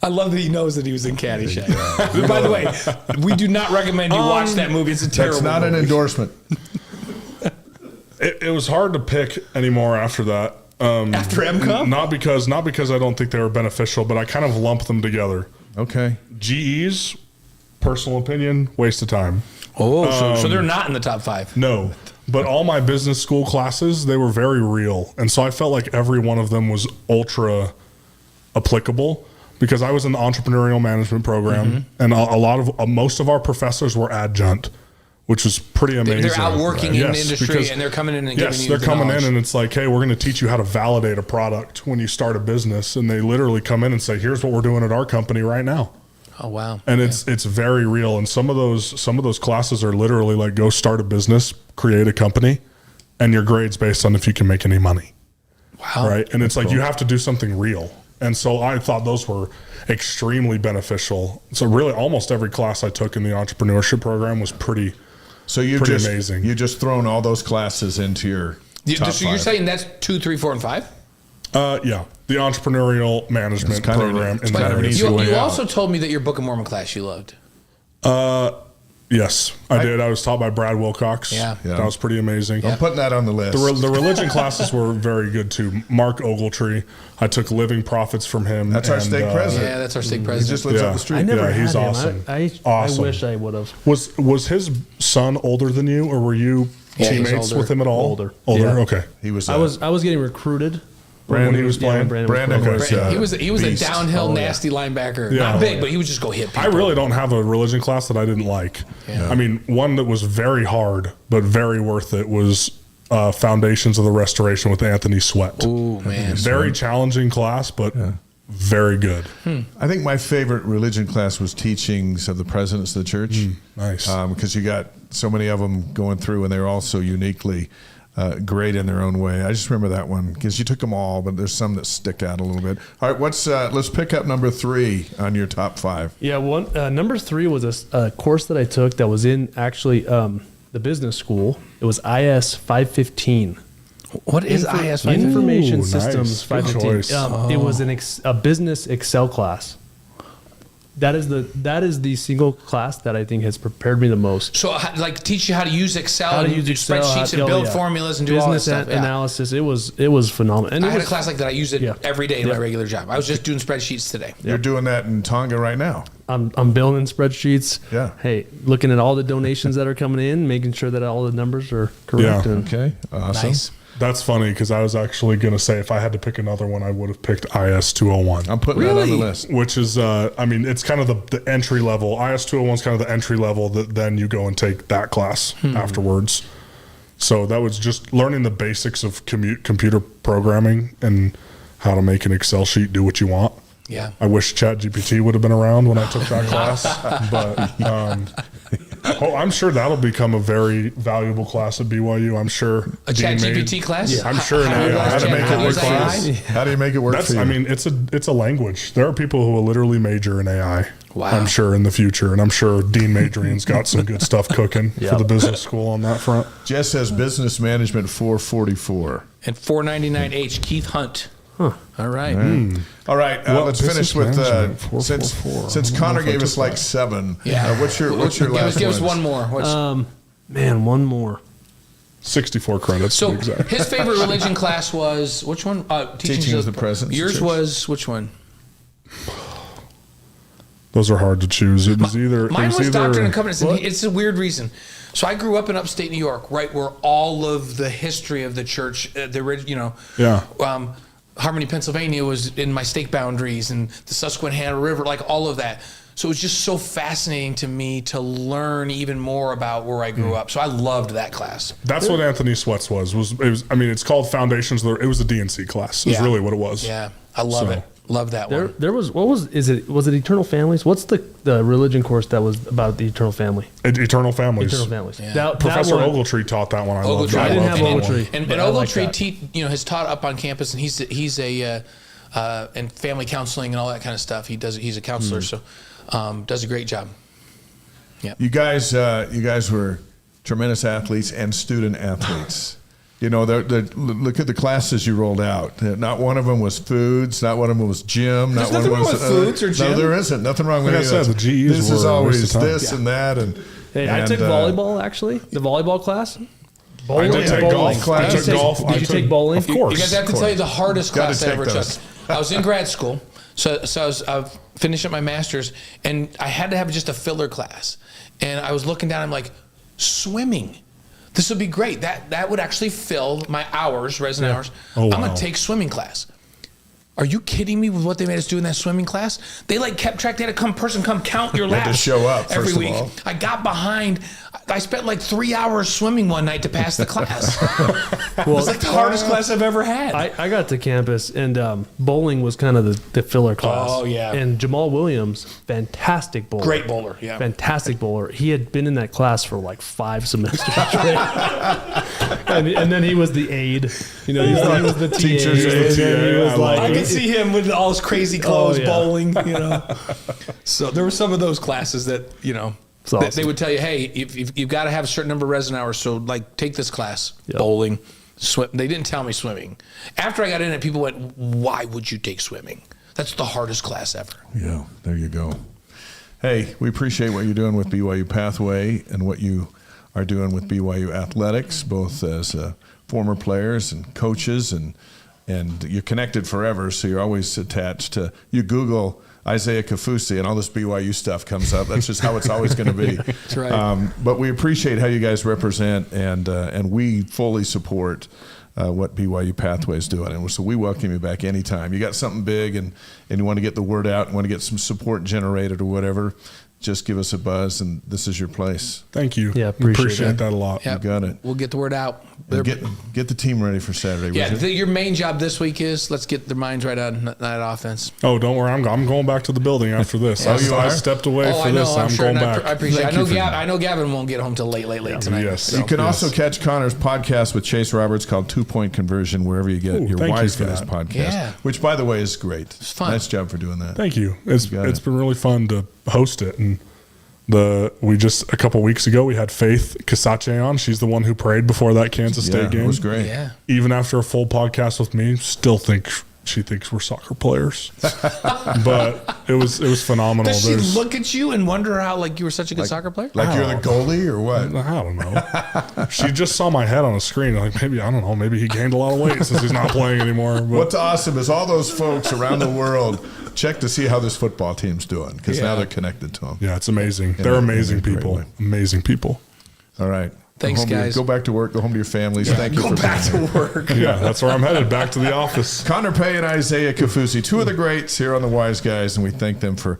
I love that he knows that he was in Caddyshack. By the way, we do not recommend you watch that movie. It's a terrible. That's not an movie. endorsement. It was hard to pick anymore after that. After MCOM? Not because I don't think they were beneficial, but I kind of lumped them together. Okay. GEs, personal opinion, waste of time. Oh, so they're not in the top 5. No. But all my business school classes, they were very real. And so I felt like every one of them was ultra applicable because I was in the entrepreneurial management program and most of our professors were adjunct, which was pretty amazing. They're out working in the Yes, industry because- and they're coming in and Yes, giving you they're the coming knowledge. in and it's like, hey, we're going to teach you how to validate a product when you start a business. And they literally come in and say, here's what we're doing at our company right now. Oh wow. And it's very real. And some of those classes are literally like, go start a business, create a company, and your grade's based on if you can make any money. Wow. Right. And it's like, you have to do something real. And so I thought those were extremely beneficial. So really almost every class I took in the entrepreneurship program was pretty Pretty amazing. You just thrown all those classes into your top So you're 5. saying that's 2, 3, 4, and 5? Yeah, the entrepreneurial management It's kind of program. it's in kind of there an is- easy way You out. also told me that your Book of Mormon class you loved. Yes, I did. I was taught by Brad Wilcox. Yeah. Yeah. That was pretty amazing. I'm putting that on the list. The religion classes were very good too. Mark Ogletree, I took Living Prophets from him. That's our and, stake president. Yeah, that's our stake He president. just lives Yeah. up the street. I never Yeah, he's had him. awesome. I Awesome. wish I would have. Was his son older than you, or were you Yeah, he was teammates older. with him at all? Older. Older. Yeah. Okay. He was. I was getting recruited. When he was playing? Brandon Okay. was. He was a beast. downhill Oh, yeah. nasty linebacker. Yeah. Not Oh, big, yeah. but he would just go hit people. I really don't have a religion class that I didn't like. Yeah. I mean, one that was very hard but very worth it was Foundations of the Restoration with Anthony Sweat. Ooh, man. Very challenging class, but very good. I think my favorite religion class was teachings of the presidents of the church. Nice. Because you got so many of them going through, and they're all so uniquely great in their own way. I just remember that one because you took them all, but there's some that stick out a little bit. All right, let's pick up number 3 on your top 5. Yeah, number 3 was a course that I took that was in actually the business school. It was IS 515. What is IS 515? Information Ooh, Systems nice. Good 515. choice. It was a business Excel class. That is the single class that I think has prepared me the most. So, like, teach you how to use Excel, How to and use do Excel, spreadsheets and build formulas and do all that business stuff. Yeah. analysis. It was phenomenal. And I it had a was, class like that. I use it Yeah. every day in my Yeah. regular job. I was just doing spreadsheets today. You're doing that in Tonga right now. I'm building spreadsheets. Yeah. Hey, looking at all the donations that are coming in, making sure that all the numbers are correct. Yeah. And Okay. Awesome. Nice. That's funny because I was actually going to say if I had to pick another one, I would have picked IS 201. I'm putting that on the Really? list. Which is, it's kind of the entry level. IS 201 is kind of the entry level that then you go and take that class afterwards. So that was just learning the basics of computer programming and how to make an Excel sheet do what you want. Yeah. I wish ChatGPT would have been around when I took that class, but I'm sure that'll become a very valuable class at BYU. I'm sure A ChatGPT class? Yeah. I'm sure How do you now. guys How to chat- make how it do you work guys for AI? you? How do you make it work for you? It's a language. There are people who will literally major in AI. Wow. I'm sure in the future, and I'm sure Dean Madrian's got some good stuff cooking for the business school on that front. Jess says business management 444. And 499H, Keith Hunt. All right. All right, Well, let's finish business with management, 444. since I don't Connor know if I gave us took like that. 7. Yeah. What's your last Give us one? one more. What's, man, one more. 64 credits to so be exact. his favorite religion class was which one? Teaching of the presence of Yours church. was which one? Those are hard to choose. It was either Mine was either, Doctrine and Covenants, and it's a weird reason. So I grew up in upstate New York, right where all of the history of the church, the original, Harmony, Pennsylvania was in my state boundaries, and the Susquehanna River, like all of that. So it was just so fascinating to me to learn even more about where I grew up. So I loved that class. That's what Anthony Sweats was. It's called Foundations. It was a DNC class. Is really what it was. Yeah, I love it. Love that one. There was was it Eternal Families? What's the religion course that was about the eternal family? Eternal Families. Eternal Families. Yeah. Professor one- Ogletree taught that one. I loved Ogletree. it. I didn't have And- Ogletree. And but I like Ogletree, that. has taught up on campus, and he's a and family counseling and all that kind of stuff. He's a counselor, so does a great job. You guys were tremendous athletes and student athletes. Look at the classes you rolled out. Not one of them was foods. Not one of them was gym. There's not one nothing wrong was with foods or gym. No, there isn't. Nothing wrong with Like I any said, of the that. GEs This is were a always waste of time. this and that. Hey, I took volleyball actually. The volleyball class. I did take golf class. I took golf. Did you take bowling? Of course. You guys have to tell you the hardest Gotta class I take ever those. took. I was in grad school, so I was finishing up my master's, and I had to have just a filler class. And I was looking down, I'm like, swimming. This would be great. That would actually fill my hours, resident hours. Oh, I'm wow. going to take swimming class. Are you kidding me with what they made us do in that swimming class? They kept track. They had come count your laps. had to show up, every first of week. all. I got behind. I spent 3 hours swimming one night to pass the class. It was the hardest class I've ever had. I got to campus and bowling was kind of the filler class. Oh, yeah. And Jamal Williams, fantastic bowler. Great bowler, yeah. Fantastic bowler. He had been in that class for 5 semesters straight. and then he was the aide. He was the Teachers TA. and the And then he TA, was I like, love I could see him with all his crazy clothes yeah. bowling, So there were some of those classes that, awesome. that they would tell you, hey, if you've got to have a certain number of resident hours, so take this class, Yep. bowling, swim. They didn't tell me swimming. After I got in it, people went, why would you take swimming? That's the hardest class ever. Yeah, there you go. Hey, we appreciate what you're doing with BYU Pathway and what you are doing with BYU Athletics, both as former players and coaches, and you're connected forever, so you're always attached to. You Google Isaiah Kaufusi and all this BYU stuff comes up. That's just how it's always going to be. That's right. But we appreciate how you guys represent, and we fully support what BYU Pathway is doing. And so we welcome you back anytime. You got something big and you want to get the word out and want to get some support generated or whatever, just give us a buzz, and this is your place. Thank you. Yeah, appreciate that a lot. Yep. You got it. We'll get the word out. And get the team ready for Saturday. Yeah, would you? your main job this week is let's get their minds right on that offense. Oh, don't worry. I'm going back to the building after this. Oh, you I are? stepped away Oh, for I know. this. I'm sure, going and back. I appreciate it. Thank you for I know Gavin won't get home till late tonight. Yes. You can Yes. also catch Connor's podcast with Chase Roberts called 2 Point Conversion wherever you get Ooh, your thank you Wise for Guys that. podcast, Yeah. which, by the way, is great. It's fun. Nice job for doing that. Thank you. It's got it. been really fun to host it. And we just a couple weeks ago we had Faith Kasache on. She's the one who prayed before that Kansas State game. It was great. Yeah. Even after a full podcast with me, she thinks we're soccer players. But it was phenomenal. Does she look at you and wonder how you were such a good soccer player? Like you're the goalie or what? I don't know. She just saw my head on a screen. Maybe he gained a lot of weight since he's not playing anymore. But What's awesome is all those folks around the world check to see how this football team's doing, because now they're connected to them. Yeah, it's amazing. They're amazing people. Amazing people. All right. Thanks, guys. Go back to work. Go home to your families. Thank you for back being to here. work. Yeah, that's where I'm headed, back to the office. Connor Pay and Isaiah Kaufusi, two of the greats here on the Wise Guys, and we thank them for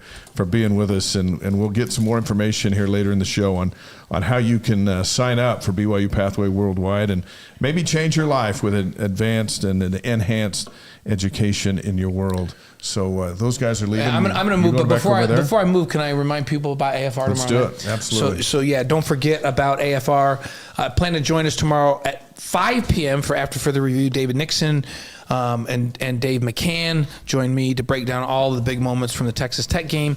being with us. And we'll get some more information here later in the show on how you can sign up for BYU-Pathway Worldwide and maybe change your life with an advanced and an enhanced education in your world. So those guys are leaving. I'm going to move, but before I move, can I remind people about AFR Let's tomorrow? Let's do it. Absolutely. So yeah, don't forget about AFR. Plan to join us tomorrow at 5 p.m. for After Further Review. David Nixon and Dave McCann join me to break down all the big moments from the Texas Tech game.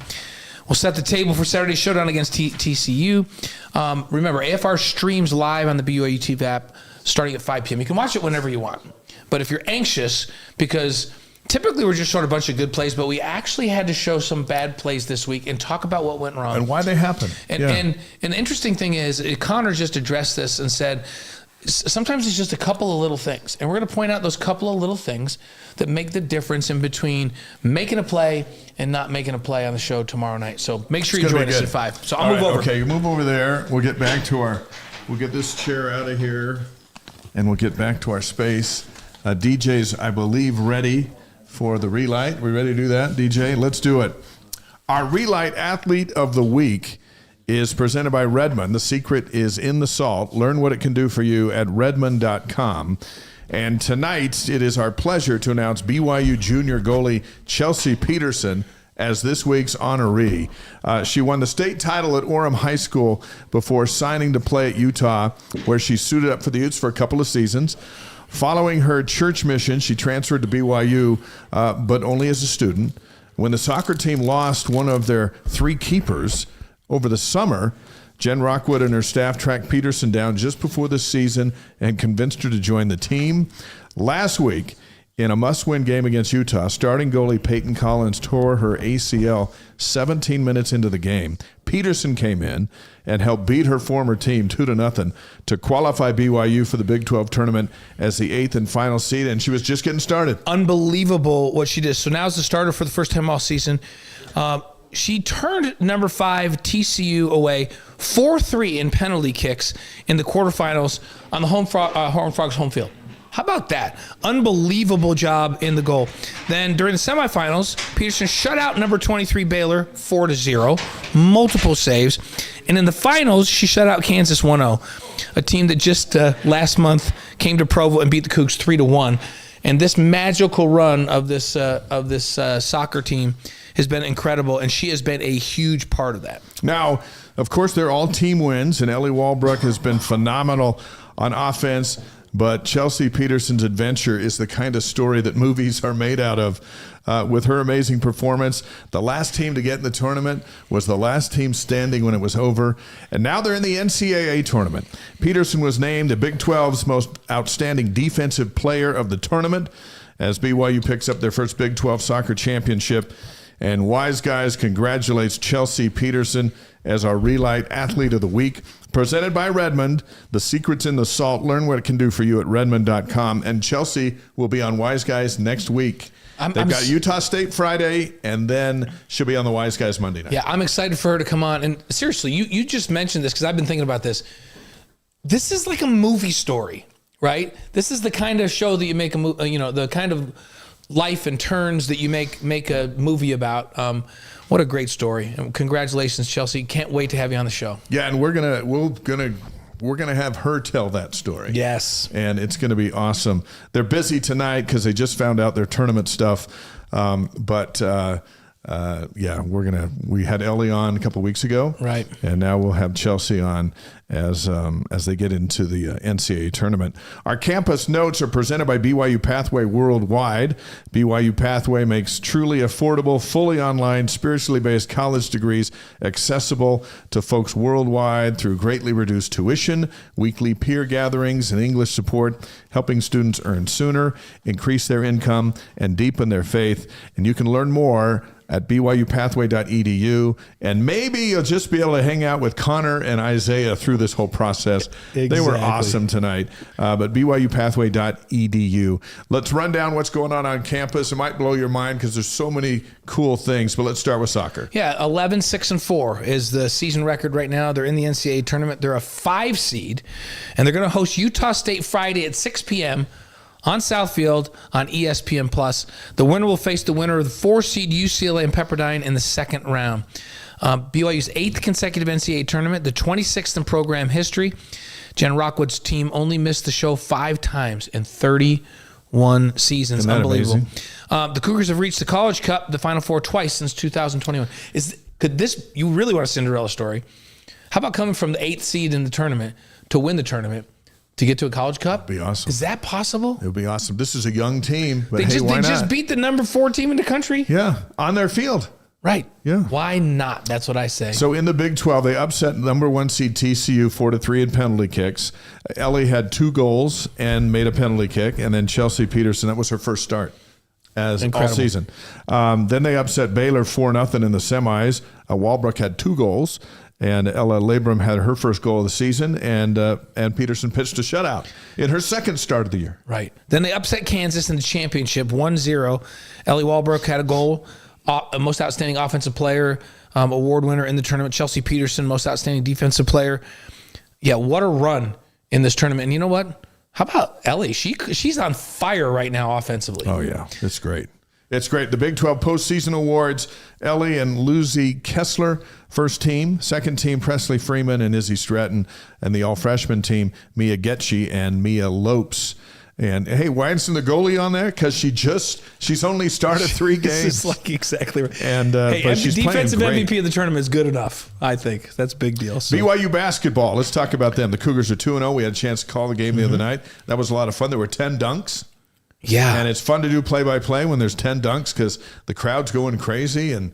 We'll set the table for Saturday's showdown against TCU. Remember, AFR streams live on the BYU TV app starting at 5 p.m. You can watch it whenever you want. But if you're anxious, because typically we're just showing a bunch of good plays, but we actually had to show some bad plays this week and talk about what went wrong. And why they happen. And the interesting thing is, Connor just addressed this and said, sometimes it's just a couple of little things. And we're going to point out those couple of little things that make the difference in between making a play and not making a play on the show tomorrow night. So make sure you join us at 5. So I'll move over. Okay, you move over there. We'll get back to we'll get this chair out of here, and we'll get back to our space. DJ's, I believe, ready for the Relight. We ready to do that, DJ? Let's do it. Our Relight Athlete of the Week is presented by Redmond. The secret is in the salt. Learn what it can do for you at redmond.com. And tonight, it is our pleasure to announce BYU junior goalie Chelsea Peterson as this week's honoree. She won the state title at Orem High School before signing to play at Utah, where she suited up for the Utes for a couple of seasons. Following her church mission, she transferred to BYU, but only as a student. When the soccer team lost one of their 3 keepers over the summer, Jen Rockwood and her staff tracked Peterson down just before the season and convinced her to join the team. Last week, in a must-win game against Utah, starting goalie Peyton Collins tore her ACL 17 minutes into the game. Peterson came in and helped beat her former team 2-0 to qualify BYU for the Big 12 tournament as the 8th and final seed, and she was just getting started. Unbelievable what she did. So now as the starter for the first time all season. She turned number 5 TCU away 4-3 in penalty kicks in the quarterfinals on the Horned Frogs home field. How about that? Unbelievable job in the goal. Then during the semifinals, Peterson shut out number 23 Baylor 4-0, multiple saves. And in the finals, she shut out Kansas 1-0, a team that just last month came to Provo and beat the Cougs 3-1. And this magical run of this soccer team has been incredible, and she has been a huge part of that. Now, of course, they're all team wins, and Ellie Walbrook has been phenomenal on offense, but Chelsea Peterson's adventure is the kind of story that movies are made out of. With her amazing performance, the last team to get in the tournament was the last team standing when it was over, and now they're in the NCAA tournament. Peterson was named the Big 12's most outstanding defensive player of the tournament as BYU picks up their first Big 12 soccer championship. And Wise Guys congratulates Chelsea Peterson as our Relight Athlete of the Week. Presented by Redmond, the secret's in the salt. Learn what it can do for you at redmond.com. And Chelsea will be on Wise Guys next week. They've got Utah State Friday, and then she'll be on the Wise Guys Monday night. Yeah, I'm excited for her to come on. And seriously, you just mentioned this because I've been thinking about this. This is like a movie story, right? This is the kind of show that you make the kind of life and turns that you make a movie about. What a great story. And congratulations, Chelsea. Can't wait to have you on the show. Yeah, and we're gonna have her tell that story. Yes. And it's gonna be awesome. They're busy tonight because they just found out their tournament stuff. We had Ellie on a couple of weeks ago. Right. And now we'll have Chelsea on as they get into the NCAA tournament. Our campus notes are presented by BYU-Pathway Worldwide. BYU-Pathway makes truly affordable, fully online, spiritually based college degrees accessible to folks worldwide through greatly reduced tuition, weekly peer gatherings, and English support, helping students earn sooner, increase their income, and deepen their faith. And you can learn more at BYU-Pathway.edu. And maybe you'll just be able to hang out with Connor and Isaiah through this whole process. They were awesome tonight. But BYU-Pathway.edu. Let's run down what's going on campus. It might blow your mind because there's so many cool things. But let's start with soccer. Yeah, 11-6-4 is the season record right now. They're in the NCAA tournament. They're a 5 seed, and they're going to host Utah State Friday at 6 p.m. on Southfield on ESPN+. The winner will face the winner of the 4-seed UCLA and Pepperdine in the second round. BYU's 8th consecutive NCAA tournament, the 26th in program history. Jen Rockwood's team only missed the show 5 times in 31 seasons. Isn't that unbelievable. amazing? The Cougars have reached the College Cup, the Final Four, twice since 2021. You really want a Cinderella story? How about coming from the 8th seed in the tournament to win the tournament to get to a College Cup? That'd be awesome. Is that possible? It would be awesome. This is a young team, but They why not? just beat the number 4 team in the country? Yeah, on their field. Right. Yeah. Why not? That's what I say. So in the Big 12, they upset number 1 seed TCU 4-3 in penalty kicks. Ellie had 2 goals and made a penalty kick, and then Chelsea Peterson, that was her first start as Incredible. all season. Then they upset Baylor 4-0 in the semis. Walbrook had 2 goals, and Ella Labram had her first goal of the season, and Peterson pitched a shutout in her second start of the year. Right. Then they upset Kansas in the championship 1-0. Ellie Walbrook had a goal. Most outstanding offensive player award winner in the tournament. Chelsea Peterson, most outstanding defensive player. Yeah, what a run in this tournament. And you know what? How about Ellie? She's on fire right now offensively. Oh, yeah. It's great. It's great. The Big 12 postseason awards, Ellie and Lucy Kessler, first team. Second team, Presley Freeman and Izzy Stratton. And the all-freshman team, Mia Getchie and Mia Lopes. And hey, why isn't the goalie on there? Because she's only started 3 games. This is like exactly right. And but she's defensive playing great. MVP of the tournament is good enough, I think. That's a big deal. So. BYU basketball. Let's talk about them. The Cougars are 2-0. We had a chance to call the game the other night. That was a lot of fun. There were 10 dunks. Yeah. And it's fun to do play-by-play when there's 10 dunks because the crowd's going crazy, and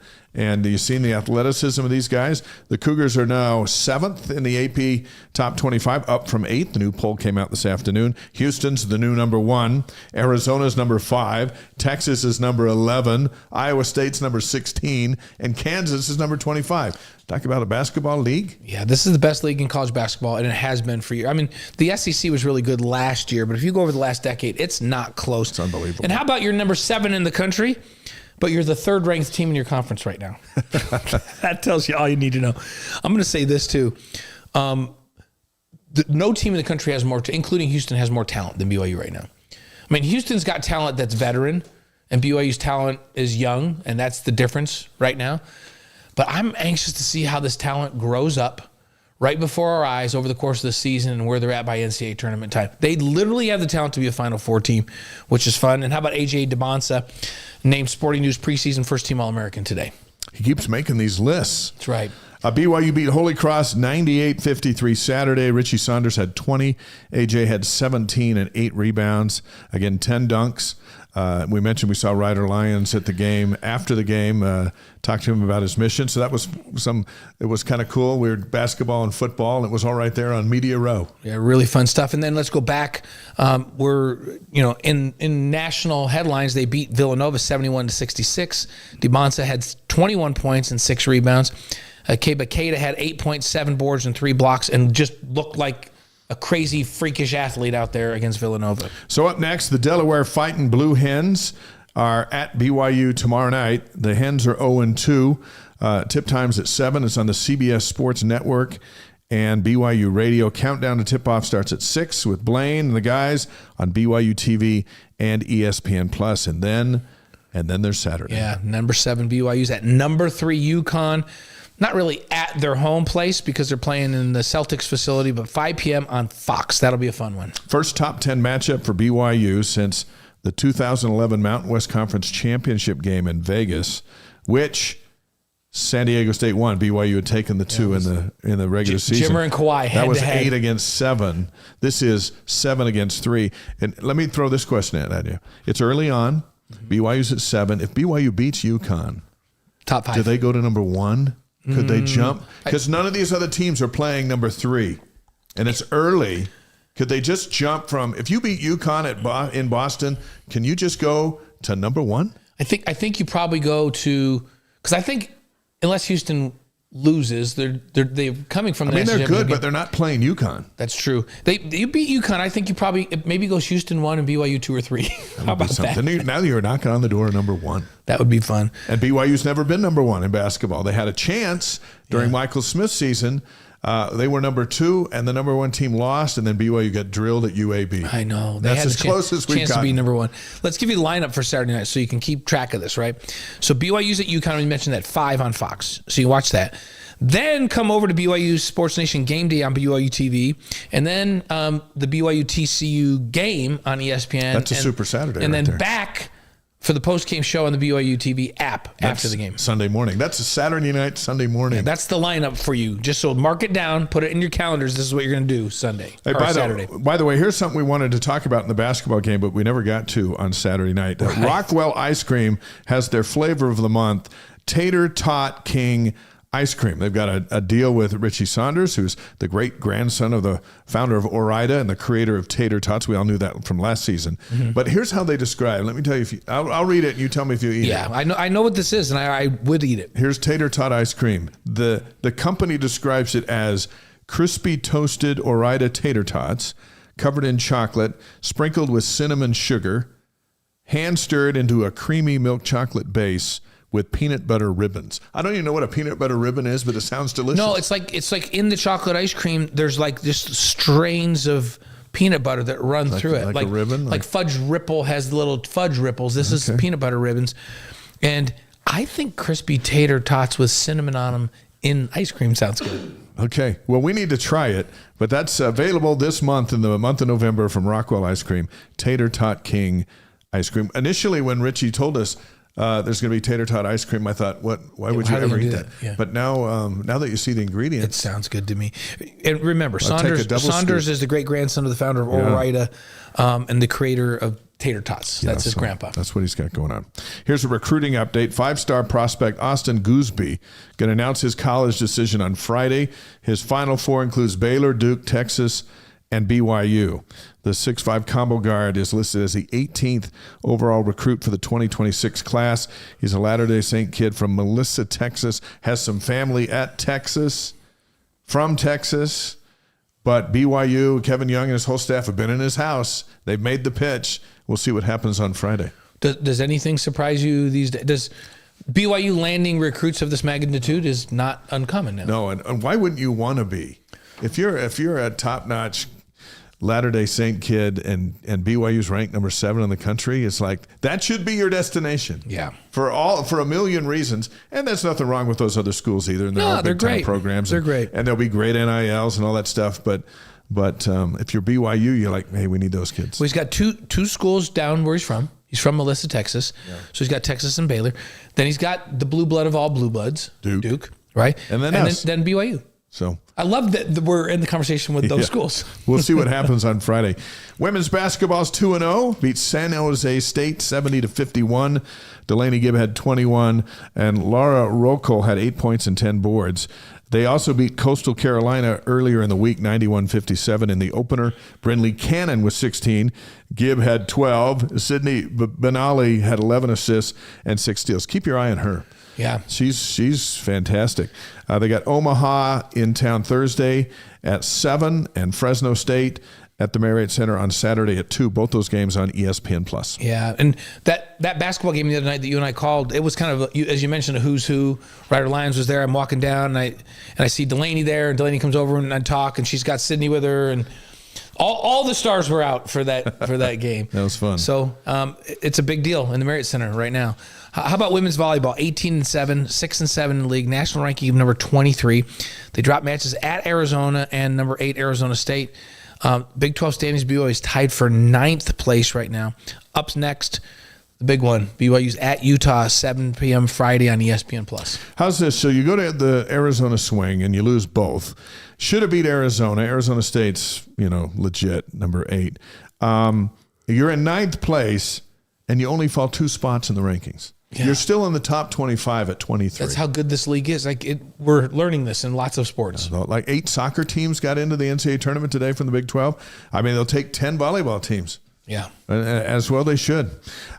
you've seen the athleticism of these guys. The Cougars are now 7th in the AP Top 25, up from 8th. The new poll came out this afternoon. Houston's the new number 1. Arizona's number 5. Texas is number 11. Iowa State's number 16. And Kansas is number 25. Talk about a basketball league. Yeah, this is the best league in college basketball, and it has been for years. I mean, the SEC was really good last year, but if you go over the last decade, it's not close. It's unbelievable. And how about you're number 7 in the country, but you're the 3rd-ranked team in your conference right now? That tells you all you need to know. I'm going to say this, too. No team in the country has more, including Houston, has more talent than BYU right now. I mean, Houston's got talent that's veteran, and BYU's talent is young, and that's the difference right now. But I'm anxious to see how this talent grows up right before our eyes over the course of the season and where they're at by NCAA tournament time. They literally have the talent to be a Final Four team, which is fun. And how about A.J. DeBonsa, named Sporting News preseason first-team All-American today? He keeps making these lists. That's right. BYU beat Holy Cross 98-53 Saturday. Richie Saunders had 20. AJ had 17 and 8 rebounds. Again, 10 dunks. We mentioned we saw Ryder Lyons at the game. After the game, talked to him about his mission. So that was it was kind of cool. We were basketball and football, and it was all right there on Media Row. Yeah, really fun stuff. And then let's go back. In national headlines, they beat Villanova 71-66. DeBonsa had 21 points and 6 rebounds. Keba Keita had 8.7 boards and 3 blocks and just looked like a crazy, freakish athlete out there against Villanova. So up next, the Delaware Fighting Blue Hens are at BYU tomorrow night. The Hens are 0-2. Tip time's at 7. It's on the CBS Sports Network and BYU Radio. Countdown to tip-off starts at 6 with Blaine and the guys on BYU TV and ESPN+. And then there's Saturday. Yeah, number 7 BYU's at number 3 UConn. Not really at their home place because they're playing in the Celtics facility, but 5 p.m. on Fox. That'll be a fun one. First top 10 matchup for BYU since the 2011 Mountain West Conference Championship game in Vegas, which San Diego State won. BYU had taken the 2 in the regular season. Jimmer and Kawhi That was head-to-head. 8 against 7. This is 7 against 3. And let me throw this question at you. It's early on. BYU's at 7. If BYU beats UConn, Top 5. do they go to number 1? Could they jump? Because none of these other teams are playing number 3. And it's early. Could they just jump from, if you beat UConn in Boston, can you just go to number 1? I think you probably go to because I think unless Houston loses, they're coming from. I mean, they're good, but they're not playing UConn. That's true. You beat UConn. I think you probably maybe goes Houston 1 and BYU 2 or 3. How about that? Now you're knocking on the door of number 1. That would be fun. And BYU's never been number 1 in basketball. They had a chance during Michael Smith's season. They were number 2, and the number 1 team lost, and then BYU got drilled at UAB. I know. That's as close as we've got. Chance to be number 1. Let's give you the lineup for Saturday night so you can keep track of this, right? So BYU's at UConn. We mentioned that 5 on Fox, so you watch that. Then come over to BYU Sports Nation Game Day on BYU TV, and then the BYU TCU game on ESPN. That's a Super Saturday, and right then there. back for the post-game show on the BYU TV app after the game. Sunday morning. That's a Saturday night, Sunday morning. Yeah, that's the lineup for you. Just so mark it down, put it in your calendars. This is what you're going to do Sunday or Saturday. By the way, here's something we wanted to talk about in the basketball game, but we never got to on Saturday night. Right. Rockwell Ice Cream has their flavor of the month, Tater Tot King ice cream. They've got a deal with Richie Saunders, who's the great grandson of the founder of Ore-Ida and the creator of Tater Tots. We all knew that from last season. Mm-hmm. But here's how they describe it. Let me tell you. I'll read it and you tell me if you eat it. Yeah, I know what this is, and I would eat it. Here's Tater Tot ice cream. The company describes it as crispy toasted Ore-Ida tater tots covered in chocolate, sprinkled with cinnamon sugar, hand stirred into a creamy milk chocolate base with peanut butter ribbons. I don't even know what a peanut butter ribbon is, but it sounds delicious. No, it's like in the chocolate ice cream, there's like just strains of peanut butter that run through it. Like a ribbon? Like Fudge Ripple has little fudge ripples. This is peanut butter ribbons. And I think crispy tater tots with cinnamon on them in ice cream sounds good. Okay. Well, we need to try it, but that's available this month in the month of November from Rockwell Ice Cream, Tater Tot King ice cream. Initially, when Richie told us there's going to be tater tot ice cream, I thought, why would you ever eat that? Yeah. But now that you see the ingredients, it sounds good to me. And remember, Saunders is the great grandson of the founder of Ore-Ida and the creator of tater tots. That's his grandpa. That's what he's got going on. Here's a recruiting update. 5-star prospect Austin Gooseby going to announce his college decision on Friday. His Final Four includes Baylor, Duke, Texas, and BYU. The 6'5" combo guard is listed as the 18th overall recruit for the 2026 class. He's a Latter-day Saint kid from Melissa, Texas, has some family at Texas, from Texas, but BYU, Kevin Young and his whole staff have been in his house. They've made the pitch. We'll see what happens on Friday. Does anything surprise you these days? Does BYU landing recruits of this magnitude is not uncommon now? No, and why wouldn't you want to be? If you're a top-notch Latter-day Saint kid and BYU's ranked number 7 in the country, it's like that should be your destination. Yeah. For a million reasons. And there's nothing wrong with those other schools either. And they're great programs. They're great. And there'll be great NILs and all that stuff. But if you're BYU, you're like, hey, we need those kids. Well, he's got two schools down where he's from. He's from Melissa, Texas. Yeah. So he's got Texas and Baylor. Then he's got the blue blood of all blue bloods, Duke, right? And then BYU. So I love that we're in the conversation with those schools. We'll see what happens on Friday. Women's basketball's 2-0, beat San Jose State 70-51. Delaney Gibb had 21, and Laura Rokel had 8 points and 10 boards. They also beat Coastal Carolina earlier in the week, 91-57 in the opener. Brynlee Cannon was 16. Gibb had 12. Sydney Benali had 11 assists and 6 steals. Keep your eye on her. Yeah. She's fantastic. They got Omaha in town Thursday at 7 and Fresno State at the Marriott Center on Saturday at 2. Both those games on ESPN+. Yeah, and that basketball game the other night that you and I called, it was kind of, as you mentioned, a who's who. Ryder Lyons was there. I'm walking down, and I see Delaney there, and Delaney comes over and I talk, and she's got Sydney with her, and all the stars were out for that game. That was fun. So it's a big deal in the Marriott Center right now. How about women's volleyball? 18-7, 6-7 in the league, national ranking of number 23. They dropped matches at Arizona and number 8 Arizona State. Big 12 standings, BYU is tied for 9th place right now. Up next, the big one, BYU's at Utah, 7 p.m. Friday on ESPN+. How's this? So you go to the Arizona swing and you lose both. Should have beat Arizona. Arizona State's, legit, number 8. You're in 9th place and you only fall 2 spots in the rankings. Yeah. You're still in the top 25 at 23. That's how good this league is. We're learning this in lots of sports. Like 8 soccer teams got into the NCAA tournament today from the Big 12. I mean, they'll take 10 volleyball teams. Yeah. As well they should.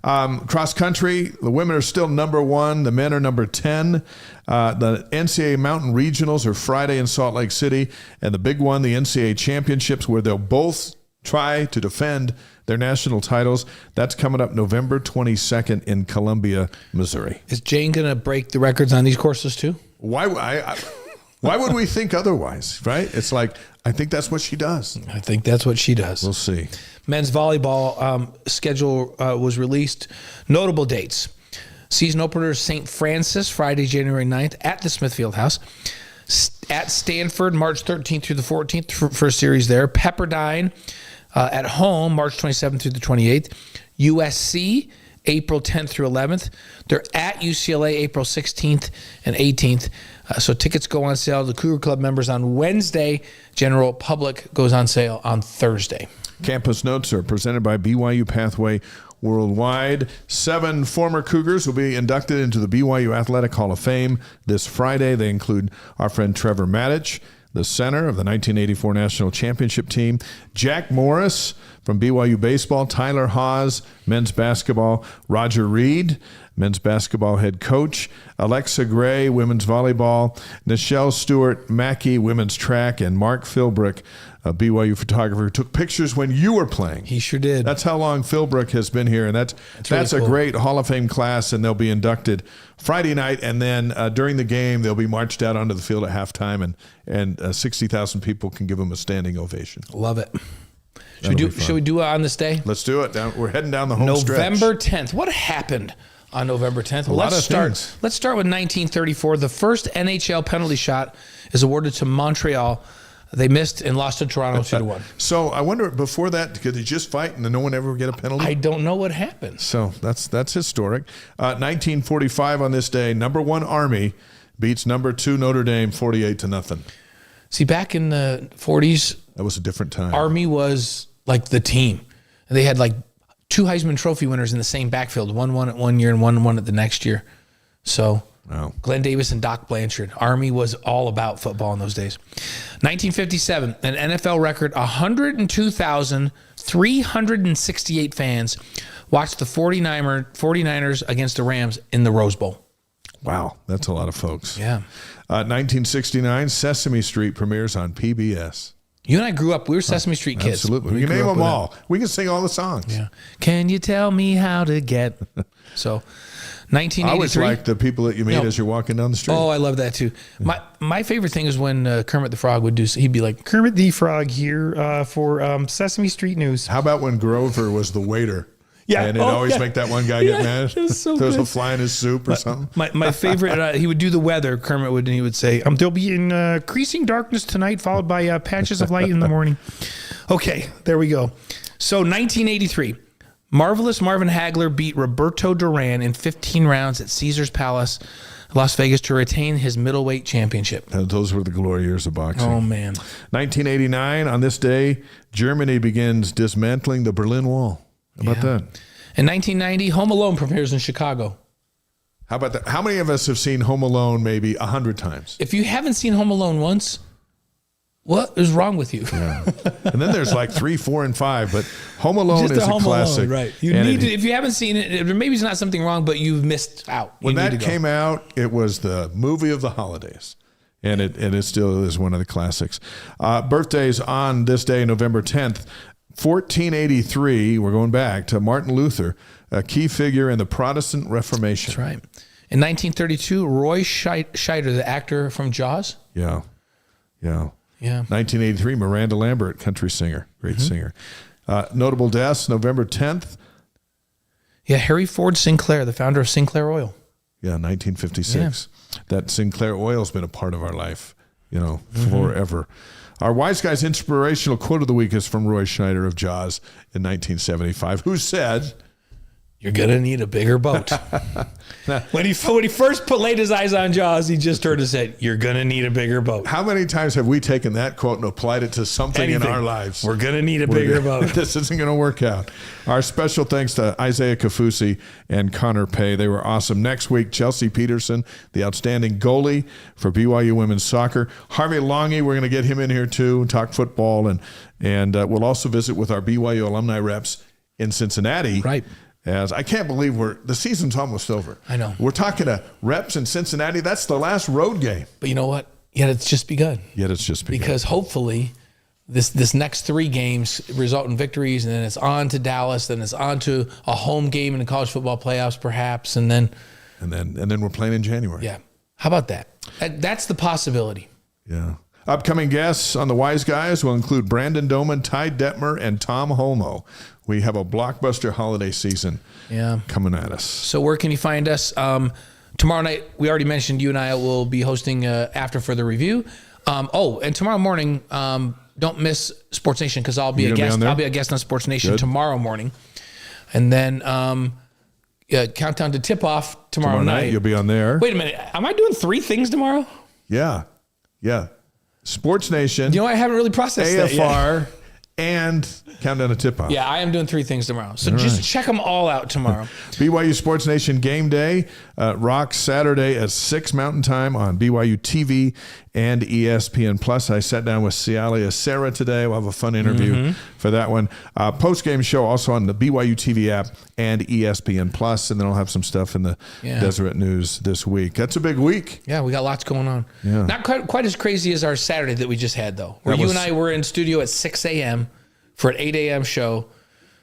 Cross country, the women are still number 1. The men are number 10. The NCAA Mountain Regionals are Friday in Salt Lake City. And the big one, the NCAA Championships, where they'll both try to defend their national titles. That's coming up November 22nd in Columbia, Missouri. Is Jane going to break the records on these courses too? Why would we think otherwise, right? It's like, I think that's what she does. I think that's what she does. We'll see. Men's volleyball schedule was released. Notable dates. Season opener St. Francis, Friday, January 9th at the Smithfield House. At Stanford, March 13th through the 14th for a series there. Pepperdine at home, March 27th through the 28th. USC, April 10th through 11th. They're at UCLA, April 16th and 18th. So tickets go on sale to Cougar Club members on Wednesday. General public goes on sale on Thursday. Campus notes are presented by BYU-Pathway Worldwide. 7 former Cougars will be inducted into the BYU Athletic Hall of Fame this Friday. They include our friend Trevor Maddich, the center of the 1984 National Championship team, Jack Morris from BYU Baseball, Tyler Haws, men's basketball, Roger Reed, men's basketball head coach, Alexa Gray, women's volleyball, Nichelle Stewart-Mackey, women's track, and Mark Philbrick, a BYU photographer who took pictures when you were playing. He sure did. That's how long Philbrick has been here, and that's really a cool. great Hall of Fame class, and they'll be inducted Friday night, and then during the game, they'll be marched out onto the field at halftime, and 60,000 people can give them a standing ovation. Love it. Should we do it on this day? Let's do it. We're heading down the home November stretch. 10th. What happened on November 10th? Well, lot let's of start. things. Let's start with 1934. The first NHL penalty shot is awarded to Montreal. They missed and lost to Toronto 2-1. So I wonder, before that, could they just fight and no one ever get a penalty? I don't know what happened. So that's historic. 1945 on this day, number 1 Army beats number 2 Notre Dame 48-0. See, back in the 40s, That was a different time. Army was like the team. They had like 2 Heisman Trophy winners in the same backfield. One won at one year and one won at the next year. So Wow. Glenn Davis and Doc Blanchard. Army was all about football in those days. 1957, an NFL record, 102,368 fans watched the 49ers against the Rams in the Rose Bowl. Wow, that's a lot of folks. Yeah. 1969, Sesame Street premieres on PBS. You and I grew up, we were Sesame Street kids. Absolutely. We can grew name up them with all. We can sing all the songs. Yeah. Can you tell me how to get? So, 1983. I always like the people that you meet No. as you're walking down the street. Oh, I love that too. My favorite thing is when Kermit the Frog would do. He'd be like, Kermit the Frog here for Sesame Street News. How about when Grover was the waiter? Yeah. And it'd always make that one guy get mad. It's so There was a good. fly in his soup or something. My favorite, he would do the weather. Kermit would, and he would say, "There'll be increasing darkness tonight, followed by patches of light in the morning." Okay, there we go. So 1983, Marvelous Marvin Hagler beat Roberto Duran in 15 rounds at Caesars Palace, Las Vegas, to retain his middleweight championship. Those were the glory years of boxing. Oh man! 1989, on this day, Germany begins dismantling the Berlin Wall. How about that? In 1990, Home Alone premieres in Chicago. How about that? How many of us have seen Home Alone maybe 100 times? If you haven't seen Home Alone once, what is wrong with you? Yeah. And then there's like 3, 4, and 5, but Home Alone is a Home classic. Alone, right? You And need to, if you haven't seen it, maybe it's not something wrong, but you've missed out. when You need that to go. came out, it was the movie of the holidays. And it still is one of the classics. Birthdays on this day, November 10th. 1483, we're going back to Martin Luther, a key figure in the Protestant Reformation. That's right. In 1932, Roy Scheider, the actor from Jaws. Yeah. 1983, Miranda Lambert, country singer, great singer. Notable deaths, November 10th. Yeah, Harry Ford Sinclair, the founder of Sinclair Oil. Yeah, 1956. That Sinclair oil's been a part of our life, forever. Our Wise Guys inspirational quote of the week is from Roy Schneider of Jaws in 1975, who said, "You're gonna need a bigger boat." When he first laid his eyes on Jaws, he just heard it said, "You're gonna need a bigger boat." how many times have we taken that quote and applied it to something in our lives? We're gonna need a bigger boat. This isn't going to work out. Our special thanks to Isaiah Kaufusi and Connor Pay. They were awesome. Next week, Chelsea Peterson, the outstanding goalie for BYU women's soccer. Harvey Longy, we're going to get him in here too and talk football. And we'll also visit with our BYU alumni reps in Cincinnati. Right. As I can't believe the season's almost over. I know. We're talking to reps in Cincinnati. That's the last road game. But you know what? Yet it's just begun. Because hopefully this next 3 games result in victories, and then it's on to Dallas, then it's on to a home game in the college football playoffs perhaps, and then we're playing in January. Yeah. How about that? That's the possibility. Yeah. Upcoming guests on the Wise Guys will include Brandon Doman, Ty Detmer, and Tom Holmoe. We have a blockbuster holiday season coming at us. So where can you find us? Tomorrow night, we already mentioned you and I will be hosting After Further Review. And tomorrow morning, don't miss Sports Nation because I'll be a guest. I'll be a guest on Sports Nation tomorrow morning. And then countdown to tip-off tomorrow night. You'll be on there. Wait a minute. Am I doing 3 things tomorrow? Yeah. Sports Nation. You know, I haven't really processed that yet. AFR and countdown to tip-off. Yeah, I am doing 3 things tomorrow. So just check them all out tomorrow. BYU Sports Nation Game Day rocks Saturday at 6 Mountain Time on BYU TV and ESPN Plus. I sat down with Cialia Sarah today. We'll have a fun interview for that one. Post-game show also on the BYU TV app and ESPN Plus, and then I'll have some stuff in the Deseret News this week. That's a big week. Yeah, we got lots going on. Yeah. Not quite as crazy as our Saturday that we just had, though, where you and I were in studio at 6 a.m. for an 8 a.m. show,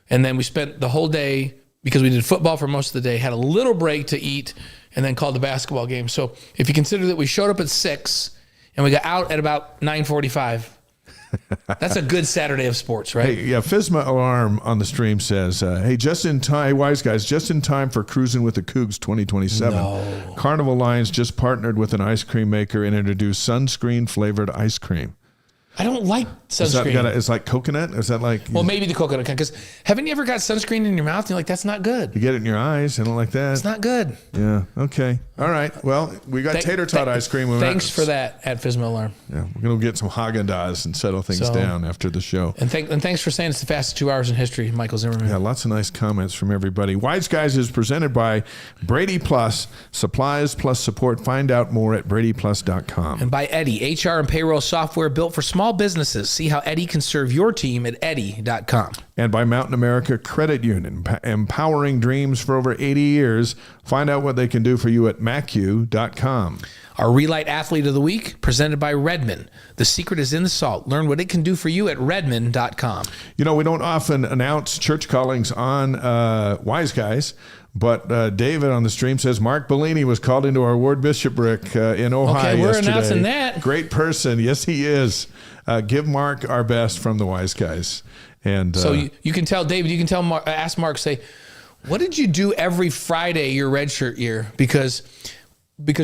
and then we spent the whole day, because we did football for most of the day, had a little break to eat, and then called the basketball game. So if you consider that we showed up at 6 and we got out at about 9:45, that's a good Saturday of sports, right? Hey, FSMA Alarm on the stream says, hey, just in time, hey, Wise Guys, just in time for Cruising with the Cougs 2027. No. Carnival Lines just partnered with an ice cream maker and introduced sunscreen-flavored ice cream. I don't like sunscreen. It's like coconut? Is that like... Well, maybe the coconut kind. Because haven't you ever got sunscreen in your mouth and you're like, that's not good? You get it in your eyes. I don't like that. It's not good. Yeah. Okay. All right. Well, we got tater tot ice cream. Thanks for that at FSMA Alarm. Yeah. We're going to get some Haagen-Dazs and settle things down after the show. And thanks for saying it's the fastest 2 hours in history, Michael Zimmerman. Yeah. Lots of nice comments from everybody. Wise Guys is presented by Brady Plus, supplies plus support. Find out more at bradyplus.com. And by Eddie, HR and payroll software built for small businesses. See how Eddie can serve your team at eddy.com. And by Mountain America Credit Union, empowering dreams for over 80 years. Find out what they can do for you at macu.com. Our Relight Athlete of the Week, presented by Redmond. The secret is in the salt. Learn what it can do for you at redmond.com. You know, we don't often announce church callings on Wise Guys, but David on the stream says Mark Bellini was called into our ward bishopric in Ohio we're yesterday. Announcing that. Great person. Yes, he is. Give Mark our best from the Wise Guys. And so you can tell David, you can tell Mark, ask Mark, say, what did you do every Friday your redshirt year? Because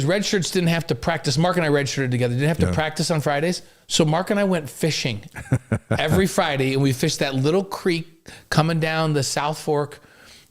red shirts didn't have to practice. Mark and I redshirted together. Didn't have to practice on Fridays. So Mark and I went fishing every Friday, and we fished that little creek coming down the South Fork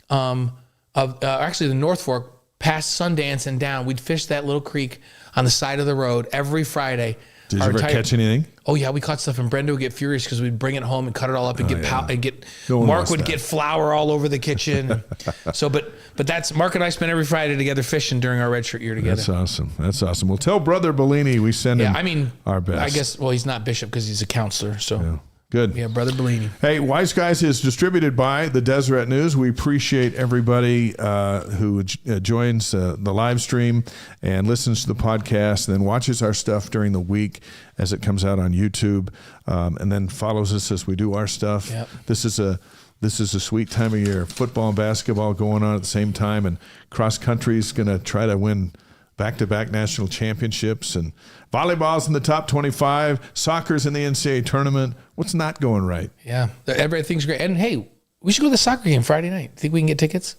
actually the North Fork, past Sundance and down. We'd fish that little creek on the side of the road every Friday. Did you ever catch anything? Oh yeah, we caught stuff, and Brenda would get furious because we'd bring it home and cut it all up and get No one Mark wants would that. get flour all over the kitchen. But that's Mark and I spent every Friday together fishing during our redshirt year together. That's awesome. Well, tell Brother Bellini we send him our best. I guess, well, he's not bishop because he's a counselor. So Yeah. Good. Yeah, Brother Bellini. Hey, Wise Guys is distributed by the Deseret News. We appreciate everybody who joins the live stream and listens to the podcast and then watches our stuff during the week as it comes out on YouTube, and then follows us as we do our stuff. Yep. This is a sweet time of year. Football and basketball going on at the same time, and cross country is going to try to win back-to-back national championships, and volleyball's in the top 25, soccer's in the NCAA tournament. What's not going right? Yeah, everything's great. And hey, we should go to the soccer game Friday night. Think we can get tickets?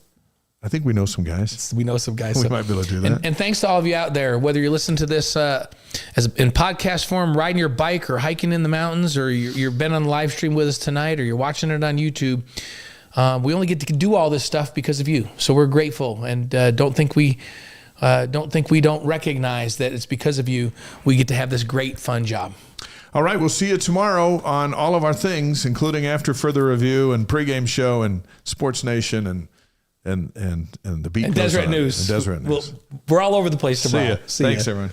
I think we know some guys. We know some guys. We might be able to do that. And thanks to all of you out there, whether you're listening to this as in podcast form, riding your bike or hiking in the mountains, or you've been on the live stream with us tonight, or you're watching it on YouTube. We only get to do all this stuff because of you. So we're grateful, and don't think we don't recognize that it's because of you we get to have this great, fun job. All right, we'll see you tomorrow on all of our things, including After Further Review and pregame show and Sports Nation and the beat And goes Deseret on. News. And Deseret News. We're all over the place tomorrow. See ya. Thanks, everyone.